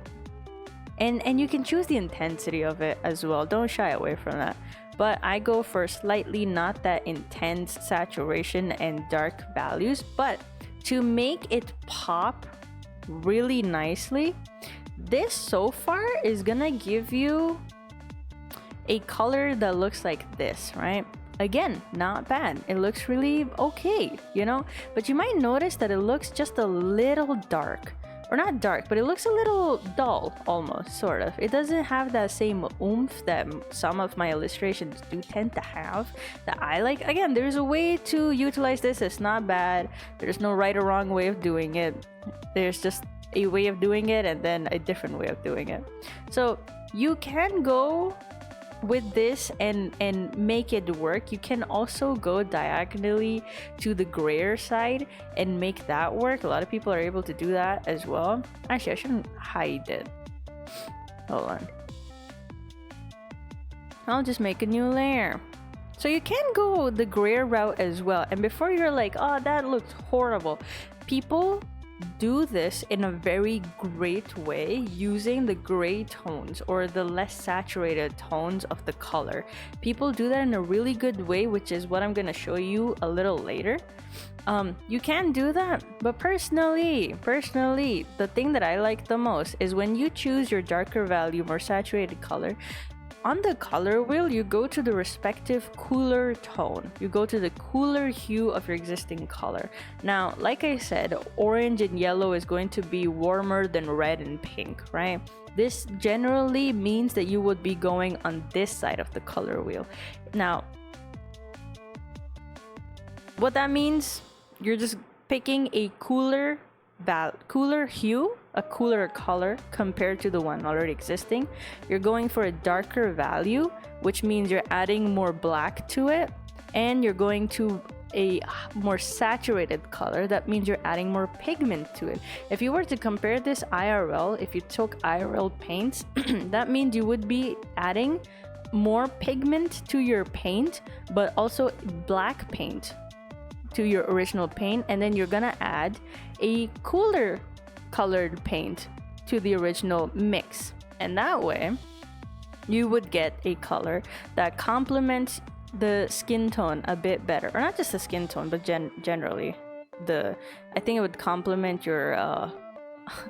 And you can choose the intensity of it as well. Don't shy away from that. But I go for slightly not that intense saturation and dark values. But to make it pop really nicely, this so far is gonna give you a color that looks like this, right? Again, not bad. It looks really okay, you know? But you might notice that it looks just a little dark. or not dark, but it looks a little dull, almost, sort of. It doesn't have that same oomph that some of my illustrations do tend to have, that I like. Again, there's a way to utilize this. It's not bad. There's no right or wrong way of doing it. There's just a way of doing it and then a different way of doing it. So you can go with this and make it work. You can also go diagonally to the grayer side and make that work. A lot of people are able to do that as well. Actually, I shouldn't hide it. Hold on. I'll just make a new layer. So you can go the grayer route as well. And before you're like, oh, that looks horrible, people do this in a very great way using the gray tones or the less saturated tones of the color. People do that in a really good way, which is what I'm gonna show you a little later. You can do that, but personally, the thing that I like the most is when you choose your darker value, more saturated color. On the color wheel, you go to the respective cooler tone. You go to the cooler hue of your existing color. Now, like I said, orange and yellow is going to be warmer than red and pink, right? This generally means that you would be going on this side of the color wheel. Now, what that means, you're just picking a cooler hue, a cooler color compared to the one already existing. You're going for a darker value, which means you're adding more black to it, and you're going to a more saturated color. That means you're adding more pigment to it. If you were to compare this IRL, if you took IRL paints, that means you would be adding more pigment to your paint, but also black paint to your original paint, and then you're gonna add a cooler colored paint to the original mix, and that way you would get a color that complements the skin tone a bit better, or not just the skin tone, but generally I think it would complement your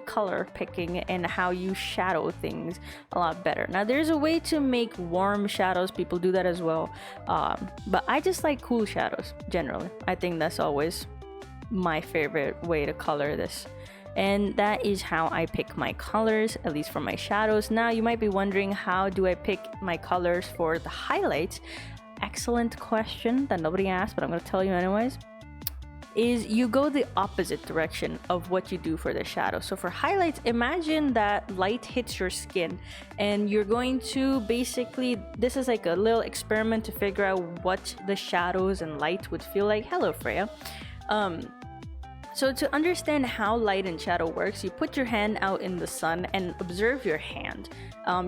color picking and how you shadow things a lot better. Now, there's a way to make warm shadows. People do that as well, but I just like cool shadows generally. I think that's always my favorite way to color this, and that is how I pick my colors, at least for my shadows. Now, you might be wondering, how do I pick my colors for the highlights? Excellent question that nobody asked, but I'm going to tell you anyways. Is you go the opposite direction of what you do for the shadow. So for highlights, imagine that light hits your skin and you're going to basically, this is like a little experiment to figure out what the shadows and light would feel like. Hello, Freya. So to understand how light and shadow works, you put your hand out in the sun and observe your hand.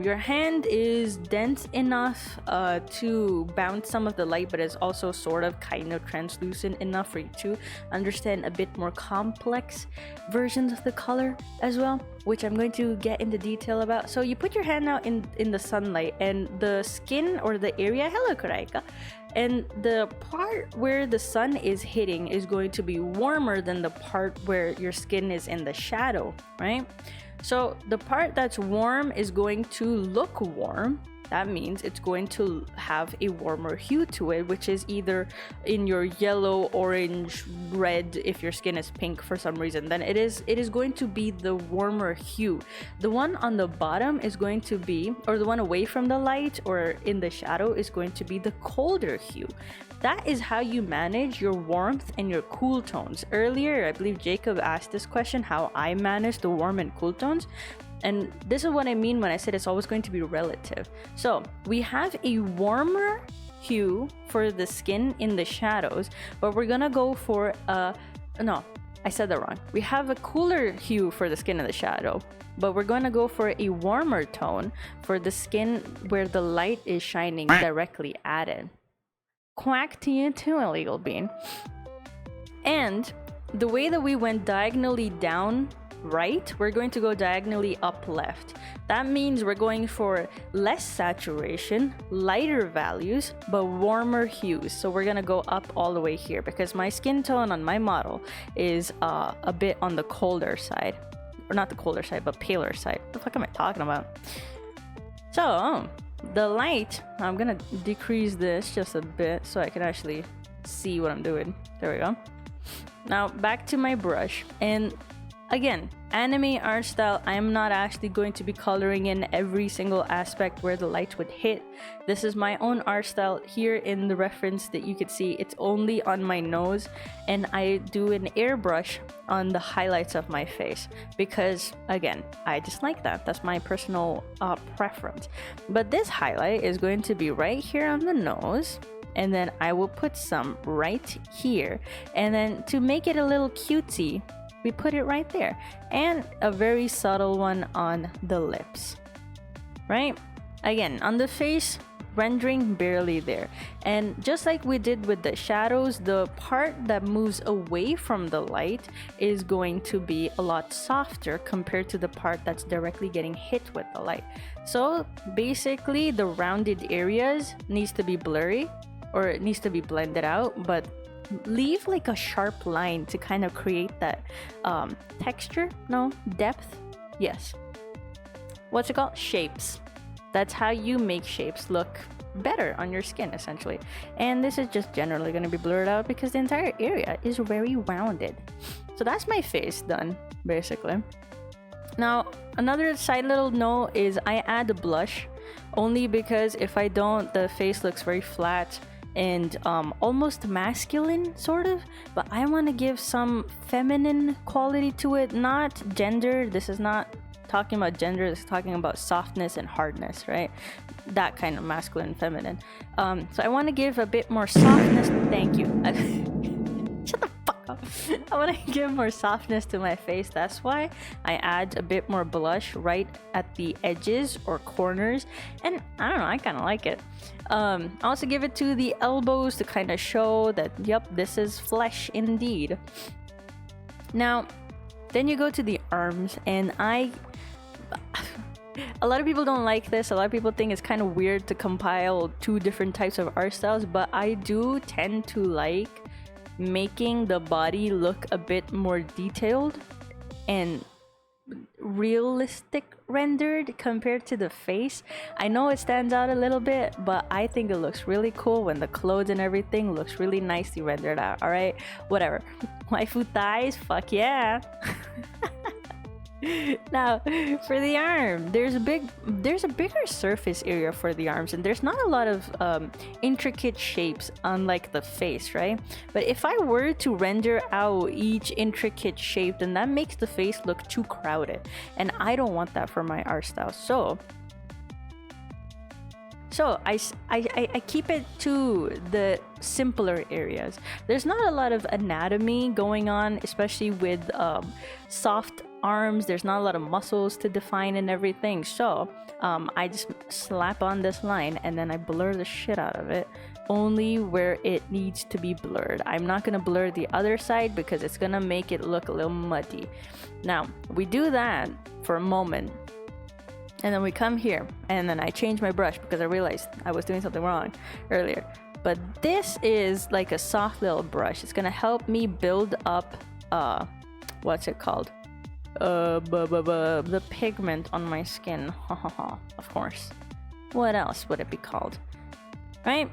Your hand is dense enough to bounce some of the light, but it's also sort of kind of translucent enough for you to understand a bit more complex versions of the color as well, which I'm going to get into detail about. So you put your hand out in the sunlight, and the skin or the area, hello Kuraika, and the part where the sun is hitting is going to be warmer than the part where your skin is in the shadow, right? So the part that's warm is going to look warm. That means it's going to have a warmer hue to it, which is either in your yellow, orange, red, if your skin is pink for some reason, then it is going to be the warmer hue. The one on the bottom is going to be, or the one away from the light or in the shadow, is going to be the colder hue. That is how you manage your warmth and your cool tones. Earlier, I believe Jacob asked this question, how I manage the warm and cool tones. And this is what I mean when I said it's always going to be relative. So we have a warmer hue for the skin in the shadows, but we're gonna go for no, I said that wrong. We have a cooler hue for the skin in the shadow, but we're gonna go for a warmer tone for the skin where the light is shining directly at it. Quack to you too, illegal bean. And the way that we went diagonally down right, we're going to go diagonally up left. That means we're going for less saturation, lighter values, but warmer hues. So we're gonna go up all the way here because my skin tone on my model is a bit on the colder side, or not the colder side, but paler side. What the fuck am I talking about? So the light, I'm gonna decrease this just a bit so I can actually see what I'm doing. There we go. Now back to my brush, and Again, anime art style, I'm not actually going to be coloring in every single aspect where the light would hit. This is my own art style. Here in the reference that you could see, it's only on my nose, and I do an airbrush on the highlights of my face because, again, I just like that. That's my personal preference. But this highlight is going to be right here on the nose, and then I will put some right here, and then to make it a little cutesy, we put it right there, and a very subtle one on the lips, right? Again, on the face, rendering barely there. And just like we did with the shadows, the part that moves away from the light is going to be a lot softer compared to the part that's directly getting hit with the light. So basically, the rounded areas needs to be blurry, or it needs to be blended out, but leave like a sharp line to kind of create that texture, no, depth, yes. What's it called? Shapes. That's how you make shapes look better on your skin, essentially. And this is just generally going to be blurred out because the entire area is very rounded. So that's my face done, basically. Now, another side little note is I add a blush only because if I don't, the face looks very flat and almost masculine, sort of, but I want to give some feminine quality to it, not gender. This is not talking about gender, this is talking about softness and hardness, right? That kind of masculine, feminine. So I want to give a bit more softness. Thank you. Shut the fuck up. I want to give more softness to my face. That's why I add a bit more blush right at the edges or corners, and I don't know, I kind of like it. I also give it to the elbows to kind of show that, yep, this is flesh indeed. Now, then you go to the arms, and a lot of people don't like this. A lot of people think it's kind of weird to compile two different types of art styles, but I do tend to like making the body look a bit more detailed and realistic rendered compared to the face. I know it stands out a little bit, but I think it looks really cool when the clothes and everything looks really nicely rendered out. All right, whatever. Waifu thighs, fuck yeah. Now, for the arm, there's a bigger surface area for the arms, and there's not a lot of intricate shapes unlike the face, right? But if I were to render out each intricate shape, then that makes the face look too crowded, and I don't want that for my art style. So I keep it to the simpler areas. There's not a lot of anatomy going on, especially with soft arms. There's not a lot of muscles to define and everything. So I just slap on this line and then I blur the shit out of it only where it needs to be blurred. I'm not gonna blur the other side because it's gonna make it look a little muddy. Now we do that for a moment, and then we come here, and then I change my brush because I realized I was doing something wrong earlier. But this is like a soft little brush. It's gonna help me build up what's it called? The pigment on my skin. Of course. What else would it be called? Right?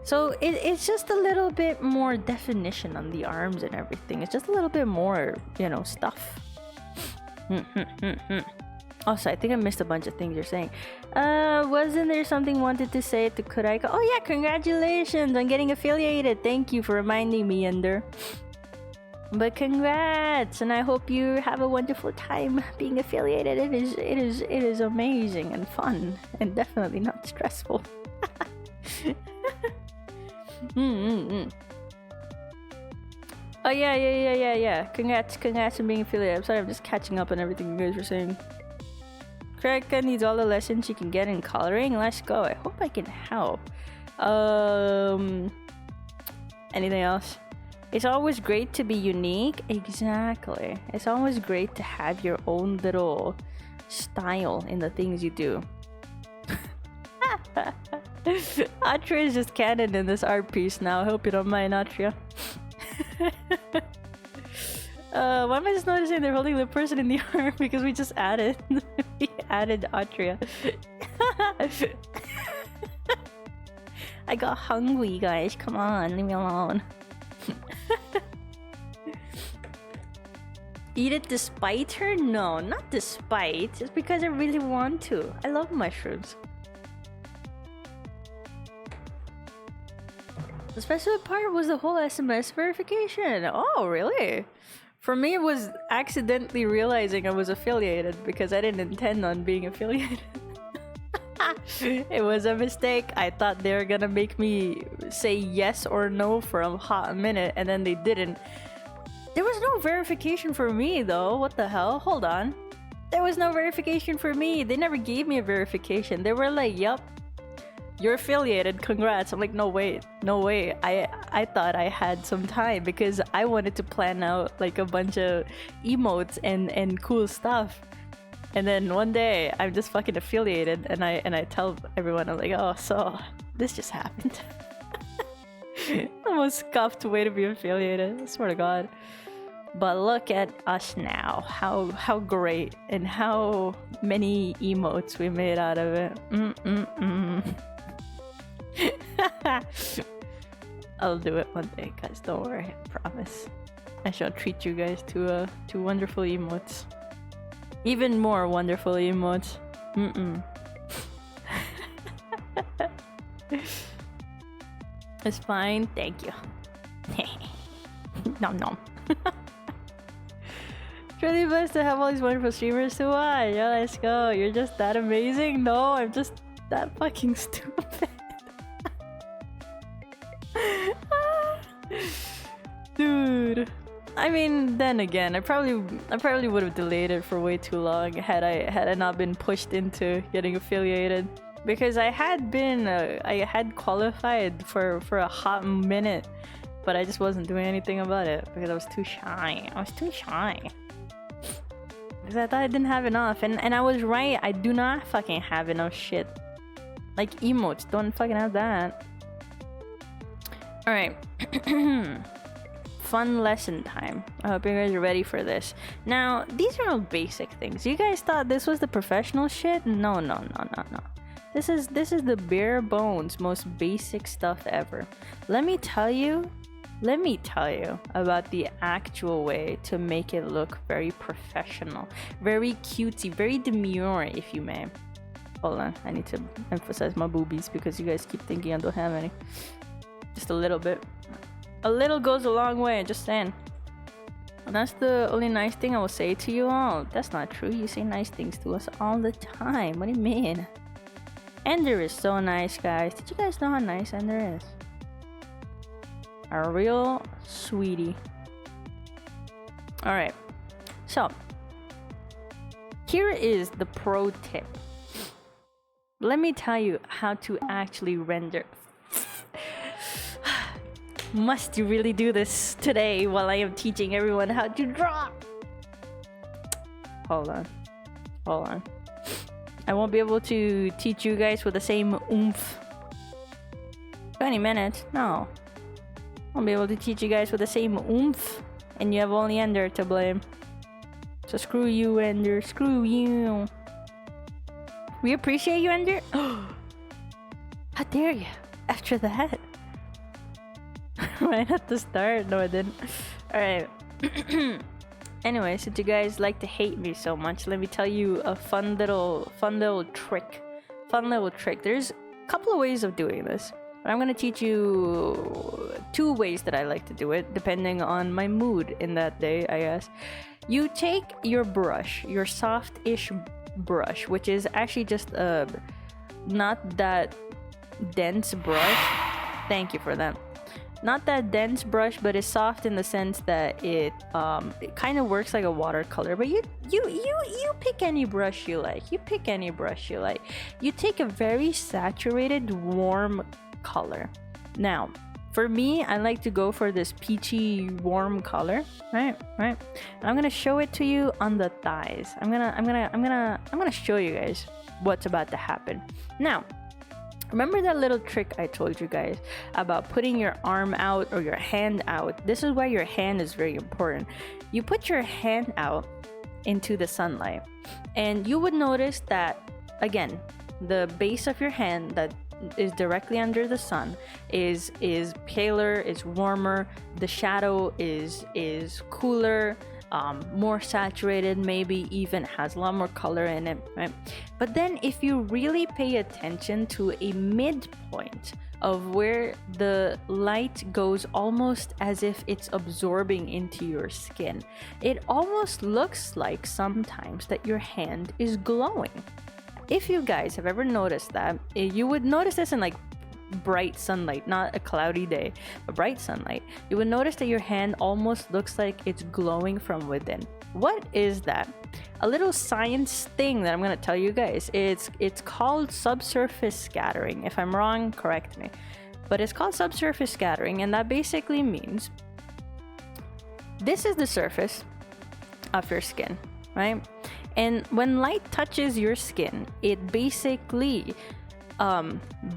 So it's just a little bit more definition on the arms and everything. It's just a little bit more, you know, stuff. Also, I think I missed a bunch of things you're saying. Wasn't there something wanted to say to Kuraika? Oh yeah, congratulations on getting affiliated. Thank you for reminding me, Ender. But congrats, and I hope you have a wonderful time being affiliated. It is amazing and fun, and definitely not stressful. Oh yeah. Congrats on being affiliated. I'm sorry, I'm just catching up on everything you guys were saying. Kreka needs all the lessons she can get in coloring. Let's go. I hope I can help. Anything else? It's always great to be unique. Exactly. It's always great to have your own little style in the things you do. Atria is just canon in this art piece now. I hope you don't mind, Atria. Why am I just noticing they're holding the person in the arm? Because we just added. We added Atria. I got hungry, guys. Come on, leave me alone. Eat it despite her? No, not despite. It's because I really want to. I love mushrooms. The special part was the whole SMS verification. Oh, really? For me, it was accidentally realizing I was affiliated because I didn't intend on being affiliated. It was a mistake. I thought they were gonna make me say yes or no for a hot minute, and then they didn't. There was no verification for me, though. What the hell? Hold on. There was no verification for me. They never gave me a verification. They were like, yup, you're affiliated. Congrats. I'm like, no, wait. No way. I thought I had some time because I wanted to plan out like a bunch of emotes and cool stuff. And then one day, I'm just fucking affiliated, and I tell everyone, I'm like, oh, so this just happened. The most scuffed way to be affiliated. I swear to God. But look at us now. How great and how many emotes we made out of it. I'll do it one day, guys. Don't worry. I promise. I shall treat you guys to wonderful emotes. Even more wonderful emotes. It's fine. Thank you. Nom nom. It's really blessed to have all these wonderful streamers to watch. Yeah, let's go. You're just that amazing? No, I'm just that fucking stupid. Dude. I mean, then again, I probably would have delayed it for way too long had I not been pushed into getting affiliated, because I had qualified for a hot minute, but I just wasn't doing anything about it because I was too shy. Because I thought I didn't have enough, and I was right. I do not fucking have enough shit. Like emotes, don't fucking have that. All right. Fun lesson time. I hope you guys are ready for this. Now, these are all basic things. You guys thought this was the professional shit? No. This is the bare bones, most basic stuff ever. Let me tell you about the actual way to make it look very professional, very cutesy, very demure, if you may. Hold on, I need to emphasize my boobies because you guys keep thinking I don't have any. Just a little bit. A little goes a long way, just saying. And that's the only nice thing I will say to you all. That's not true. You say nice things to us all the time. What do you mean? Ender is so nice, guys. Did you guys know how nice Ender is? A real sweetie. Alright. So, here is the pro tip. Let me tell you how to actually render. Must you really do this today while I am teaching everyone how to draw? Hold on. I won't be able to teach you guys with the same oomph. 20 minutes? No. I won't be able to teach you guys with the same oomph. And you have only Ender to blame. So screw you, Ender. Screw you. We appreciate you, Ender. How dare you? After that. Right at the start. No, I didn't. Alright. Anyway, since you guys like to hate me so much, let me tell you a fun little trick. There's a couple of ways of doing this, but I'm gonna teach you 2 ways that I like to do it, depending on my mood in that day, I guess. You take your brush, your soft-ish brush, which is actually just a not that dense brush. Thank you for that. Not that dense brush, but it's soft in the sense that it kind of works like a watercolor. But you pick any brush you like. You take a very saturated, warm color. Now, for me, I like to go for this peachy, warm color. Right. And I'm gonna show it to you on the thighs. I'm gonna show you guys what's about to happen. Now, remember that little trick I told you guys about putting your arm out or your hand out? This is why your hand is very important. You put your hand out into the sunlight, and you would notice that, again, the base of your hand that is directly under the sun is paler, is warmer, the shadow is cooler, more saturated, maybe even has a lot more color in it, right? But then if you really pay attention to a midpoint of where the light goes almost as if it's absorbing into your skin, it almost looks like sometimes that your hand is glowing. If you guys have ever noticed that, you would notice this in like bright sunlight, not a cloudy day, but bright sunlight. You would notice that your hand almost looks like it's glowing from within. What is that? A little science thing that I'm gonna tell you guys. It's called subsurface scattering. If I'm wrong, correct me. But it's called subsurface scattering, and that basically means this is the surface of your skin, right? And when light touches your skin, it basically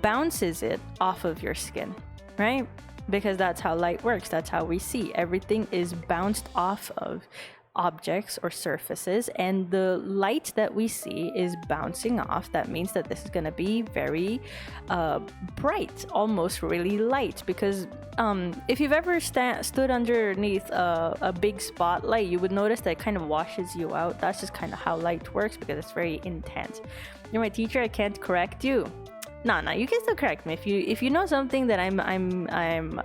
bounces it off of your skin, right? Because that's how light works. That's how we see. Everything is bounced off of objects or surfaces, and the light that we see is bouncing off. That means that this is going to be very bright, almost really light, because if you've ever stood underneath a big spotlight, you would notice that it kind of washes you out. That's just kind of how light works, because it's very intense. You're my teacher, I can't correct you. No, you can still correct me. If you know something that I'm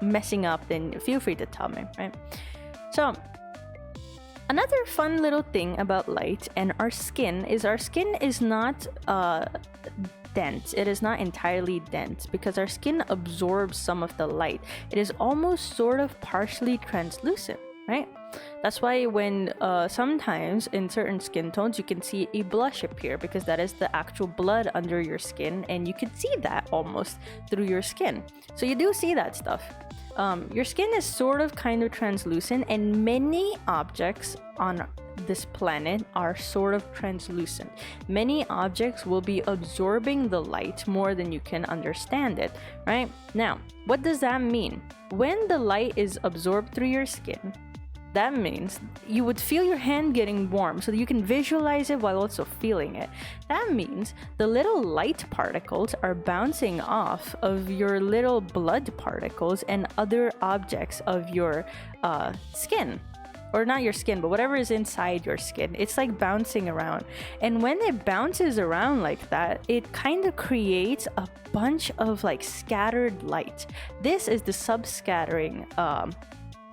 messing up, then feel free to tell me, right? So another fun little thing about light and our skin is not dense. It is not entirely dense, because our skin absorbs some of the light. It is almost sort of partially translucent, right? That's why when sometimes in certain skin tones you can see a blush appear, because that is the actual blood under your skin, and you can see that almost through your skin. So you do see that stuff. Your skin is sort of kind of translucent, and many objects on this planet are sort of translucent. Many objects will be absorbing the light more than you can understand it, right? Now, what does that mean? When the light is absorbed through your skin, that means you would feel your hand getting warm, so that you can visualize it while also feeling it. That means the little light particles are bouncing off of your little blood particles and other objects of your skin. Or not your skin, but whatever is inside your skin. It's like bouncing around. And when it bounces around like that, it kind of creates a bunch of like scattered light. This is the subscattering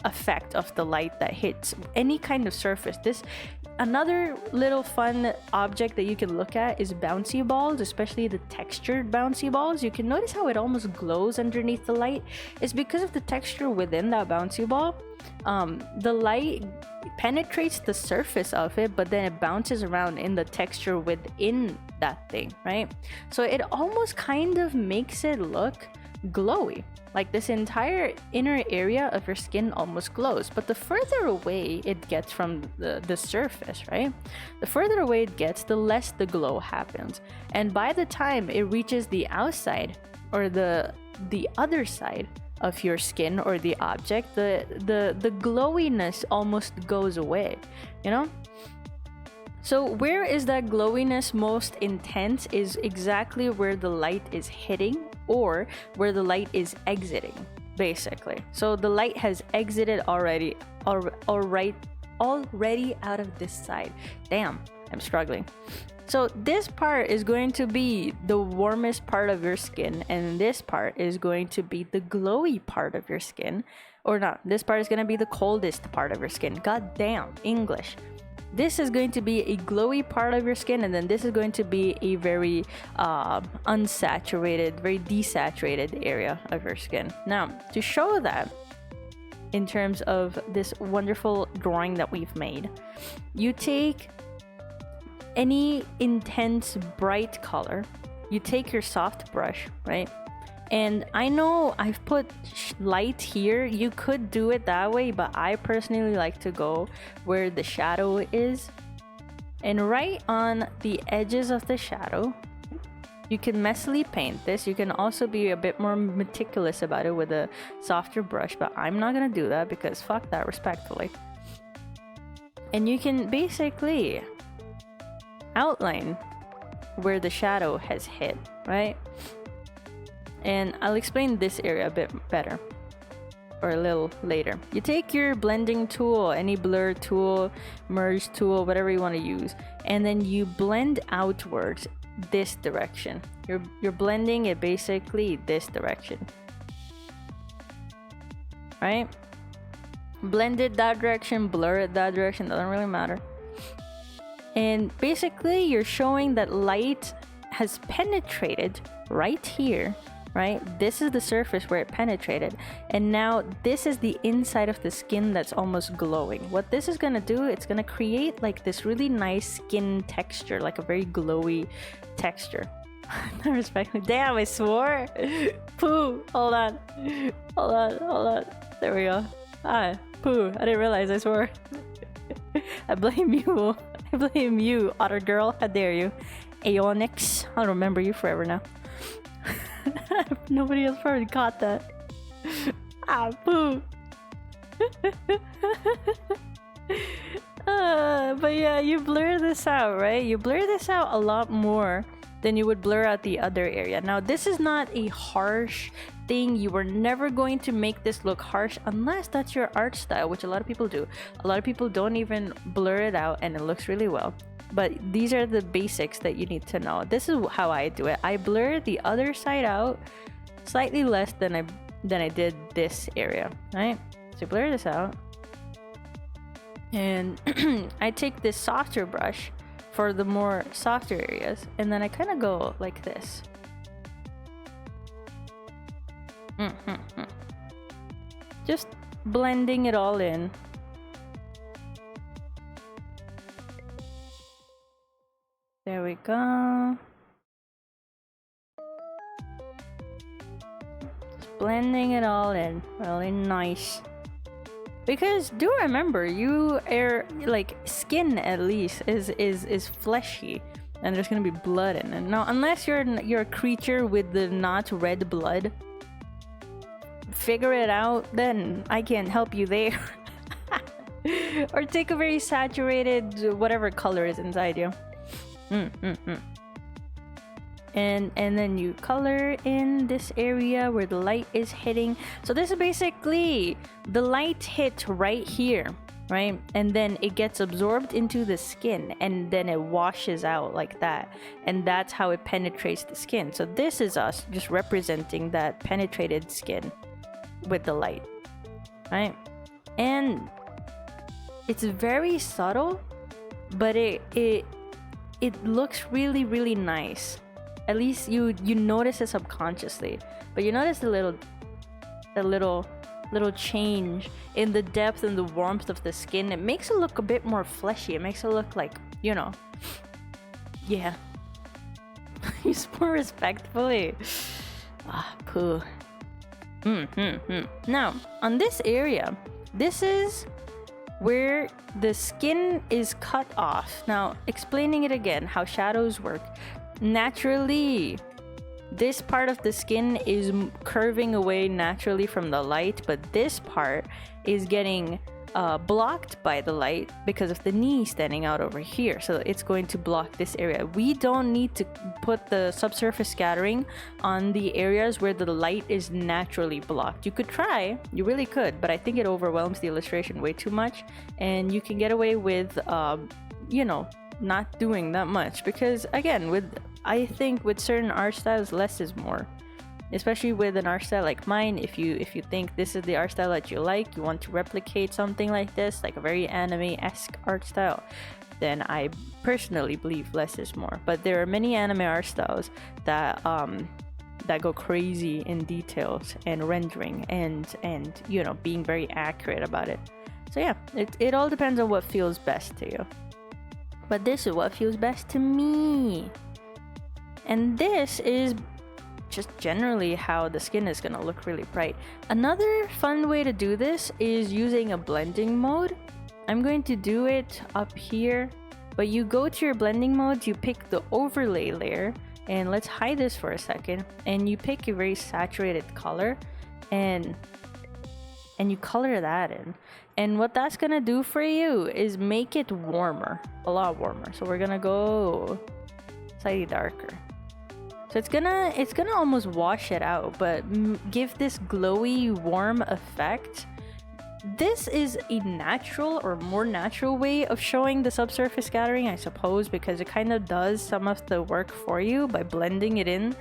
effect of the light that hits any kind of surface. Another little fun object that you can look at is bouncy balls, especially the textured bouncy balls. You can notice how it almost glows underneath the light. It's because of the texture within that bouncy ball. The light penetrates the surface of it, but then it bounces around in the texture within that thing, right? So it almost kind of makes it look glowy. Like this entire inner area of your skin almost glows. But the further away it gets from the surface, right? The further away it gets, the less the glow happens. And by the time it reaches the outside or the other side of your skin or the object, the glowiness almost goes away, you know? So where is that glowiness most intense is exactly where the light is hitting or where the light is exiting, basically. So the light has exited already out of this side. Damn, I'm struggling. So this part is going to be the warmest part of your skin, and this part is going to be the glowy part of your skin. Or not, this part is going to be the coldest part of your skin. God damn, English. This is going to be a glowy part of your skin, and then this is going to be a very unsaturated, very desaturated area of your skin. Now, to show that in terms of this wonderful drawing that we've made, you take any intense bright color, you take your soft brush, right? And I know I've put light here. You could do it that way, but I personally like to go where the shadow is. And right on the edges of the shadow, you can messily paint this. You can also be a bit more meticulous about it with a softer brush, but I'm not gonna do that because fuck that, respectfully. And you can basically outline where the shadow has hit, right? And I'll explain this area a bit better. or a little later. You take your blending tool, any blur tool, merge tool, whatever you want to use, and then you blend outwards this direction. You're blending it basically this direction, right? Blend it that direction, blur it that direction, doesn't really matter. And basically you're showing that light has penetrated right here, right? This is the surface where it penetrated, and now this is the inside of the skin that's almost glowing. What this is gonna do, it's gonna create like this really nice skin texture, like a very glowy texture. No respect me. Damn, I swore. Poo. Hold on. There we go. Ah, poo. I didn't realize I swore. I blame you. I blame you, otter girl. How dare you? Aeonix. I'll remember you forever now. Nobody else probably caught that. Ah, poo. But yeah, you blur this out, right? You blur this out a lot more than you would blur out the other area. Now, this is not a harsh thing. You are never going to make this look harsh unless that's your art style, which a lot of people do. A lot of people don't even blur it out and it looks really well. But these are the basics that you need to know. This is how I do it. I blur the other side out slightly less than I did this area, right? So blur this out. And I take this softer brush for the more softer areas, and then I kind of go like this. Just blending it all in. There we go. Just blending it all in. Really nice. Because do remember, you are like skin at least is fleshy, and there's gonna be blood in it. Now, unless you're a creature with the not red blood, figure it out. Then I can't help you there. Or take a very saturated whatever color is inside you. And then you color in this area where the light is hitting. So this is basically the light hit right here, right? And then it gets absorbed into the skin, and then it washes out like that, and that's how it penetrates the skin. So this is us just representing that penetrated skin with the light, right? And it's very subtle, but it looks really, really nice. At least you notice it subconsciously, but you notice a little change in the depth and the warmth of the skin. It makes it look a bit more fleshy. It makes it look like, you know, yeah. You more respectfully. Ah, poo. Now, on this area, this is where the skin is cut off. Now, explaining it again, how shadows work. Naturally, this part of the skin is curving away naturally from the light, but this part is getting blocked by the light because of the knee standing out over here. So it's going to block this area. We don't need to put the subsurface scattering on the areas where the light is naturally blocked. You could try, you really could, but I think it overwhelms the illustration way too much, and you can get away with you know, not doing that much, because again, I think with certain art styles, less is more. Especially with an art style like mine, if you think this is the art style that you like, you want to replicate something like this, like a very anime-esque art style, then I personally believe less is more. But there are many anime art styles that go crazy in details and rendering and you know, being very accurate about it. So yeah, it all depends on what feels best to you. But this is what feels best to me. And this is just generally how the skin is gonna look really bright. Another fun way to do this is using a blending mode. I'm going to do it up here, but you go to your blending mode, you pick the overlay layer, and let's hide this for a second, and you pick a very saturated color, and you color that in. And what that's gonna do for you is make it warmer, a lot warmer. So we're gonna go slightly darker. So it's gonna almost wash it out, but give this glowy, warm effect. This is a natural or more natural way of showing the subsurface scattering, I suppose, because it kind of does some of the work for you by blending it in,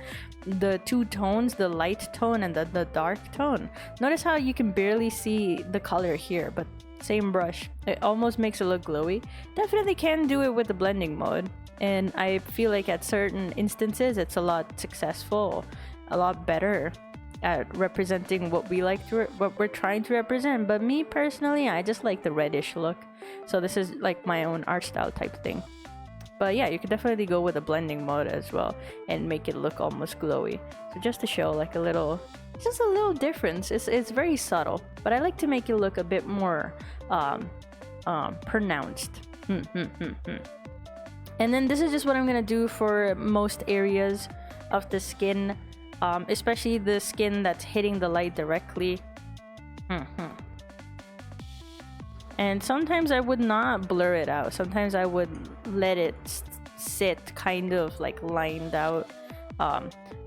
the two tones, the light tone and the dark tone. Notice how you can barely see the color here, but same brush, it almost makes it look glowy. Definitely can do it with the blending mode, and I feel like at certain instances it's a lot successful, a lot better at representing what we like to what we're trying to represent. But me personally, I just like the reddish look, so this is like my own art style type thing. But yeah, you could definitely go with a blending mode as well and make it look almost glowy. So just to show like a little, just a little difference. It's very subtle, but I like to make it look a bit more pronounced. And then this is just what I'm gonna do for most areas of the skin, especially the skin that's hitting the light directly. And sometimes I would not blur it out. Sometimes I would let it sit kind of like lined out,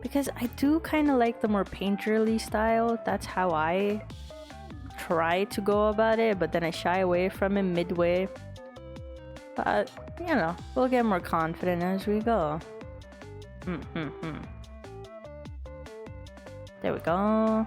because I do kind of like the more painterly style. That's how I try to go about it, but then I shy away from it midway. But you know, we'll get more confident as we go. There we go.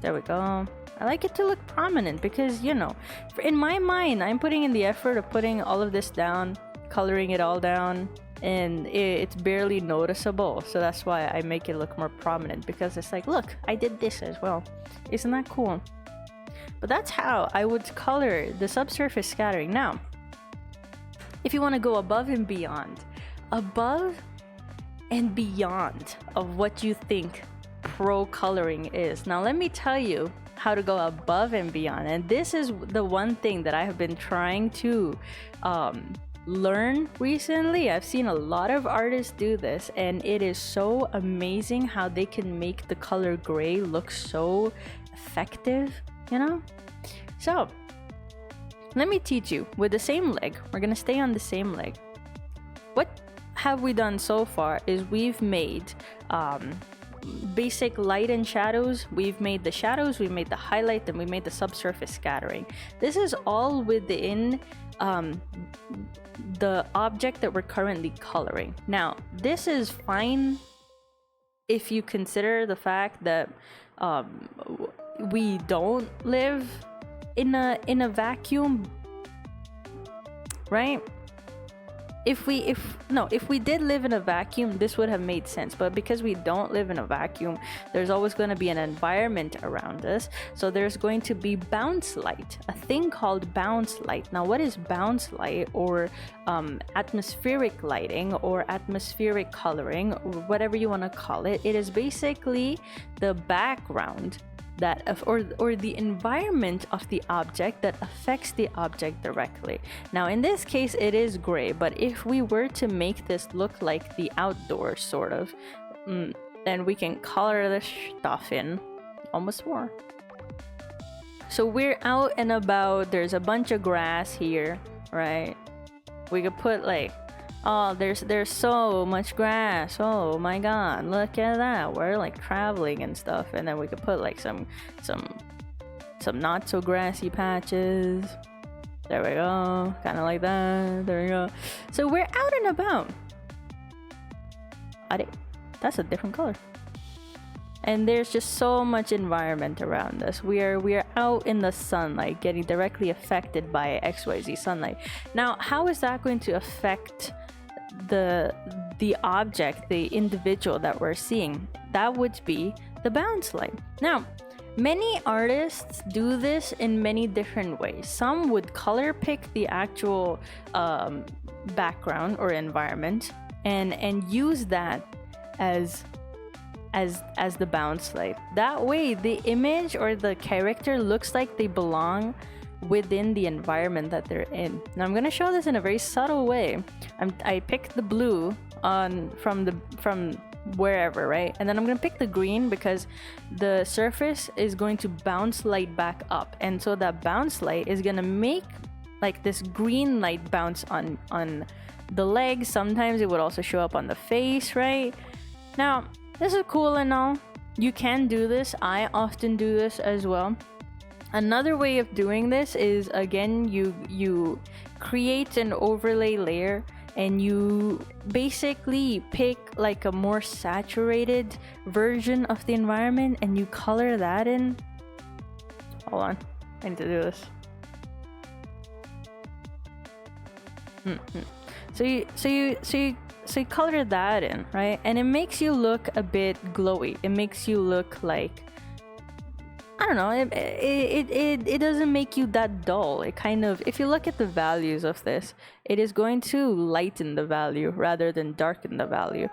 There we go. I like it to look prominent because, you know, in my mind, I'm putting in the effort of putting all of this down, coloring it all down, and it's barely noticeable. So that's why I make it look more prominent, because it's like, look, I did this as well. Isn't that cool? But that's how I would color the subsurface scattering. Now, if you want to go above and beyond of what you think pro coloring is. Now let me tell you how to go above and beyond, and this is the one thing that I have been trying to learn recently. I've seen a lot of artists do this, and it is so amazing how they can make the color gray look so effective, you know? So let me teach you with the same leg. We're gonna stay on the same leg. What have we done so far is we've made basic light and shadows. We've made the shadows, we made the highlight, and we made the subsurface scattering. This is all within the object that we're currently coloring. Now, this is fine if you consider the fact that we don't live in a vacuum, right? If we did live in a vacuum, this would have made sense. But because we don't live in a vacuum, there's always going to be an environment around us. So there's going to be bounce light, a thing called bounce light. Now, what is bounce light, or atmospheric lighting, or atmospheric coloring, or whatever you want to call it? It is basically the background that or the environment of the object that affects the object directly. Now in this case it is gray, but if we were to make this look like the outdoors sort of, then we can color this stuff in almost more. So we're out and about, there's a bunch of grass here, right? We could put like, oh, there's so much grass. Oh my god, look at that. We're like traveling and stuff. And then we could put like some not so grassy patches. There we go. Kind of like that. There we go. So we're out and about. That's a different color. And there's just so much environment around us. We are out in the sunlight, getting directly affected by XYZ sunlight. Now, how is that going to affect the object, the individual that we're seeing? That would be the bounce light. Now, many artists do this in many different ways. Some would color pick the actual background or environment and use that as the bounce light. That way the image or the character looks like they belong within the environment that they're in. Now I'm gonna show this in a very subtle way. I picked the blue from wherever, right? And then I'm gonna pick the green because the surface is going to bounce light back up, and so that bounce light is gonna make like this green light bounce on the legs. Sometimes it would also show up on the face, right? Now, this is cool and all. You can do this. I often do this as well. Another way of doing this is, again, you create an overlay layer and you basically pick like a more saturated version of the environment and you color that in. Hold on, I need to do this. So you color that in, right? And it makes you look a bit glowy. It makes you look like, I don't know, it doesn't make you that dull. It kind of, if you look at the values of this, it is going to lighten the value rather than darken the value.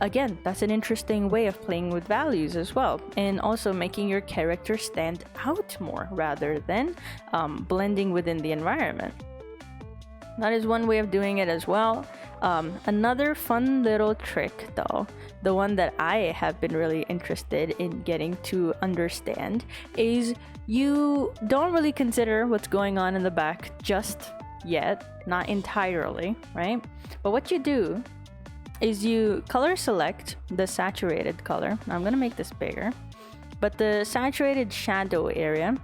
Again, that's an interesting way of playing with values as well, and also making your character stand out more rather than blending within the environment. That is one way of doing it as well. Another fun little trick though, the one that I have been really interested in getting to understand, is you don't really consider what's going on in the back just yet, not entirely, right? But what you do is you color select the saturated color. Now I'm gonna make this bigger, but the saturated shadow area,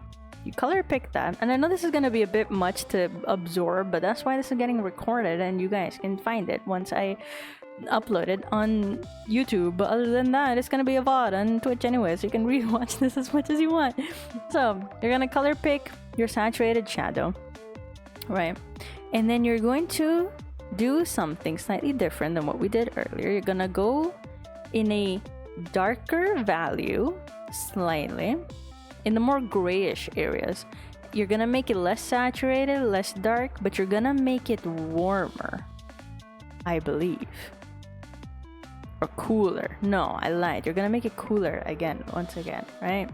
you color pick that. And I know this is going to be a bit much to absorb, but that's why this is getting recorded and you guys can find it once I upload it on YouTube. But other than that, it's going to be a VOD on Twitch anyway, so you can rewatch this as much as you want. So you're going to color pick your saturated shadow, right? And then you're going to do something slightly different than what we did earlier. You're going to go in a darker value slightly, in the more grayish areas. You're gonna make it less saturated, less dark, but you're gonna make it warmer, I believe. Or cooler. No, I lied. You're gonna make it cooler again, once again, right?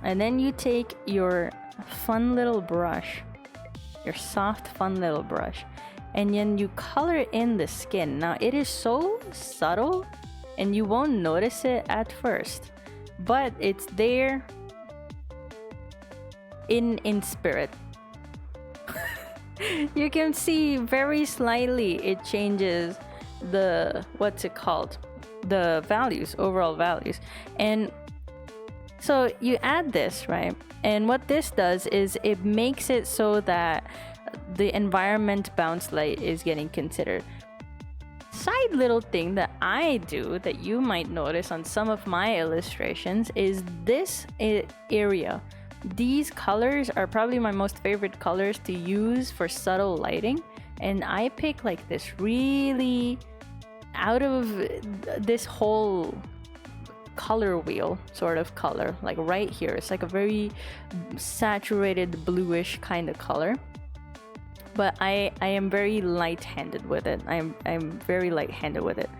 And then you take your fun little brush, your soft, fun little brush, and then you color in the skin. Now, it is so subtle, and you won't notice it at first, but it's there in spirit. You can see very slightly it changes the, what's it called, the values, overall values. And so you add this, right? And what this does is it makes it so that the environment bounce light is getting considered. Side little thing that I do that you might notice on some of my illustrations is this area. These colors are probably my most favorite colors to use for subtle lighting, and I pick like this really out of this whole color wheel sort of color, like right here. It's like a very saturated bluish kind of color, but I am very light-handed with it. I'm very light-handed with it.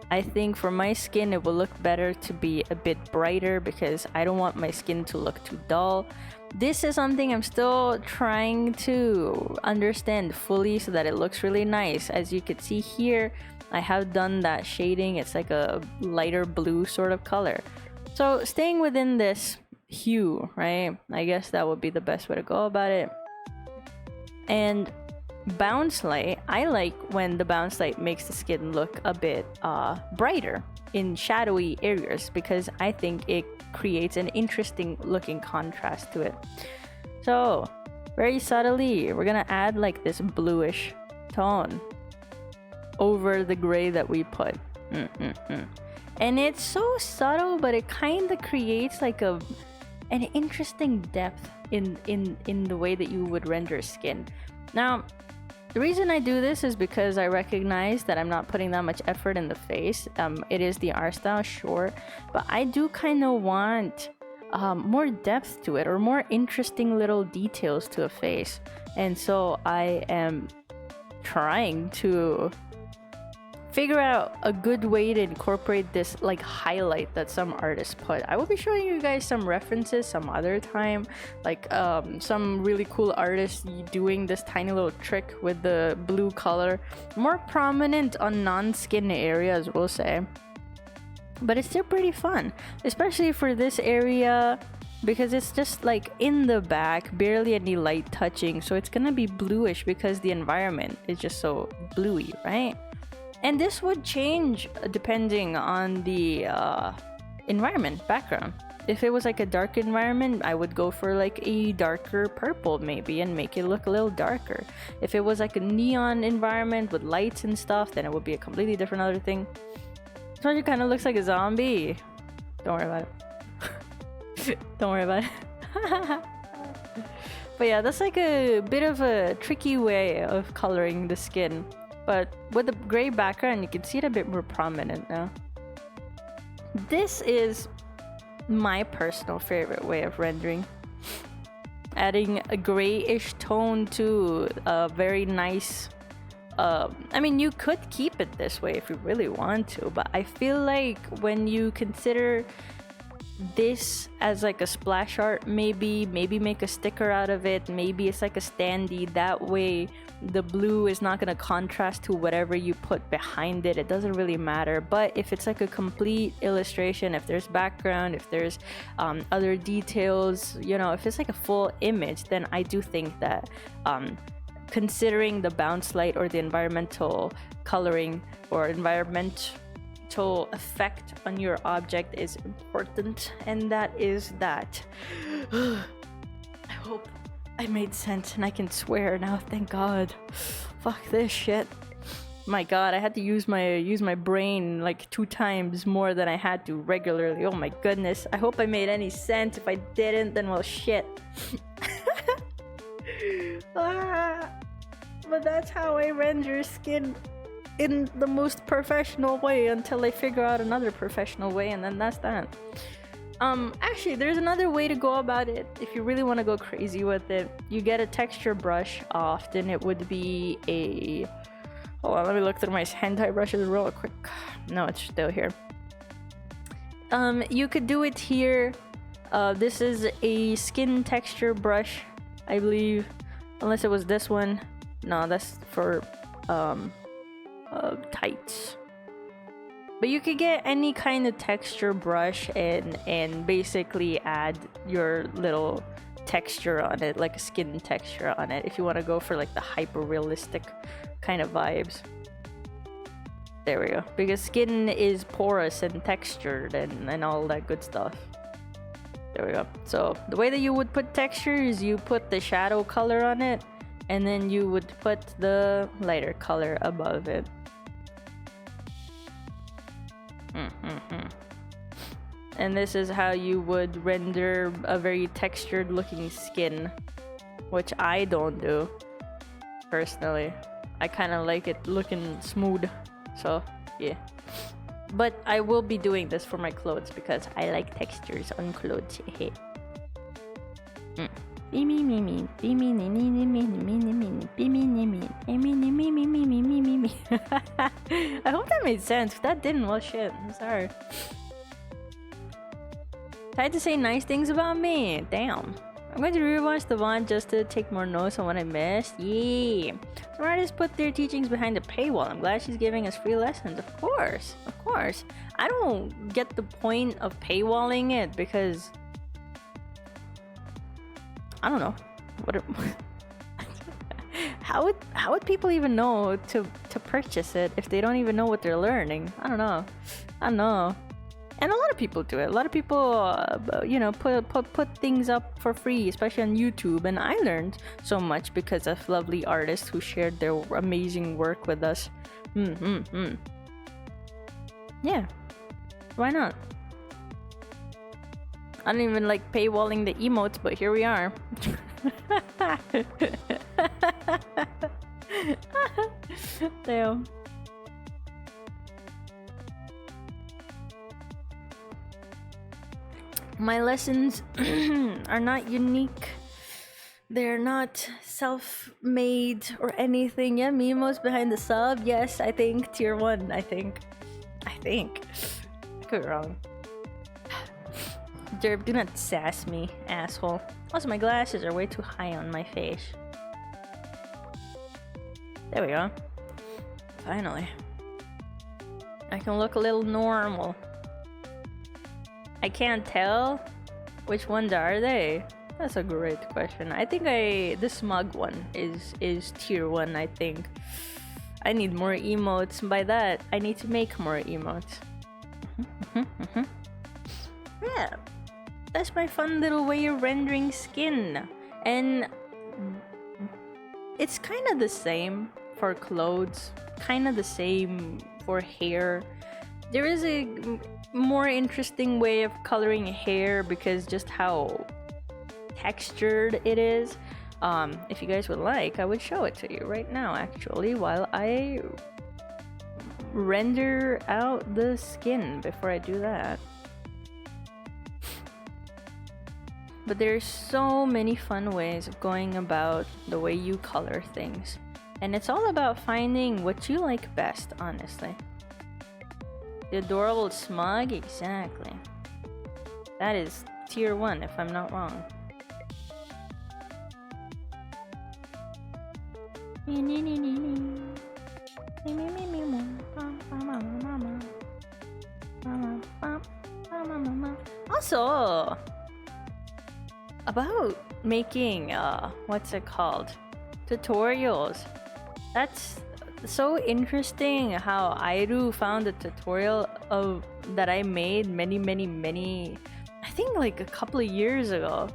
I think for my skin, it will look better to be a bit brighter because I don't want my skin to look too dull. This is something I'm still trying to understand fully so that it looks really nice. As you can see here, I have done that shading. It's like a lighter blue sort of color. So staying within this hue, right? I guess that would be the best way to go about it. And bounce light, I like when the bounce light makes the skin look a bit brighter in shadowy areas because I think it creates an interesting looking contrast to it. So very subtly, we're gonna add like this bluish tone over the gray that we put. And it's so subtle, but it kind of creates like an interesting depth in the way that you would render skin. Now, the reason I do this is because I recognize that I'm not putting that much effort in the face. It is the art style, sure, but I do kind of want more depth to it or more interesting little details to a face. And so I am trying to figure out a good way to incorporate this like highlight that some artists put. I will be showing you guys some references some other time, like some really cool artists doing this tiny little trick with the blue color, more prominent on non-skin areas, we'll say, but it's still pretty fun, especially for this area because it's just like in the back, barely any light touching, so it's gonna be bluish because the environment is just so bluey, right? And this would change depending on the environment, background. If it was like a dark environment, I would go for like a darker purple maybe and make it look a little darker. If it was like a neon environment with lights and stuff, then it would be a completely different other thing. This one kind of looks like a zombie. Don't worry about it. Don't worry about it. But yeah, that's like a bit of a tricky way of coloring the skin. But with the gray background, you can see it a bit more prominent now. This is my personal favorite way of rendering. Adding a grayish tone to a very nice... I mean, you could keep it this way if you really want to, but I feel like when you consider this as like a splash art, maybe make a sticker out of it, maybe it's like a standee, that way the blue is not going to contrast to whatever you put behind it. It doesn't really matter. But if it's like a complete illustration, if there's background, if there's other details, you know, if it's like a full image, then I do think that considering the bounce light or the environmental coloring or environmental effect on your object is important, and that is that. I hope I made sense and I can swear now, thank God. Fuck this shit. My God, I had to use my brain like 2 times more than I had to regularly. Oh my goodness. I hope I made any sense. If I didn't, then well, shit. But that's how I render skin in the most professional way until I figure out another professional way, and then that's that. Actually, there's another way to go about it if you really want to go crazy with it. You get a texture brush. Often it would be a... Hold on, let me look through my hentai brushes real quick. No, it's still here. You could do it here. This is a skin texture brush, I believe. Unless it was this one. No, that's for tights. But you could get any kind of texture brush and basically add your little texture on it, like a skin texture on it, if you want to go for like the hyper realistic kind of vibes. There we go. Because skin is porous and textured and all that good stuff. There we go. So the way that you would put texture is you put the shadow color on it, and then you would put the lighter color above it. And this is how you would render a very textured looking skin, which I don't do personally. I kind of like it looking smooth, so yeah. But I will be doing this for my clothes because I like textures on clothes. I hope that made sense. If that didn't, well shit, I'm sorry. Tried to say nice things about me. Damn. I'm going to rewatch the VOD just to take more notes on what I missed. Yeah. Some artists put their teachings behind the paywall. I'm glad she's giving us free lessons. Of course. Of course. I don't get the point of paywalling it because... I don't know. What? How would people even know to purchase it if they don't even know what they're learning? I don't know. And a lot of people do it. A lot of people, you know, put things up for free, especially on YouTube. And I learned so much because of lovely artists who shared their amazing work with us. Yeah. Why not? I don't even like paywalling the emotes, but here we are. Damn. My lessons are not unique. They're not self-made or anything. Yeah, Mimo's behind the sub. Yes, I think tier 1. I think. I could be wrong. Derp, do not sass me, asshole. Also, my glasses are way too high on my face. There we go. Finally. I can look a little normal. I can't tell. Which ones are they? That's a great question. I think the smug one is tier 1, I think. I need more emotes. By that, I need to make more emotes. Yeah, that's my fun little way of rendering skin. And it's kind of the same for clothes, kind of the same for hair. There is a more interesting way of coloring hair because just how textured it is. If you guys would like, I would show it to you right now actually while I render out the skin before I do that. But there's so many fun ways of going about the way you color things. And it's all about finding what you like best, honestly. The adorable smug? Exactly. That is tier 1 if I'm not wrong. Also, about making what's it called, tutorials. That's so interesting how Airu found a tutorial of that I made many I think like a couple of years ago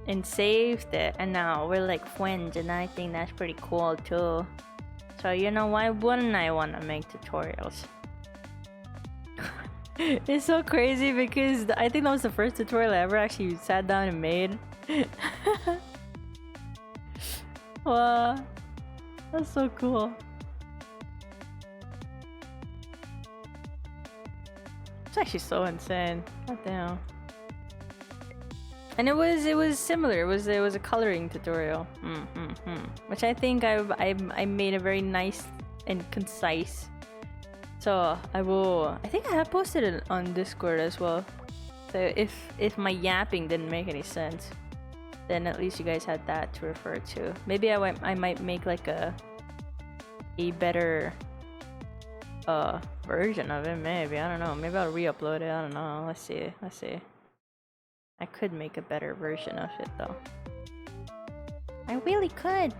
and saved it, and now we're like friends, and I think that's pretty cool too. So you know, why wouldn't I want to make tutorials? It's so crazy because I think that was the first tutorial I ever actually sat down and made. Wow, that's so cool. It's actually so insane. God damn. And it was similar. It was a coloring tutorial, which I think I made a very nice and concise. So I think I have posted it on Discord as well. So if my yapping didn't make any sense, then at least you guys had that to refer to. Maybe I might make like a better version of it. Maybe, I don't know. Maybe I'll re-upload it. I don't know. Let's see. I could make a better version of it though. I really could.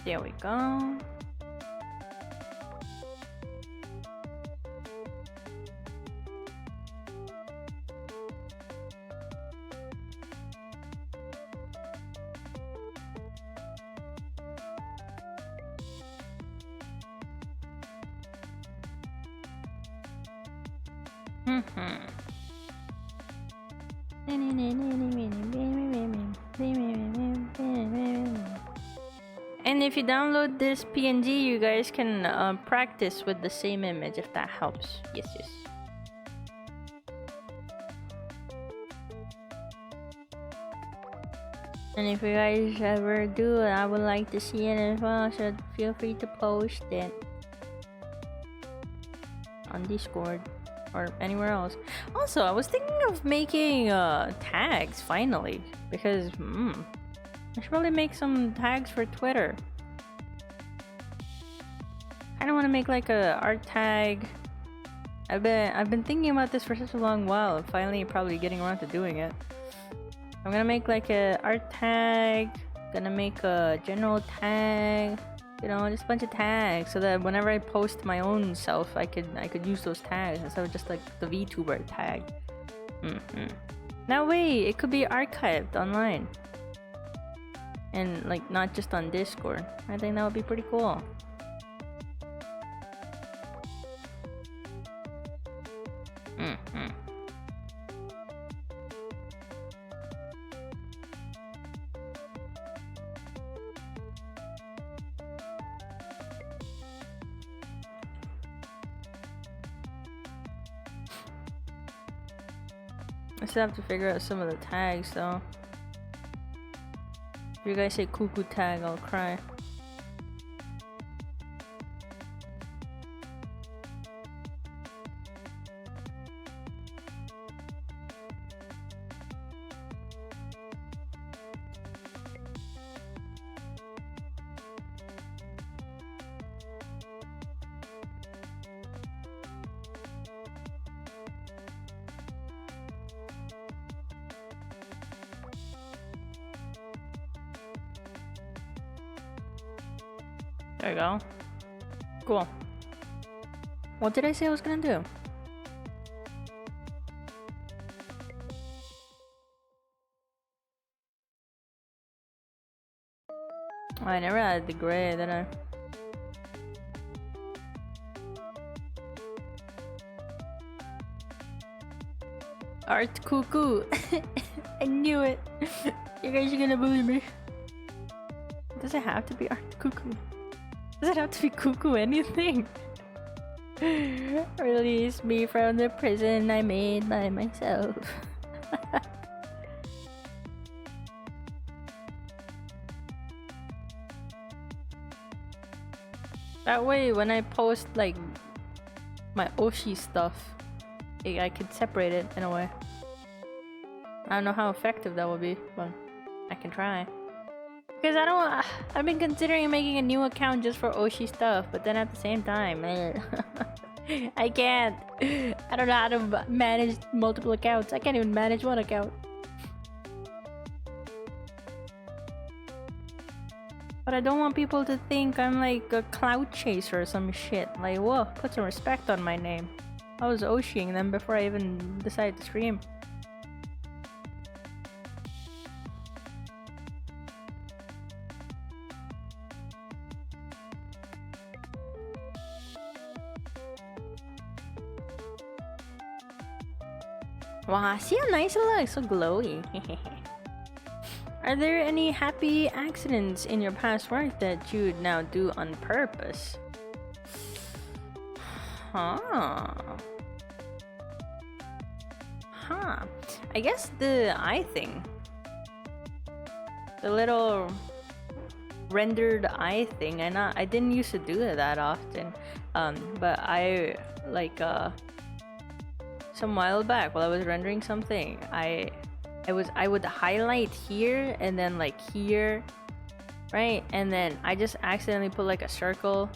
There we go. And if you download this PNG, you guys can practice with the same image if that helps. Yes. And if you guys ever do it, I would like to see it as well, so feel free to post it on Discord or anywhere else. Also, I was thinking of making tags finally, because I should probably make some tags for Twitter. I don't want to make like a art tag. I've been thinking about this for such a long while, and finally probably getting around to doing it. I'm gonna make like a art tag, gonna make a general tag, you know, just a bunch of tags, so that whenever I post my own self, I could use those tags instead of just like the VTuber tag. That way, it could be archived online, and like not just on Discord. I think that would be pretty cool. I still have to figure out some of the tags though. If you guys say cuckoo tag, I'll cry. There you go. Cool. What did I say I was gonna do? I never had the gray, did I? Art cuckoo. I knew it. You guys are gonna bully me. Does it have to be art cuckoo? Does it have to be cuckoo anything? Release me from the prison I made by myself. That way, when I post like my Oshi stuff, I could separate it in a way. I don't know how effective that will be, but I can try. Because I've been considering making a new account just for Oshi stuff, but then at the same time, I can't. I don't know how to manage multiple accounts. I can't even manage one account. But I don't want people to think I'm like a clout chaser or some shit. Like, whoa, put some respect on my name. I was Oshiing them before I even decided to stream. Wow, see how nice it looks, so glowy. Are there any happy accidents in your past work that you would now do on purpose? Huh. I guess the eye thing. The little rendered eye thing. I didn't used to do it that often. But I like some while back while I was rendering something, I would highlight here and then like here, right? And then I just accidentally put like a circle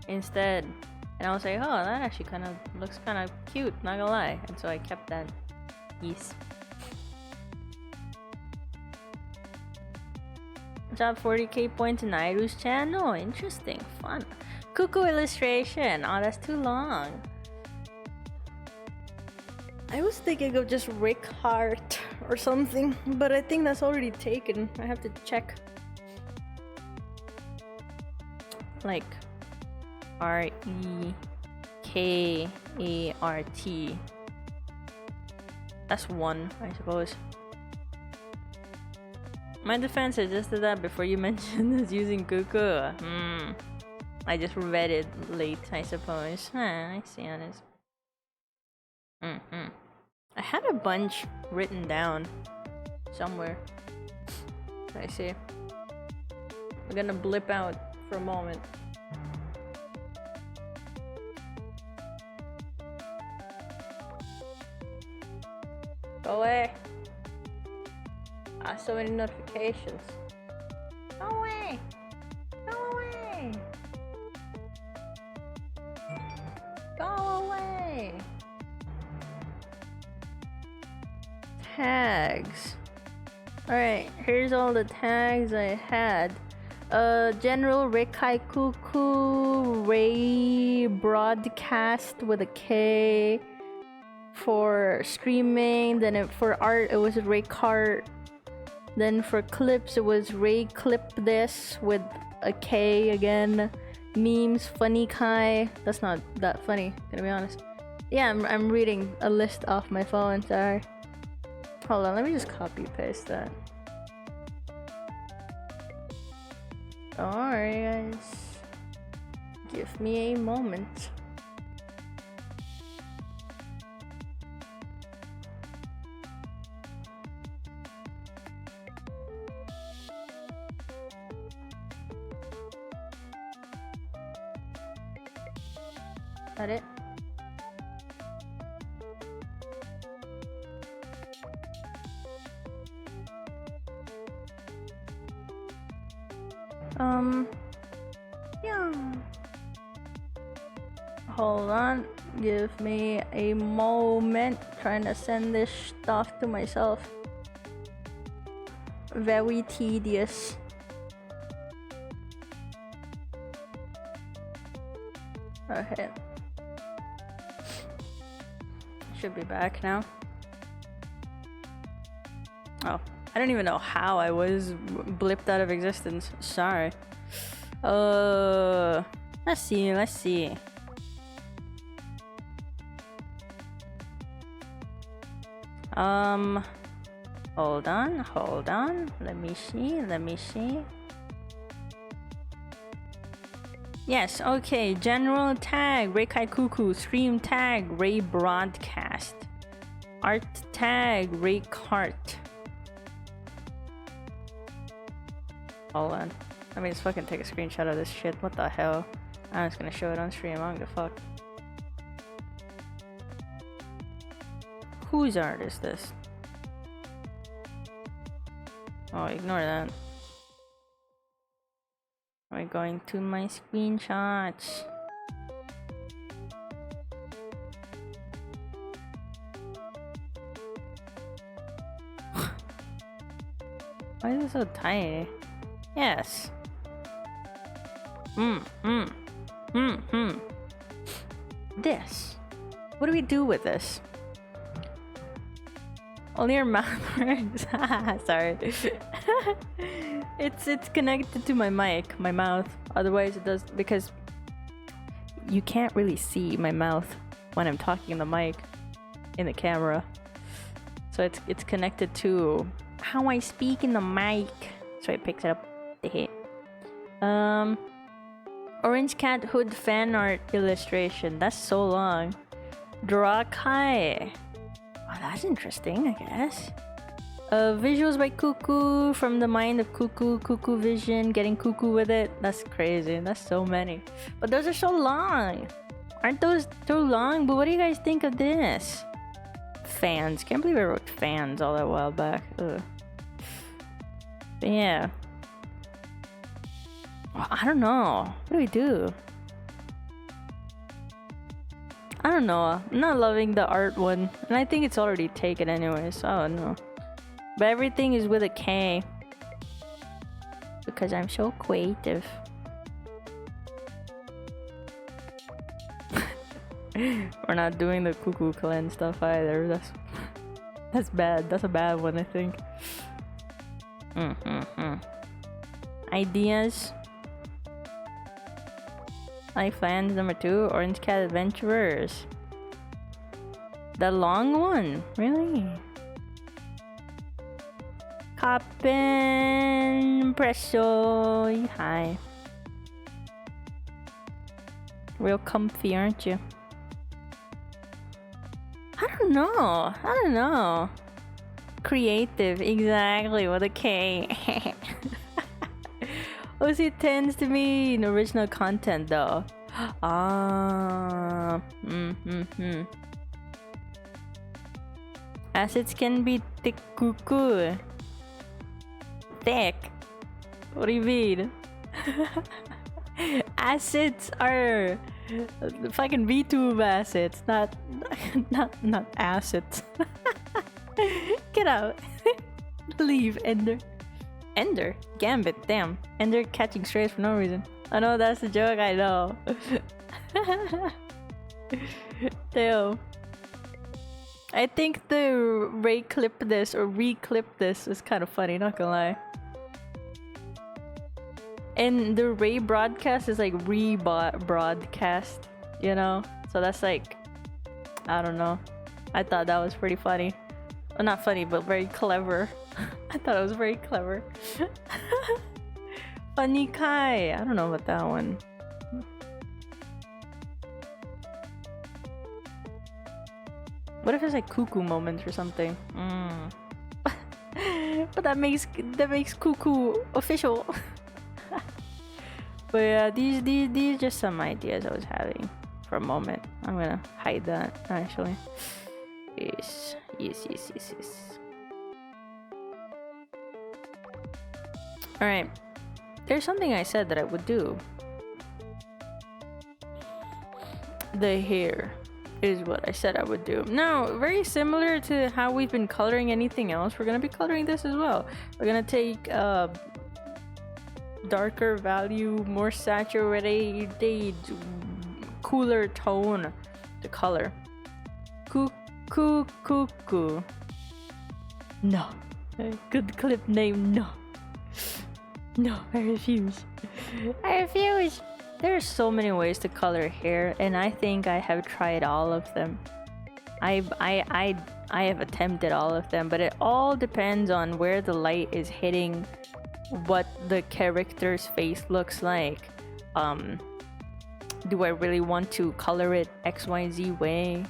instead. And I was like, oh, that actually kind of looks kind of cute, not gonna lie. And so I kept that piece. Job 40k points in Nairu's channel. Interesting, fun. Cuckoo illustration. Oh, that's too long. I was thinking of just Rick Hart or something, but I think that's already taken. I have to check. Like R-E-K-A-R-T. That's one, I suppose. My defense, I just did that before you mentioned this using Cuckoo. I just read it late, I suppose. I see how it is. I had a bunch written down somewhere. I see. I'm gonna blip out for a moment. Go away. So many notifications. Go away. Go away. Go away. Tags. Alright, here's all the tags I had. General Rekai Cuckoo, Ray Broadcast with a K. For streaming, then for art it was Ray Cart. Then for clips it was Ray Clip This with a K again. Memes, Funny Kai. That's not that funny, gonna be honest. Yeah, I'm reading a list off my phone, sorry. Hold on, let me just copy paste that. Alright guys. Give me a moment. That it? Yeah. Hold on. Give me a moment. Trying to send this stuff to myself. Very tedious. Okay. Should be back now. Oh, I don't even know how I was blipped out of existence. Sorry. Let's see. Hold on. Let me see. Yes, okay. General tag, Rekai Cuckoo. Stream tag, Ray Broadcast. Art tag, Ray Cart. Hold on. Let me just fucking take a screenshot of this shit. What the hell? I'm just gonna show it on stream. I don't give a fuck. Whose art is this? Oh, ignore that. We're going to my screenshots. Why is it so tiny? Yes. This. What do we do with this? Only your mouth works. Sorry. It's connected to my mic, my mouth. Otherwise it does, because you can't really see my mouth when I'm talking in the mic in the camera. So it's connected to how I speak in the mic. So it picks it up. Orange Cat Hood fan art illustration. That's so long. Rekai. Oh, that's interesting, I guess. Visuals by Cuckoo, from the mind of Cuckoo, Cuckoo Vision, getting cuckoo with it. That's crazy. That's so many. But those are so long. Aren't those too long? But what do you guys think of this? Fans. Can't believe I wrote fans all that while back. Ugh. But yeah. Well, I don't know. What do we do? I don't know. I'm not loving the art one. And I think it's already taken anyway, so I don't know. But everything is with a K. Because I'm so creative. We're not doing the Cuckoo Clan stuff either. That's bad. That's a bad one, I think. Ideas. Fans number 2, Orange Cat Adventurers. The long one, really? Coppen Presso. Hi. Real comfy, aren't you? I don't know. Creative, exactly, with a K. OC tends to mean original content though. Assets can be thick cuckoo. Thick? What do you mean? Assets are fucking VTube assets, not assets. Get out. Leave, Ender. Ender? Gambit, damn. Ender catching strays for no reason. I know that's a joke, I know. Damn. I think the re-clip this is kind of funny, not gonna lie. And the Ray broadcast is like broadcast, you know? So that's like, I don't know. I thought that was pretty funny. Well, not funny, but very clever. I thought it was very clever. Funny Kai. I don't know about that one. What if it's like cuckoo moments or something? But that makes cuckoo official. But yeah, these just some ideas I was having for a moment. I'm gonna hide that actually. Yes. Alright. There's something I said that I would do. The hair is what I said I would do. Now, very similar to how we've been coloring anything else, we're gonna be coloring this as well. We're gonna take darker value, more saturated cooler tone to color. Cuckoo. No. Good clip name, no. No, I refuse. I refuse. There are so many ways to color hair, and I think I have tried all of them. I have attempted all of them, but it all depends on where the light is hitting, what the character's face looks like. Do I really want to color it XYZ way?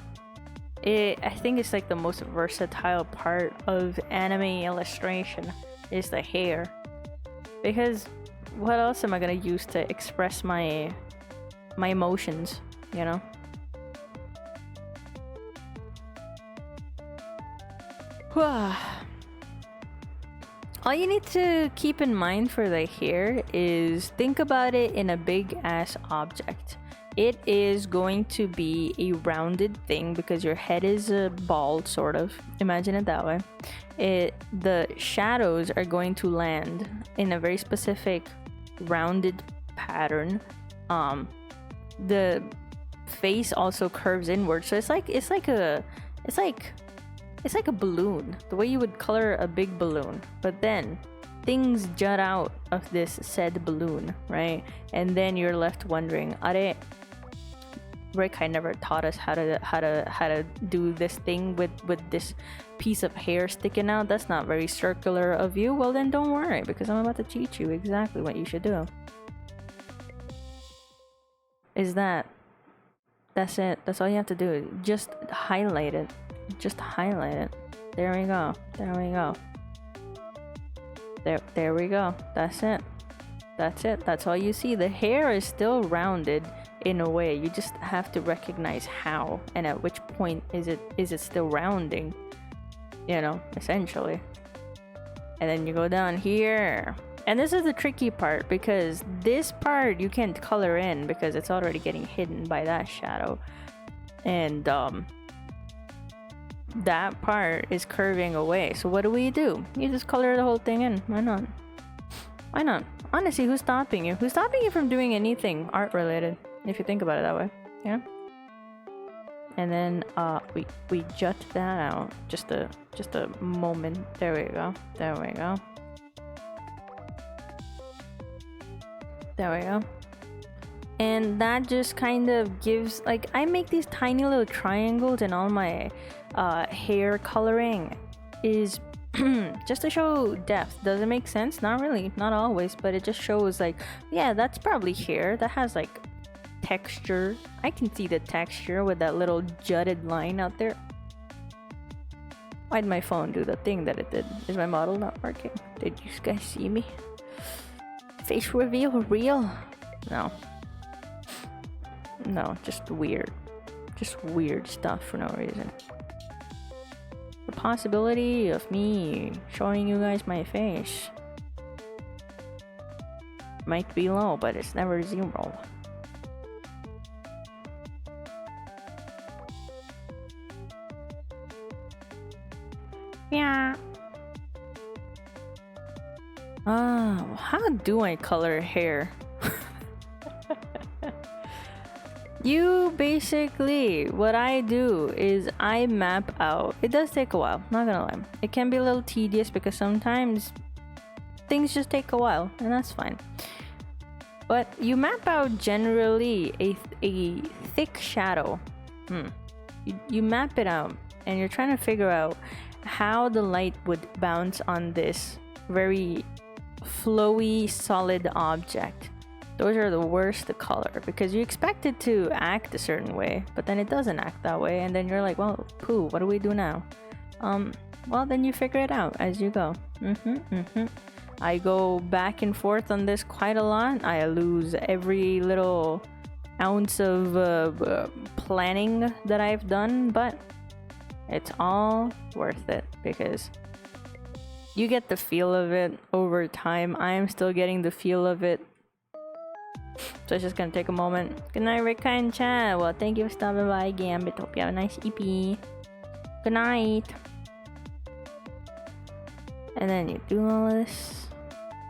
I think it's like the most versatile part of anime illustration is the hair. Because what else am I gonna use to express my emotions, you know? All you need to keep in mind for the hair is think about it in a big ass object. It is going to be a rounded thing because your head is a ball, sort of. Imagine it that way. The shadows are going to land in a very specific rounded pattern. The face also curves inward, so it's like a balloon, the way you would color a big balloon, but then things jut out of this said balloon, right? And then you're left wondering, Rekai never taught us how to do this thing with this piece of hair sticking out. That's not very circular of you. Well, then don't worry, because I'm about to teach you exactly what you should do. That's it. That's all you have to do. Just highlight it. Just highlight it. There we go. There we go. There we go. That's it. That's it. That's all you see. The hair is still rounded in a way. You just have to recognize how and at which point is it still rounding, you know, essentially. And then you go down here. And this is the tricky part, because this part you can't color in because it's already getting hidden by that shadow. And that part is curving away. So what do? You just color the whole thing in. Why not? Why not? Honestly, who's stopping you? Who's stopping you from doing anything art related? If you think about it that way, yeah. And then we jut that out just a moment. There we go. There we go. There we go. And that just kind of gives, like, I make these tiny little triangles in all my hair coloring is just to show depth. Does it make sense? Not really, not always, but it just shows like, yeah, that's probably hair that has like texture. I can see the texture with that little jutted line out there. Why'd my phone do the thing that it did? Is my model not working? Did you guys see me? Face reveal real? No. No, just weird. Just weird stuff for no reason. The possibility of me showing you guys my face might be low, but it's never zero. Yeah. Oh, how do I color hair? You basically, what I do is I map out. It does take a while, not gonna lie. It can be a little tedious because sometimes things just take a while, and that's fine. But you map out generally a thick shadow. You map it out, and you're trying to figure out how the light would bounce on this very flowy, solid object. Those are the worst to color because you expect it to act a certain way, but then it doesn't act that way, and then you're like, well, poo, what do we do now? Well, then you figure it out as you go. I go back and forth on this quite a lot. I lose every little ounce of planning that I've done, but it's all worth it because you get the feel of it over time. I'm still getting the feel of it. So it's just gonna take a moment. Good night, Rekai and chat. Well, thank you for stopping by, Gambit. Hope you have a nice EP. Good night. And then you do all this.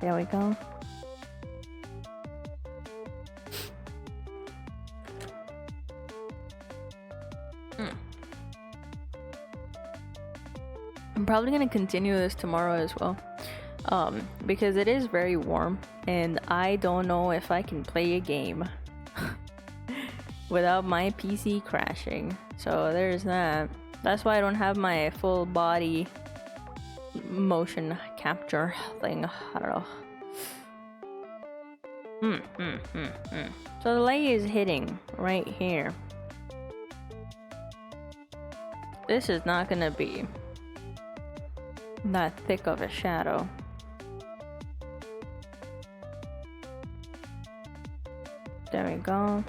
There we go. probably gonna continue this tomorrow as well. Because it is very warm and I don't know if I can play a game without my PC crashing. So there's that. That's why I don't have my full body motion capture thing. I don't know. So the light is hitting right here. This is not gonna be that thick of a shadow. There we go.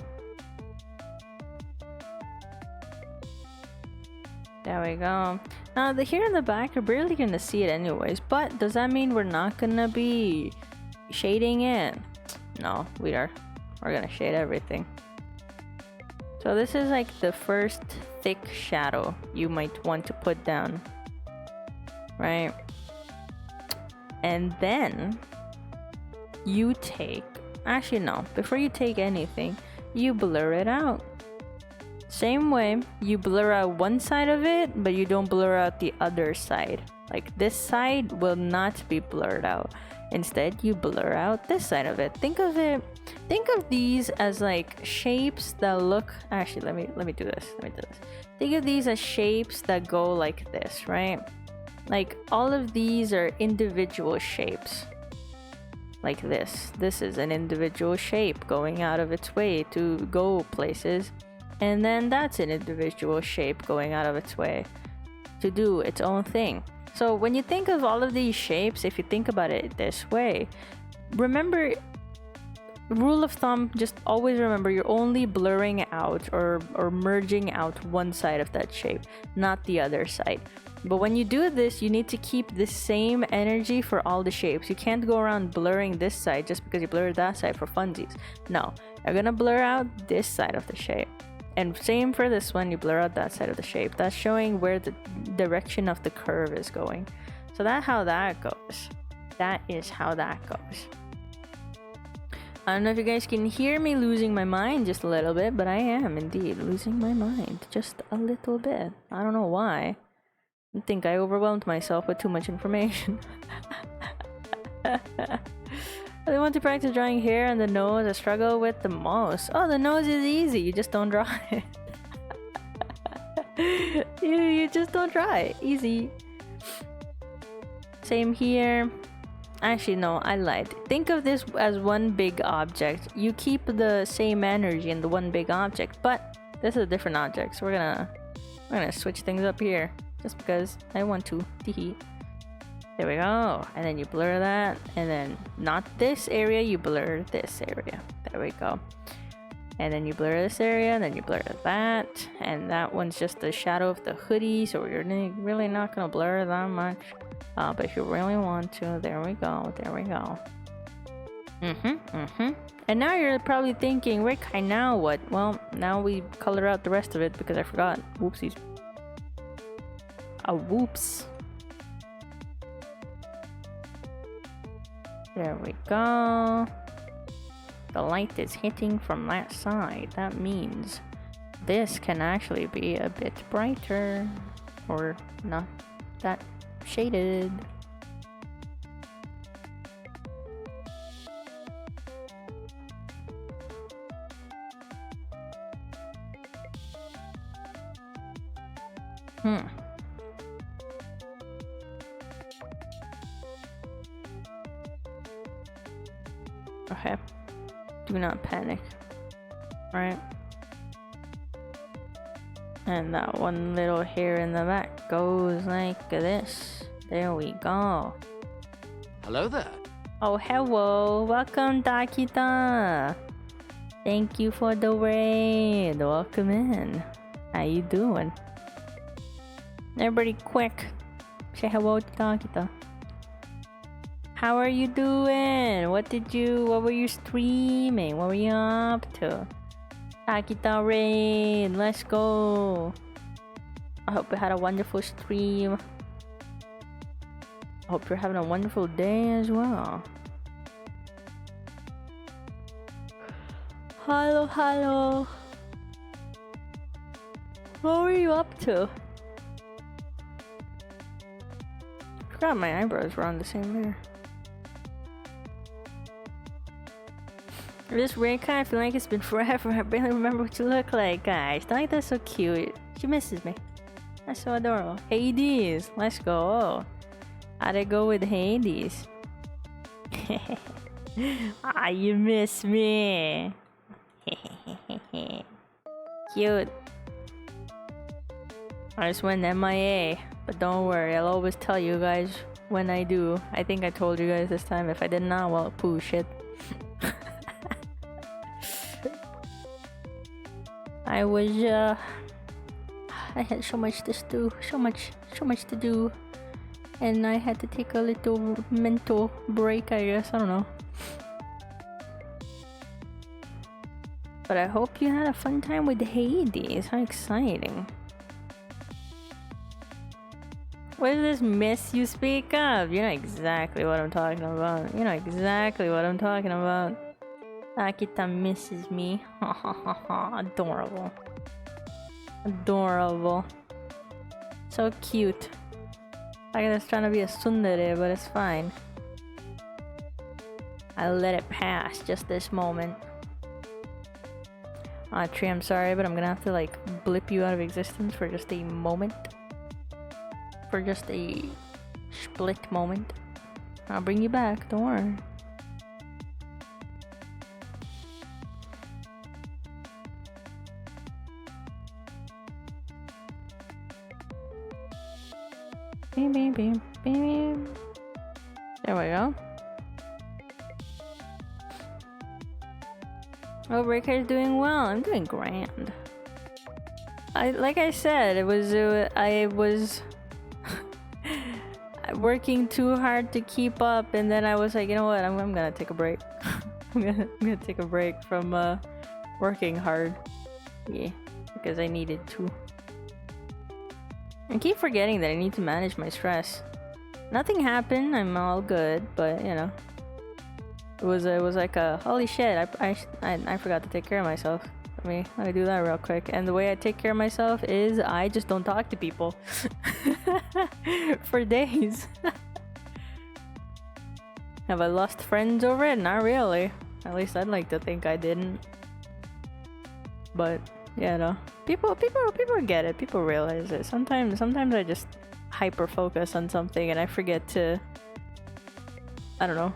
There we go. Now the here in the back, you're barely gonna see it anyways, but does that mean we're not gonna be shading it? No, we are. We're gonna shade everything. So this is like the first thick shadow you might want to put down, right? And then you take, actually no, before you take anything, you blur it out. Same way, you blur out one side of it, but you don't blur out the other side. Like this side will not be blurred out. Instead, you blur out this side of it. Think of these as like shapes that look, actually let me do this. Think of these as shapes that go like this, right? Like all of these are individual shapes. Like this. This is an individual shape going out of its way to go places. And then that's an individual shape going out of its way to do its own thing. So when you think of all of these shapes, if you think about it this way, remember, rule of thumb, just always remember you're only blurring out or merging out one side of that shape, not the other side. But when you do this, you need to keep the same energy for all the shapes. You can't go around blurring this side just because you blurred that side for funsies. No, you're gonna blur out this side of the shape. And same for this one, you blur out that side of the shape. That's showing where the direction of the curve is going. So that's how that goes. That is how that goes. I don't know if you guys can hear me losing my mind just a little bit, but I am indeed losing my mind just a little bit. I don't know why. I think I overwhelmed myself with too much information. I want to practice drawing hair and the nose. I struggle with the most. Oh, the nose is easy. You just don't draw it. you just don't draw it. Easy. Same here. Actually, no, I lied. Think of this as one big object. You keep the same energy in the one big object, but this is a different object. So we're gonna switch things up here just because I want to. There we go. And then you blur that, and then not this area, you blur this area. There we go. And then you blur this area, and then you blur that, and that one's just the shadow of the hoodie, so you're really not gonna blur that much. But if you really want to, there we go. And now you're probably thinking, Rekai, now what? Well, now we color out the rest of it because I forgot. Whoopsies. Whoops. There we go. The light is hitting from that side. That means this can actually be a bit brighter or not that shaded. Okay. Do not panic. Right? And that one little hair in the back goes like this. There we go. Hello there. Oh, hello. Welcome, Dakita. Thank you for the raid. Welcome in. How you doing? Everybody quick. Say hello to Dakita. How are you doing? What were you streaming? What were you up to? Akita raid, let's go. I hope you had a wonderful stream. I hope you're having a wonderful day as well. Hello. What were you up to? forgot my eyebrows were on the same layer. This Rekai, I feel like it's been forever. I barely remember what you look like, guys. Don't think that's so cute. She misses me. That's so adorable. Hades, let's go. How'd it go with Hades? Ah, you miss me. Cute. I just went MIA, but don't worry, I'll always tell you guys when I do. I think I told you guys this time. If I did not, well, poo shit. I was I had so much to do, so much to do, and I had to take a little mental break, I guess. I don't know. But I hope you had a fun time with Hades. How exciting. What is this miss you speak of? You know exactly what I'm talking about. You know exactly what I'm talking about. Akita misses me. Adorable. Adorable. So cute. Akita's trying to be a tsundere, but it's fine. I let it pass just this moment. Tree, I'm sorry, but I'm gonna have to like blip you out of existence for just a moment. For just a split moment. I'll bring you back, don't worry. Beep, beep, beep, beep. There we go. Oh, Rekai's doing well. I'm doing grand. Like I said, I was working too hard to keep up, and then I was like, you know what? I'm gonna take a break. I'm gonna take a break from working hard. Yeah, because I needed to. I keep forgetting that I need to manage my stress. Nothing happened. I'm all good, but you know, it was like a holy shit. I forgot to take care of myself. Let me do that real quick. And the way I take care of myself is I just don't talk to people for days. Have I lost friends over it? Not really. At least I'd like to think I didn't. But yeah, no. People get it. People realize it. Sometimes I just hyper focus on something and I forget to, I don't know,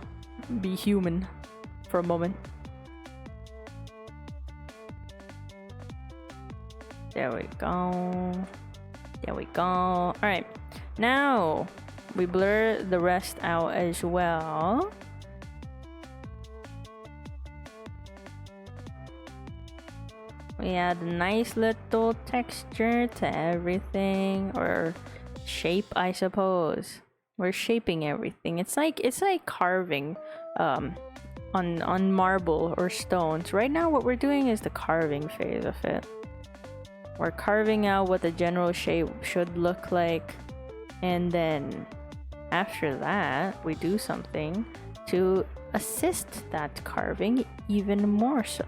be human for a moment. There we go. There we go. Alright. Now we blur the rest out as well. We add a nice little texture to everything, or shape, I suppose. We're shaping everything. It's like carving on marble or stones. Right now what we're doing is the carving phase of it. We're carving out what the general shape should look like, and then after that we do something to assist that carving even more so.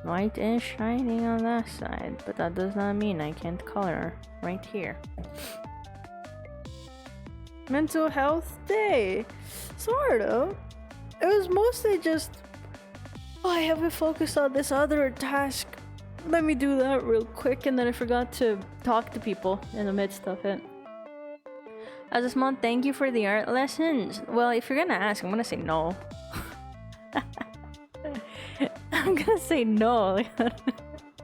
Light is shining on that side, but that does not mean I can't color right here. Mental health day. Sort of. It was mostly just, oh, I haven't focused on this other task. Let me do that real quick, and then I forgot to talk to people in the midst of it. As a small thank you for the art lessons. Well, if you're gonna ask, I'm gonna say no. I'm gonna say no. I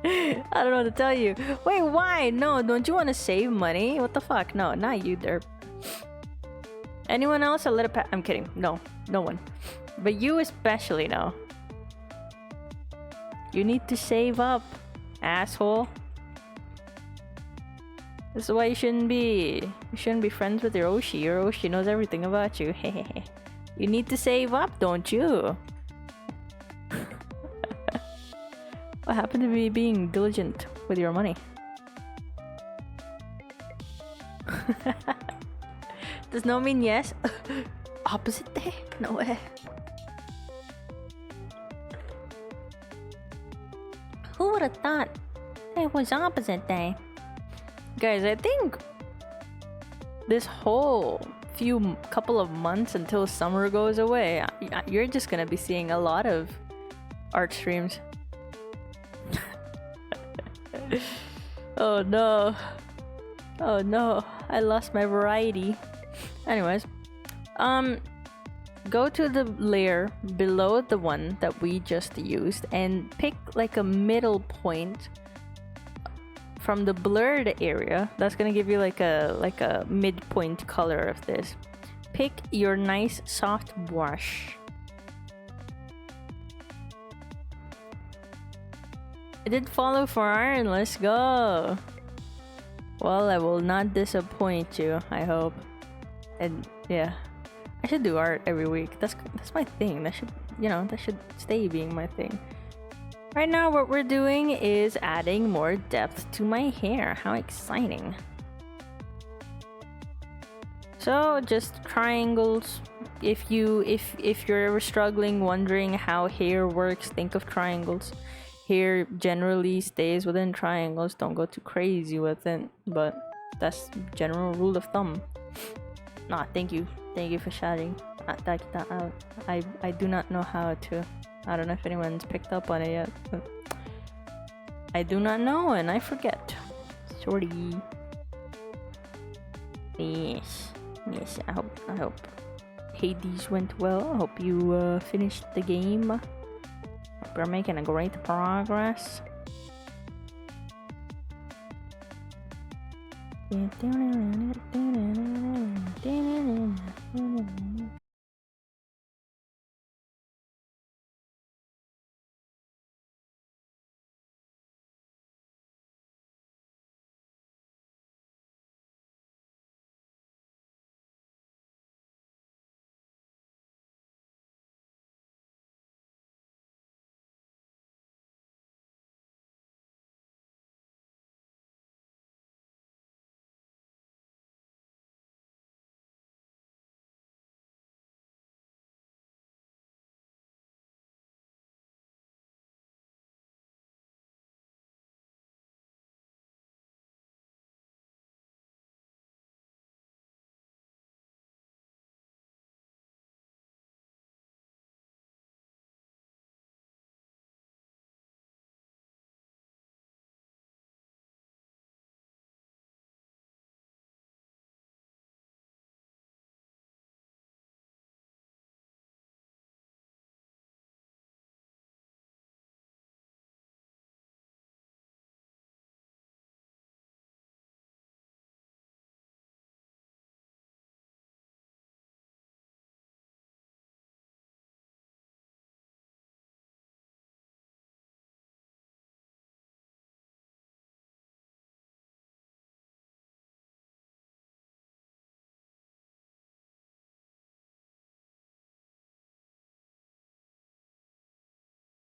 don't know what to tell you. Wait, why? No, don't you want to save money? What the fuck? No, not you, derp. Anyone else? I'll let it pass. I'm kidding. No, no one. But you especially, no. You need to save up, asshole. This is why you shouldn't be friends with your Oshi. Your Oshi knows everything about you. You need to save up, don't you? What happened to me being diligent with your money? Does no mean yes? Opposite day? No way. Who would have thought it was opposite day? Guys, I think this whole couple of months until summer goes away, you're just gonna be seeing a lot of art streams. Oh no. Oh no, I lost my variety. Anyways, go to the layer below the one that we just used and pick like a middle point from the blurred area. That's gonna give you like a midpoint color of this. Pick your nice soft brush. I did follow for iron. Let's go. Well, I will not disappoint you, I hope. And yeah, I should do art every week. That's my thing. That should stay being my thing. Right now, what we're doing is adding more depth to my hair. How exciting! So just triangles. If you're ever struggling, wondering how hair works, think of triangles. Hair generally stays within triangles. Don't go too crazy with it, but that's general rule of thumb. Nah, thank you for shouting that out. I do not know how to. I don't know if anyone's picked up on it yet, but I do not know and I forget. Sorry. Yes. I hope Hades went well. I hope you finished the game. Hope you're making a great progress.